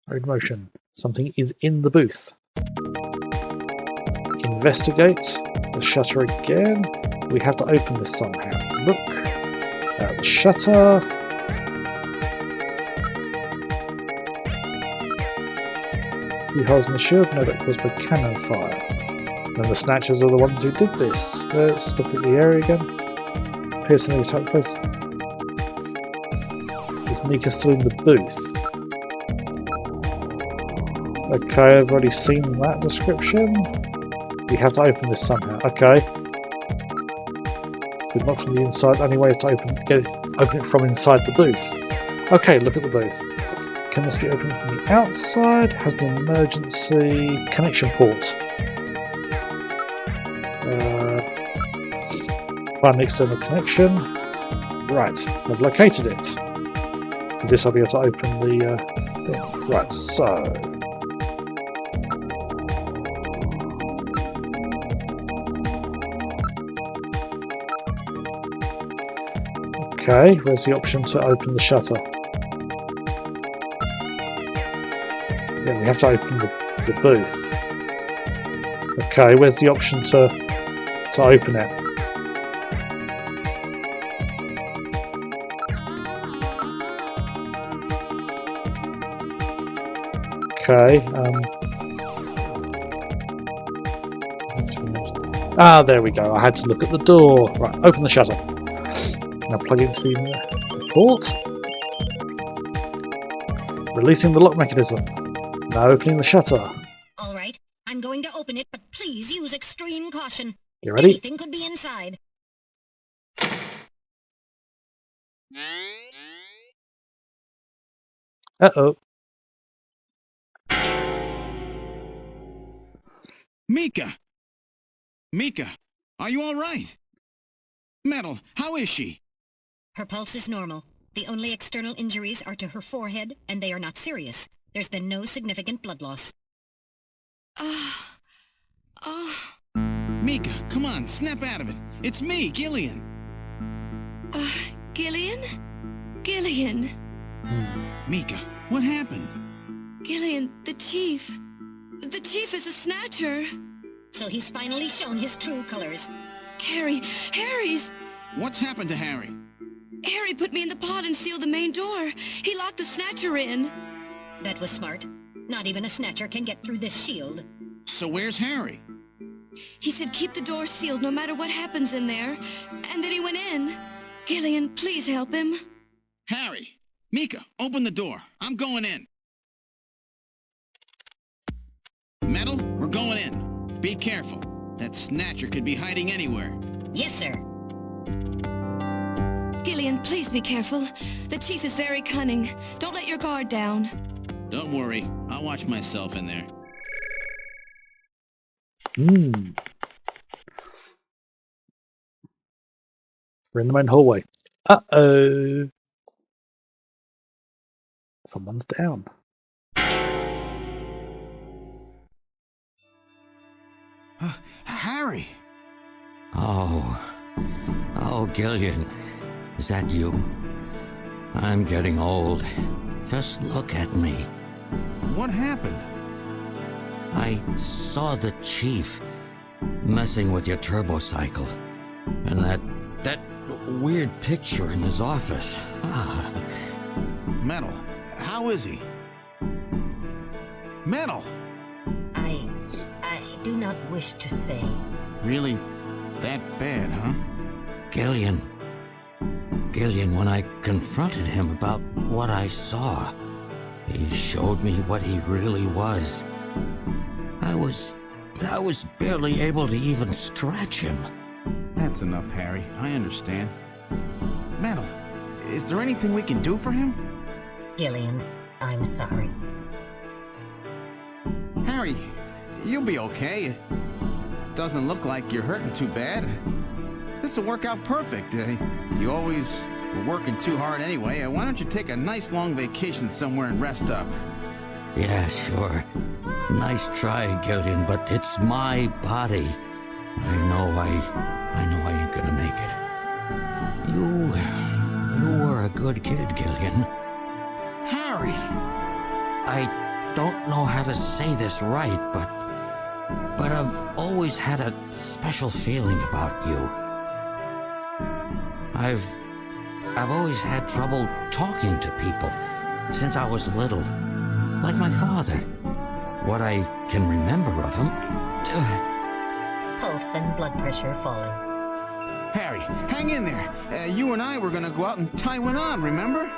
[SPEAKER 1] Road motion. Something is in the booth. Investigate. The shutter again. We have to open this somehow. Look at the shutter. Few holes in the shield, no doubt caused by cannon fire. And the Snatchers are the ones who did this. Let's look at the area again. Piercing the attack place. Is Mika still in the booth? Okay, I've already seen that description. We have to open this somehow. Okay. But not from the inside. Only way is to open it from inside the booth. Okay, look at the booth. Can this be opened from the outside? Has an emergency connection port. Find an external connection. Right, I've located it. With this I'll be able to open the thing. Right, so... Okay, where's the option to open the shutter? Yeah, we have to open the booth. Okay, where's the option to open it? Okay. There we go. I had to look at the door. Right, open the shutter. Now plug in the port. Releasing the lock mechanism. Now opening the shutter.
[SPEAKER 3] All right, I'm going to open it, but please use extreme caution.
[SPEAKER 1] You ready?
[SPEAKER 3] Anything could be inside.
[SPEAKER 1] Uh-oh.
[SPEAKER 2] Mika! Mika, are you all right? Metal, how is she?
[SPEAKER 3] Her pulse is normal. The only external injuries are to her forehead, and they are not serious. There's been no significant blood loss.
[SPEAKER 2] Mika, come on, snap out of it. It's me, Gillian.
[SPEAKER 12] Gillian? Gillian.
[SPEAKER 2] Mika, what happened?
[SPEAKER 12] Gillian, the chief. The chief is a Snatcher.
[SPEAKER 3] So he's finally shown his true colors.
[SPEAKER 12] Harry's...
[SPEAKER 2] What's happened to Harry?
[SPEAKER 12] Harry put me in the pod and sealed the main door. He locked the Snatcher in.
[SPEAKER 3] That was smart. Not even a Snatcher can get through this shield.
[SPEAKER 2] So where's Harry?
[SPEAKER 12] He said keep the door sealed no matter what happens in there. And then he went in. Gillian, please help him.
[SPEAKER 2] Harry! Mika, open the door. I'm going in. Metal, we're going in. Be careful. That Snatcher could be hiding anywhere.
[SPEAKER 3] Yes, sir.
[SPEAKER 12] Gillian, please be careful. The chief is very cunning. Don't let your guard down.
[SPEAKER 2] Don't worry. I'll watch myself in there.
[SPEAKER 1] We're in the main hallway. Uh-oh. Someone's down.
[SPEAKER 2] Harry!
[SPEAKER 11] Oh, Gillian. Is that you? I'm getting old. Just look at me.
[SPEAKER 2] What happened?
[SPEAKER 11] I saw the chief messing with your turbocycle. And that weird picture in his office.
[SPEAKER 2] Metal, how is he? Metal!
[SPEAKER 3] I do not wish to say.
[SPEAKER 2] Really that bad, huh?
[SPEAKER 11] Gillian, when I confronted him about what I saw, he showed me what he really was. I was barely able to even scratch him.
[SPEAKER 2] That's enough, Harry. I understand. Metal, is there anything we can do for him?
[SPEAKER 3] Gillian, I'm sorry.
[SPEAKER 2] Harry, you'll be okay. Doesn't look like you're hurting too bad. This'll work out perfect. You always were working too hard anyway. Why don't you take a nice long vacation somewhere and rest up?
[SPEAKER 11] Yeah, sure. Nice try, Gillian, but it's my body. I know I ain't gonna make it. You were a good kid, Gillian.
[SPEAKER 2] Harry!
[SPEAKER 11] I don't know how to say this right, but I've always had a special feeling about you. I've always had trouble talking to people since I was little, like my father. What I can remember of him.
[SPEAKER 3] Pulse and blood pressure falling.
[SPEAKER 2] Harry, hang in there. You and I were gonna go out and tie one on, remember?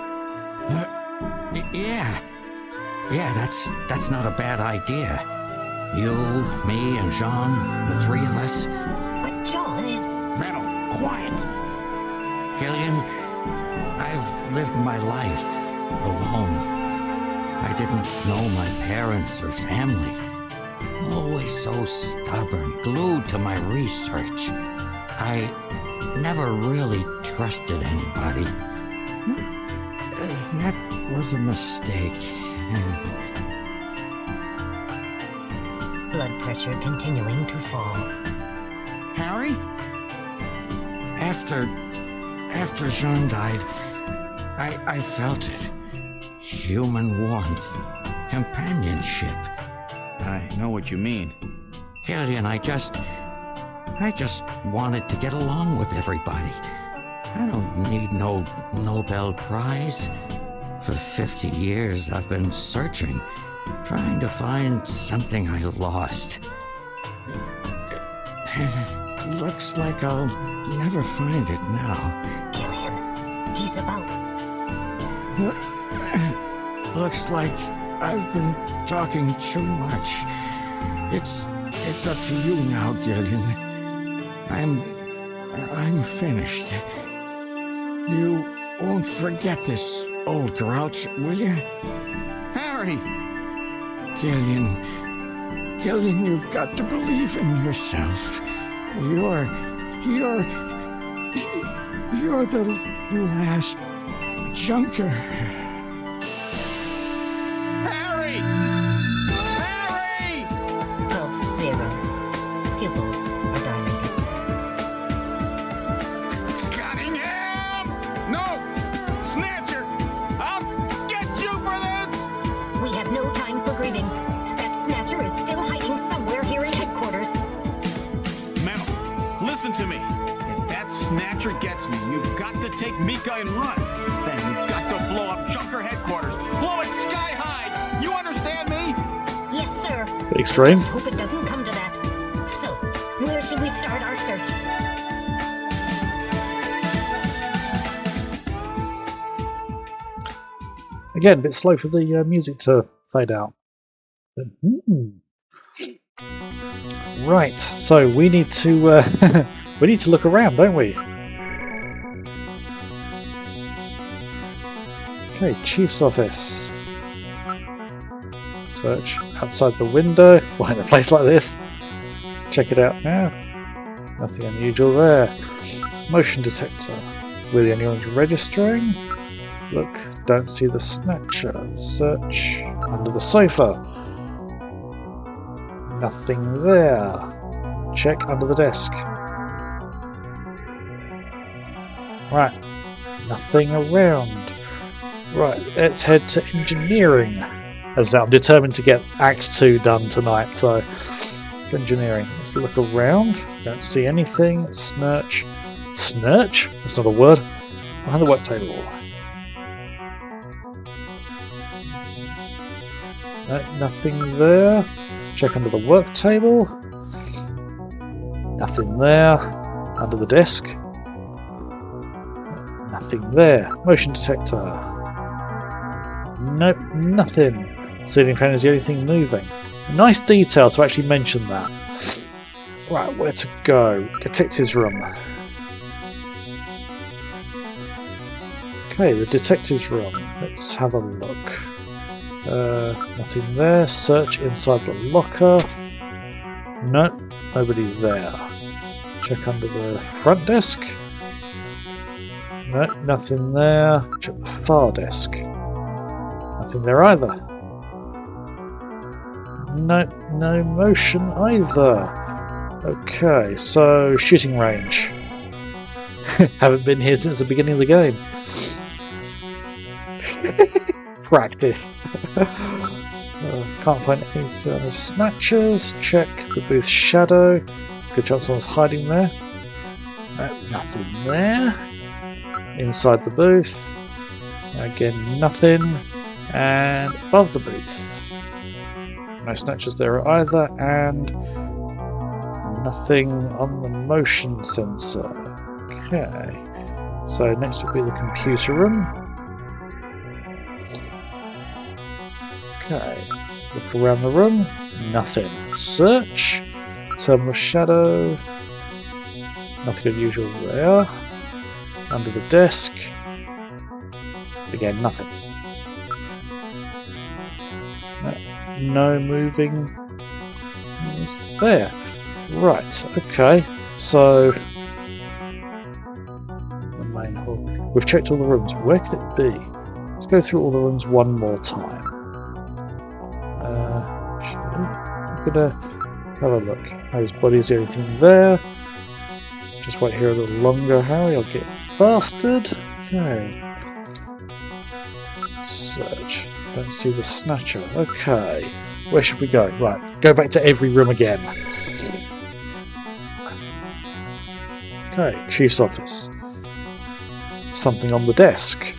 [SPEAKER 11] Yeah, that's not a bad idea. You, me, and Jean, the three of us.
[SPEAKER 3] But John is...
[SPEAKER 2] Metal, quiet!
[SPEAKER 11] Gillian, I've lived my life alone. I didn't know my parents or family. Always so stubborn, glued to my research. I never really trusted anybody. That was a mistake.
[SPEAKER 3] Blood pressure continuing to fall.
[SPEAKER 2] Harry?
[SPEAKER 11] After Jean died, I felt it. Human warmth, companionship.
[SPEAKER 2] I know what you mean.
[SPEAKER 11] Gillian, I just wanted to get along with everybody. I don't need no Nobel Prize. For 50 years I've been searching, trying to find something I lost. Looks like I'll never find it now.
[SPEAKER 3] Gillian, he's about.
[SPEAKER 11] Looks like I've been talking too much. It's up to you now, Gillian. I'm finished. You won't forget this, old grouch, will you?
[SPEAKER 8] Harry!
[SPEAKER 11] Gillian, you've got to believe in yourself. You're the last junker.
[SPEAKER 8] Harry! Harry!
[SPEAKER 3] Pulse 0. Pupils are dilated.
[SPEAKER 8] Cunningham! No! Snatcher! I'll get you for this!
[SPEAKER 3] We have no time for grieving. That Snatcher is still hiding somewhere here in headquarters.
[SPEAKER 8] Metal, listen to me. If that Snatcher gets me, you've got to take Mika and run. Then you've got to blow up Junker headquarters. Blow it sky high! You understand me?
[SPEAKER 3] Yes, sir.
[SPEAKER 1] Extreme.
[SPEAKER 3] Just hope it doesn't come to that. So, where should we start our search?
[SPEAKER 1] Again, a bit slow for the music to fade out. Right, so we need to we need to look around, don't we? Okay, Chief's office. Search outside the window. Why in a place like this? Check it out now. Nothing unusual there. Motion detector. We're the only ones registering. Look, don't see the Snatcher. Search under the sofa. Nothing there. Check under the desk. Right, nothing around. Right, let's head to engineering. As I'm determined to get Act 2 done tonight, so it's engineering. Let's look around. Don't see anything. Snurch. Snurch? That's not a word. Behind the work table. Nothing there. Check under the work table. Nothing there. Under the desk. Nothing there. Motion detector. Nope, nothing. Ceiling fan is the only thing moving. Nice detail to actually mention that. Right, where to go? Detective's room. Okay, the detective's room. Let's have a look. Nothing there. Search inside the locker. Nope, nobody there. Check under the front desk. Nope, nothing there. Check the far desk. Nothing there either. Nope, no motion either. Okay, so shooting range. Haven't been here since the beginning of the game. Practice. Can't find any snatchers. Check the booth shadow. Good chance someone's hiding there. Nothing there. Inside the booth. Again, nothing. And above the booth. No snatchers there either. And nothing on the motion sensor. Okay. So next will be the computer room. Okay, look around the room, nothing. Search, terminal shadow, nothing unusual there. Under the desk, again, nothing. No moving. It's there. Right, okay, so the main hall. We've checked all the rooms. Where could it be? Let's go through all the rooms one more time. I'm gonna have a look. Harry's body's the only thing there. Just wait here a little longer, Harry. I'll get bastard. Okay. Search. Don't see the Snatcher. Okay. Where should we go? Right. Go back to every room again. Okay. Chief's office. Something on the desk.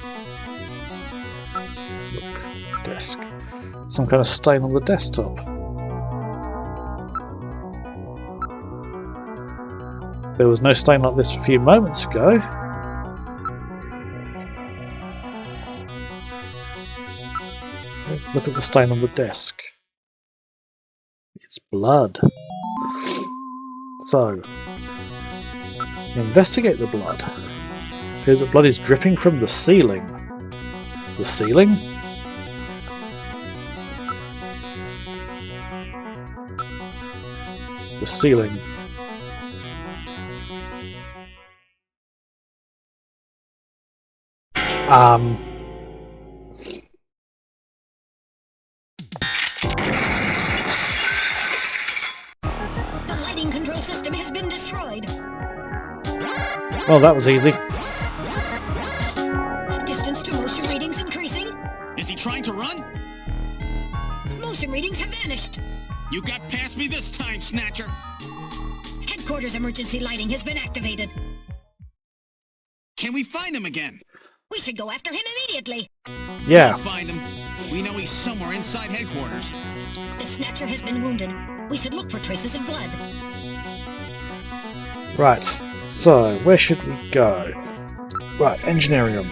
[SPEAKER 1] Look. Desk. some kind of stain on the desktop. There was no stain like this a few moments ago. Look at the stain on the desk. It's blood. So, investigate the blood. Appears that blood is dripping from the ceiling. The ceiling? The ceiling.
[SPEAKER 4] The lighting control system has been destroyed.
[SPEAKER 1] Well, that was easy.
[SPEAKER 4] Distance to motion readings increasing.
[SPEAKER 7] Is he trying to run?
[SPEAKER 4] Motion readings have vanished.
[SPEAKER 7] You got past me this time, Snatcher.
[SPEAKER 4] Headquarters emergency lighting has been activated.
[SPEAKER 7] Can we find him again?
[SPEAKER 4] We should go after him immediately.
[SPEAKER 1] Yeah.
[SPEAKER 7] We'll find him. We know he's somewhere inside headquarters.
[SPEAKER 4] The Snatcher has been wounded. We should look for traces of blood.
[SPEAKER 1] Right. So, where should we go? Right, engineering room.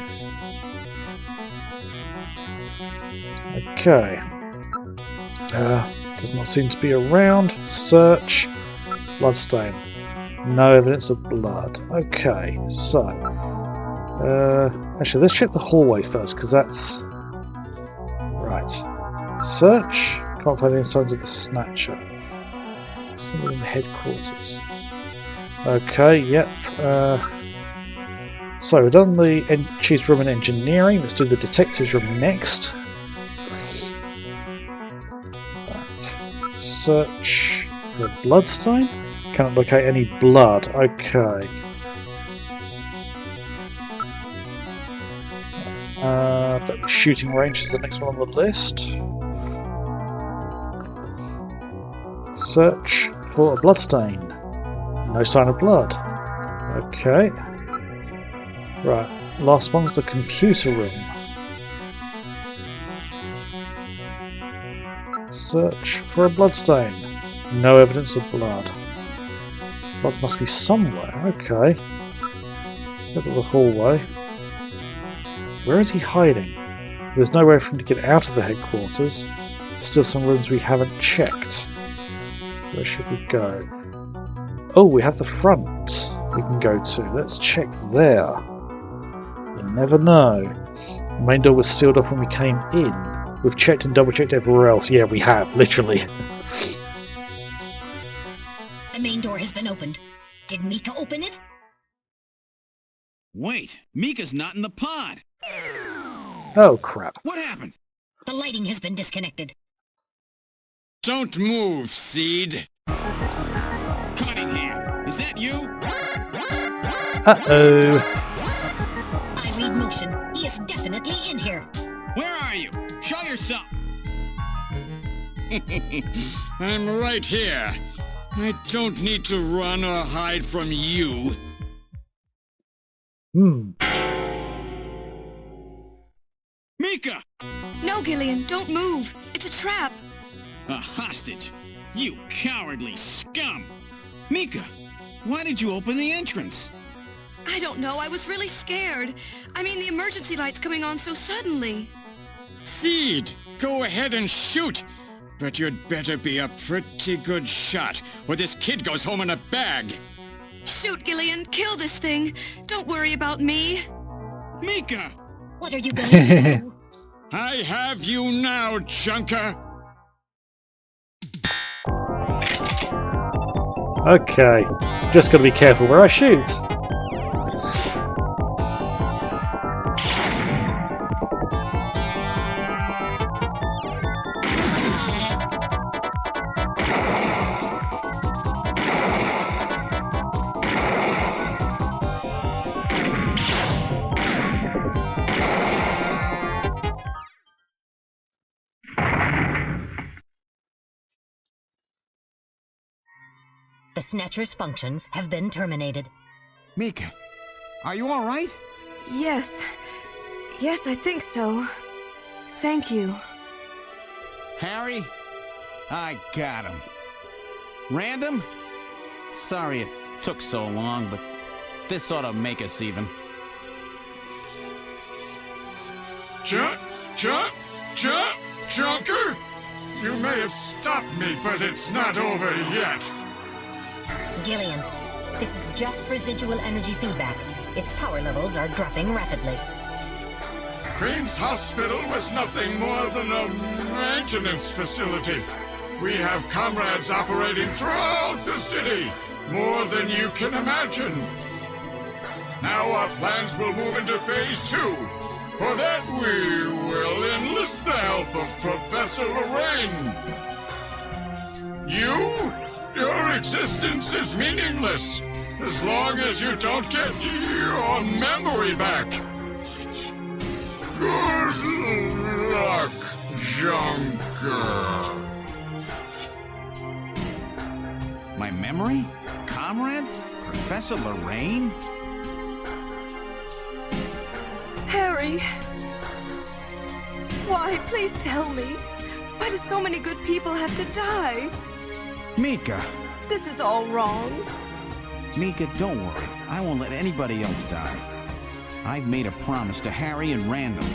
[SPEAKER 1] Okay. Does not seem to be around. Search. Bloodstain. No evidence of blood. Okay, so... actually, let's check the hallway first, because that's... Right. Search. Can't find any signs of the Snatcher. Somewhere in headquarters. Okay, yep. So, we've done the chief's room in engineering. Let's do the detective's room next. Right. Search for a bloodstain. Cannot locate any blood. Okay. The shooting range is the next one on the list. Search for a bloodstain. No sign of blood. Okay. Right. Last one's the computer room. Search for a bloodstain. No evidence of blood. Blood must be somewhere. Okay. Go to the hallway. Where is he hiding? There's no way for him to get out of the headquarters. Still some rooms we haven't checked. Where should we go? Oh, we have the front we can go to. Let's check there. You never know. The main door was sealed off when we came in. We've checked and double-checked everywhere else. Yeah, we have, literally.
[SPEAKER 4] The main door has been opened. Did Mika open it?
[SPEAKER 7] Wait, Mika's not in the pod.
[SPEAKER 1] Oh, crap.
[SPEAKER 7] What happened?
[SPEAKER 4] The lighting has been disconnected.
[SPEAKER 9] Don't move, Seed.
[SPEAKER 7] Cunningham, is that you?
[SPEAKER 1] Uh-oh.
[SPEAKER 4] I read motion. He is definitely in here.
[SPEAKER 7] Where are you? Show yourself.
[SPEAKER 9] I'm right here. I don't need to run or hide from you.
[SPEAKER 7] Mika!
[SPEAKER 12] No, Gillian, don't move. It's a trap.
[SPEAKER 7] A hostage? You cowardly scum! Mika, why did you open the entrance?
[SPEAKER 12] I don't know. I was really scared. I mean, the emergency light's coming on so suddenly.
[SPEAKER 9] Seed, go ahead and shoot. But you'd better be a pretty good shot, or this kid goes home in a bag.
[SPEAKER 12] Shoot, Gillian. Kill this thing. Don't worry about me.
[SPEAKER 7] Mika!
[SPEAKER 4] What are you going to do?
[SPEAKER 9] I have you now, Junker.
[SPEAKER 1] Okay. Just gotta be careful where I shoot.
[SPEAKER 3] The Snatcher's functions have been terminated.
[SPEAKER 8] Mika, are you all right?
[SPEAKER 12] Yes. Yes, I think so. Thank you.
[SPEAKER 7] Harry? I got him. Random? Sorry it took so long, but this ought to make us even.
[SPEAKER 13] Junker? You may have stopped me, but it's not over yet.
[SPEAKER 3] Gillian, this is just residual energy feedback. Its power levels are dropping rapidly.
[SPEAKER 13] Queen's Hospital was nothing more than a maintenance facility. We have comrades operating throughout the city, more than you can imagine. Now our plans will move into Phase 2. For that, we will enlist the help of Professor Lorraine. Your existence is meaningless, as long as you don't get your memory back. Good luck, Junker.
[SPEAKER 2] My memory? Comrades? Professor Lorraine?
[SPEAKER 14] Harry! Why? Please tell me. Why do so many good people have to die?
[SPEAKER 2] Mika.
[SPEAKER 14] This is all wrong.
[SPEAKER 2] Mika, don't worry. I won't let anybody else die. I've made a promise to Harry and Random.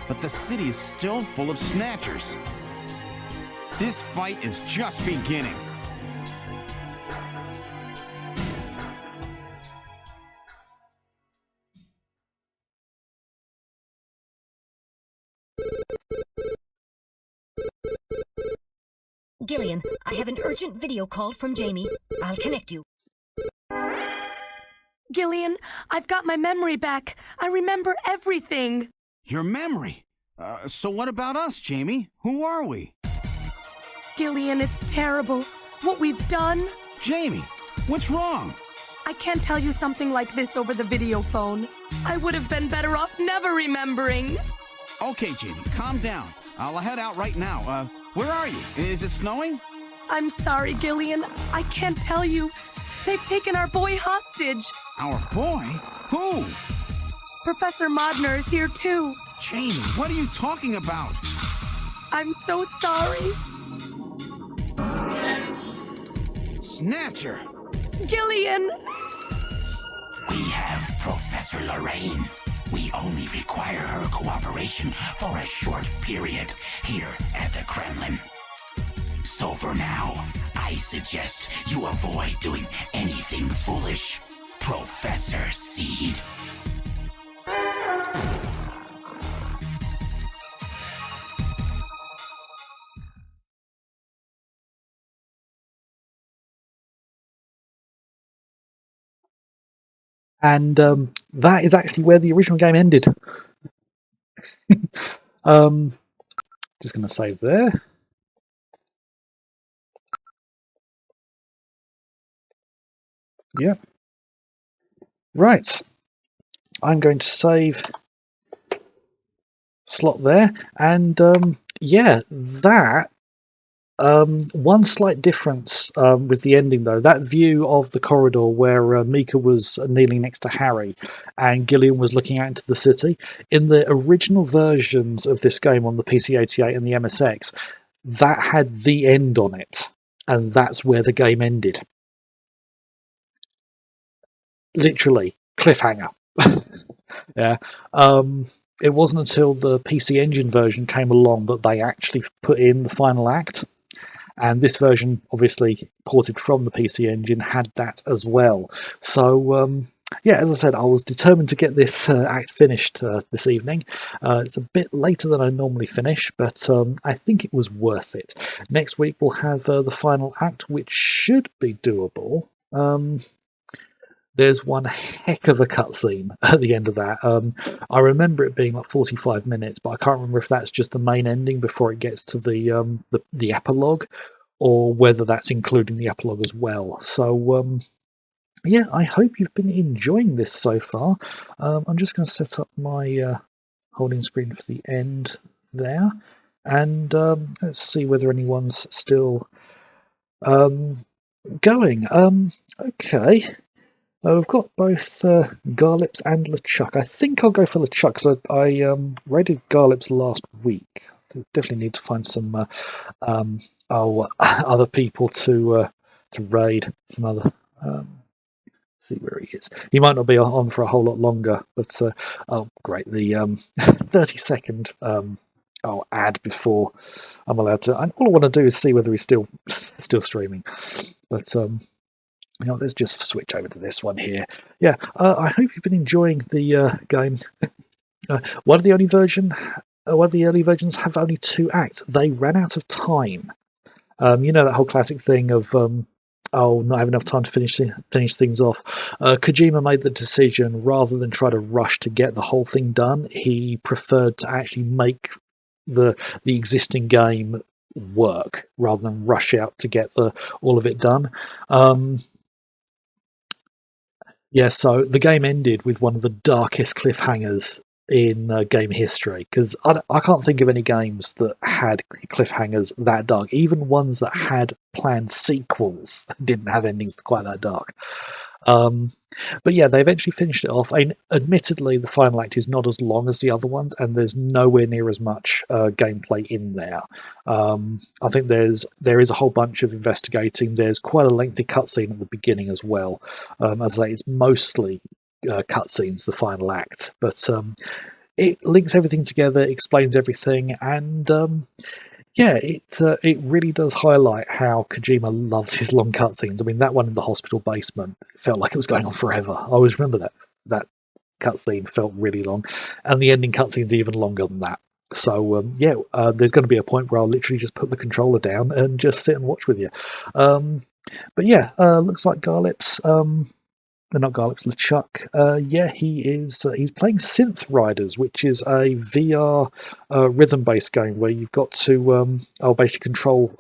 [SPEAKER 2] But the city is still full of Snatchers. This fight is just beginning.
[SPEAKER 3] Gillian, I have an urgent video call from Jamie. I'll connect you.
[SPEAKER 6] Gillian, I've got my memory back. I remember everything.
[SPEAKER 2] Your memory? So what about us, Jamie? Who are we?
[SPEAKER 6] Gillian, it's terrible. What we've done.
[SPEAKER 2] Jamie, what's wrong?
[SPEAKER 6] I can't tell you something like this over the video phone. I would have been better off never remembering.
[SPEAKER 2] Okay, Jamie, calm down. I'll head out right now. Where are you? Is it snowing?
[SPEAKER 6] I'm sorry, Gillian. I can't tell you. They've taken our boy hostage.
[SPEAKER 2] Our boy? Who?
[SPEAKER 6] Professor Modner is here too.
[SPEAKER 2] Jamie, what are you talking about?
[SPEAKER 6] I'm so sorry.
[SPEAKER 2] Snatcher!
[SPEAKER 6] Gillian!
[SPEAKER 15] We have Professor Lorraine. We only require her cooperation for a short period here at the Kremlin. So for now, I suggest you avoid doing anything foolish, Professor Seed.
[SPEAKER 1] And that is actually where the original game ended. Just going to save there. Yeah. Right. I'm going to save slot there. And yeah, that. One slight difference with the ending, though, that view of the corridor where Mika was kneeling next to Harry and Gillian was looking out into the city, in the original versions of this game on the PC-88 and the MSX, that had the end on it, and that's where the game ended. Literally, cliffhanger. Yeah. It wasn't until the PC Engine version came along that they actually put in the final act. And this version, obviously ported from the PC Engine, had that as well. So, yeah, as I said, I was determined to get this act finished this evening. It's a bit later than I normally finish, but I think it was worth it. Next week we'll have the final act, which should be doable. There's one heck of a cutscene at the end of that. I remember it being like 45 minutes, but I can't remember if that's just the main ending before it gets to the epilogue, or whether that's including the epilogue as well. So, yeah, I hope you've been enjoying this so far. I'm just going to set up my holding screen for the end there, and let's see whether anyone's still going. Okay. We've got both Garlips and LeChuck. I think I'll go for LeChuck because I raided Garlips last week. I definitely need to find some other people to raid. Some other. See where he is. He might not be on for a whole lot longer, but oh great, the 30-second ad before I'm allowed to. All I want to do is see whether he's still streaming. But let's just switch over to this one here. Yeah, I hope you've been enjoying the game. One of the early versions have only 2 acts. They ran out of time. That whole classic thing of not have enough time to finish things off. Kojima made the decision, rather than try to rush to get the whole thing done, he preferred to actually make the existing game work rather than rush out to get all of it done. So the game ended with one of the darkest cliffhangers in game history, because I can't think of any games that had cliffhangers that dark. Even ones that had planned sequels didn't have endings quite that dark. But yeah, they eventually finished it off. Admittedly, the final act is not as long as the other ones, and there's nowhere near as much gameplay in there. I think there is a whole bunch of investigating. There's quite a lengthy cutscene at the beginning as well. As I say, it's mostly cutscenes, the final act, but it links everything together, explains everything, and it really does highlight how Kojima loves his long cutscenes. I mean, that one in the hospital basement felt like it was going on forever. I always remember that cutscene felt really long, and the ending cutscene's even longer than that. So there's going to be a point where I'll literally just put the controller down and just sit and watch with you. But yeah, looks like Garlips. Not Garlips, LeChuck. He's playing Synth Riders, which is a VR rhythm-based game where you've got to basically control.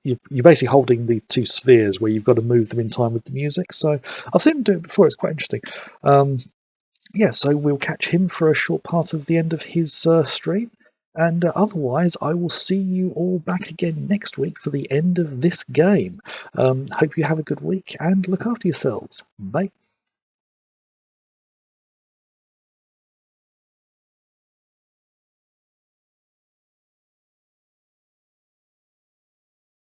[SPEAKER 1] You're basically holding these 2 spheres where you've got to move them in time with the music. So I've seen him do it before. It's quite interesting. So we'll catch him for a short part of the end of his stream. And otherwise, I will see you all back again next week for the end of this game. Hope you have a good week and look after yourselves. Bye.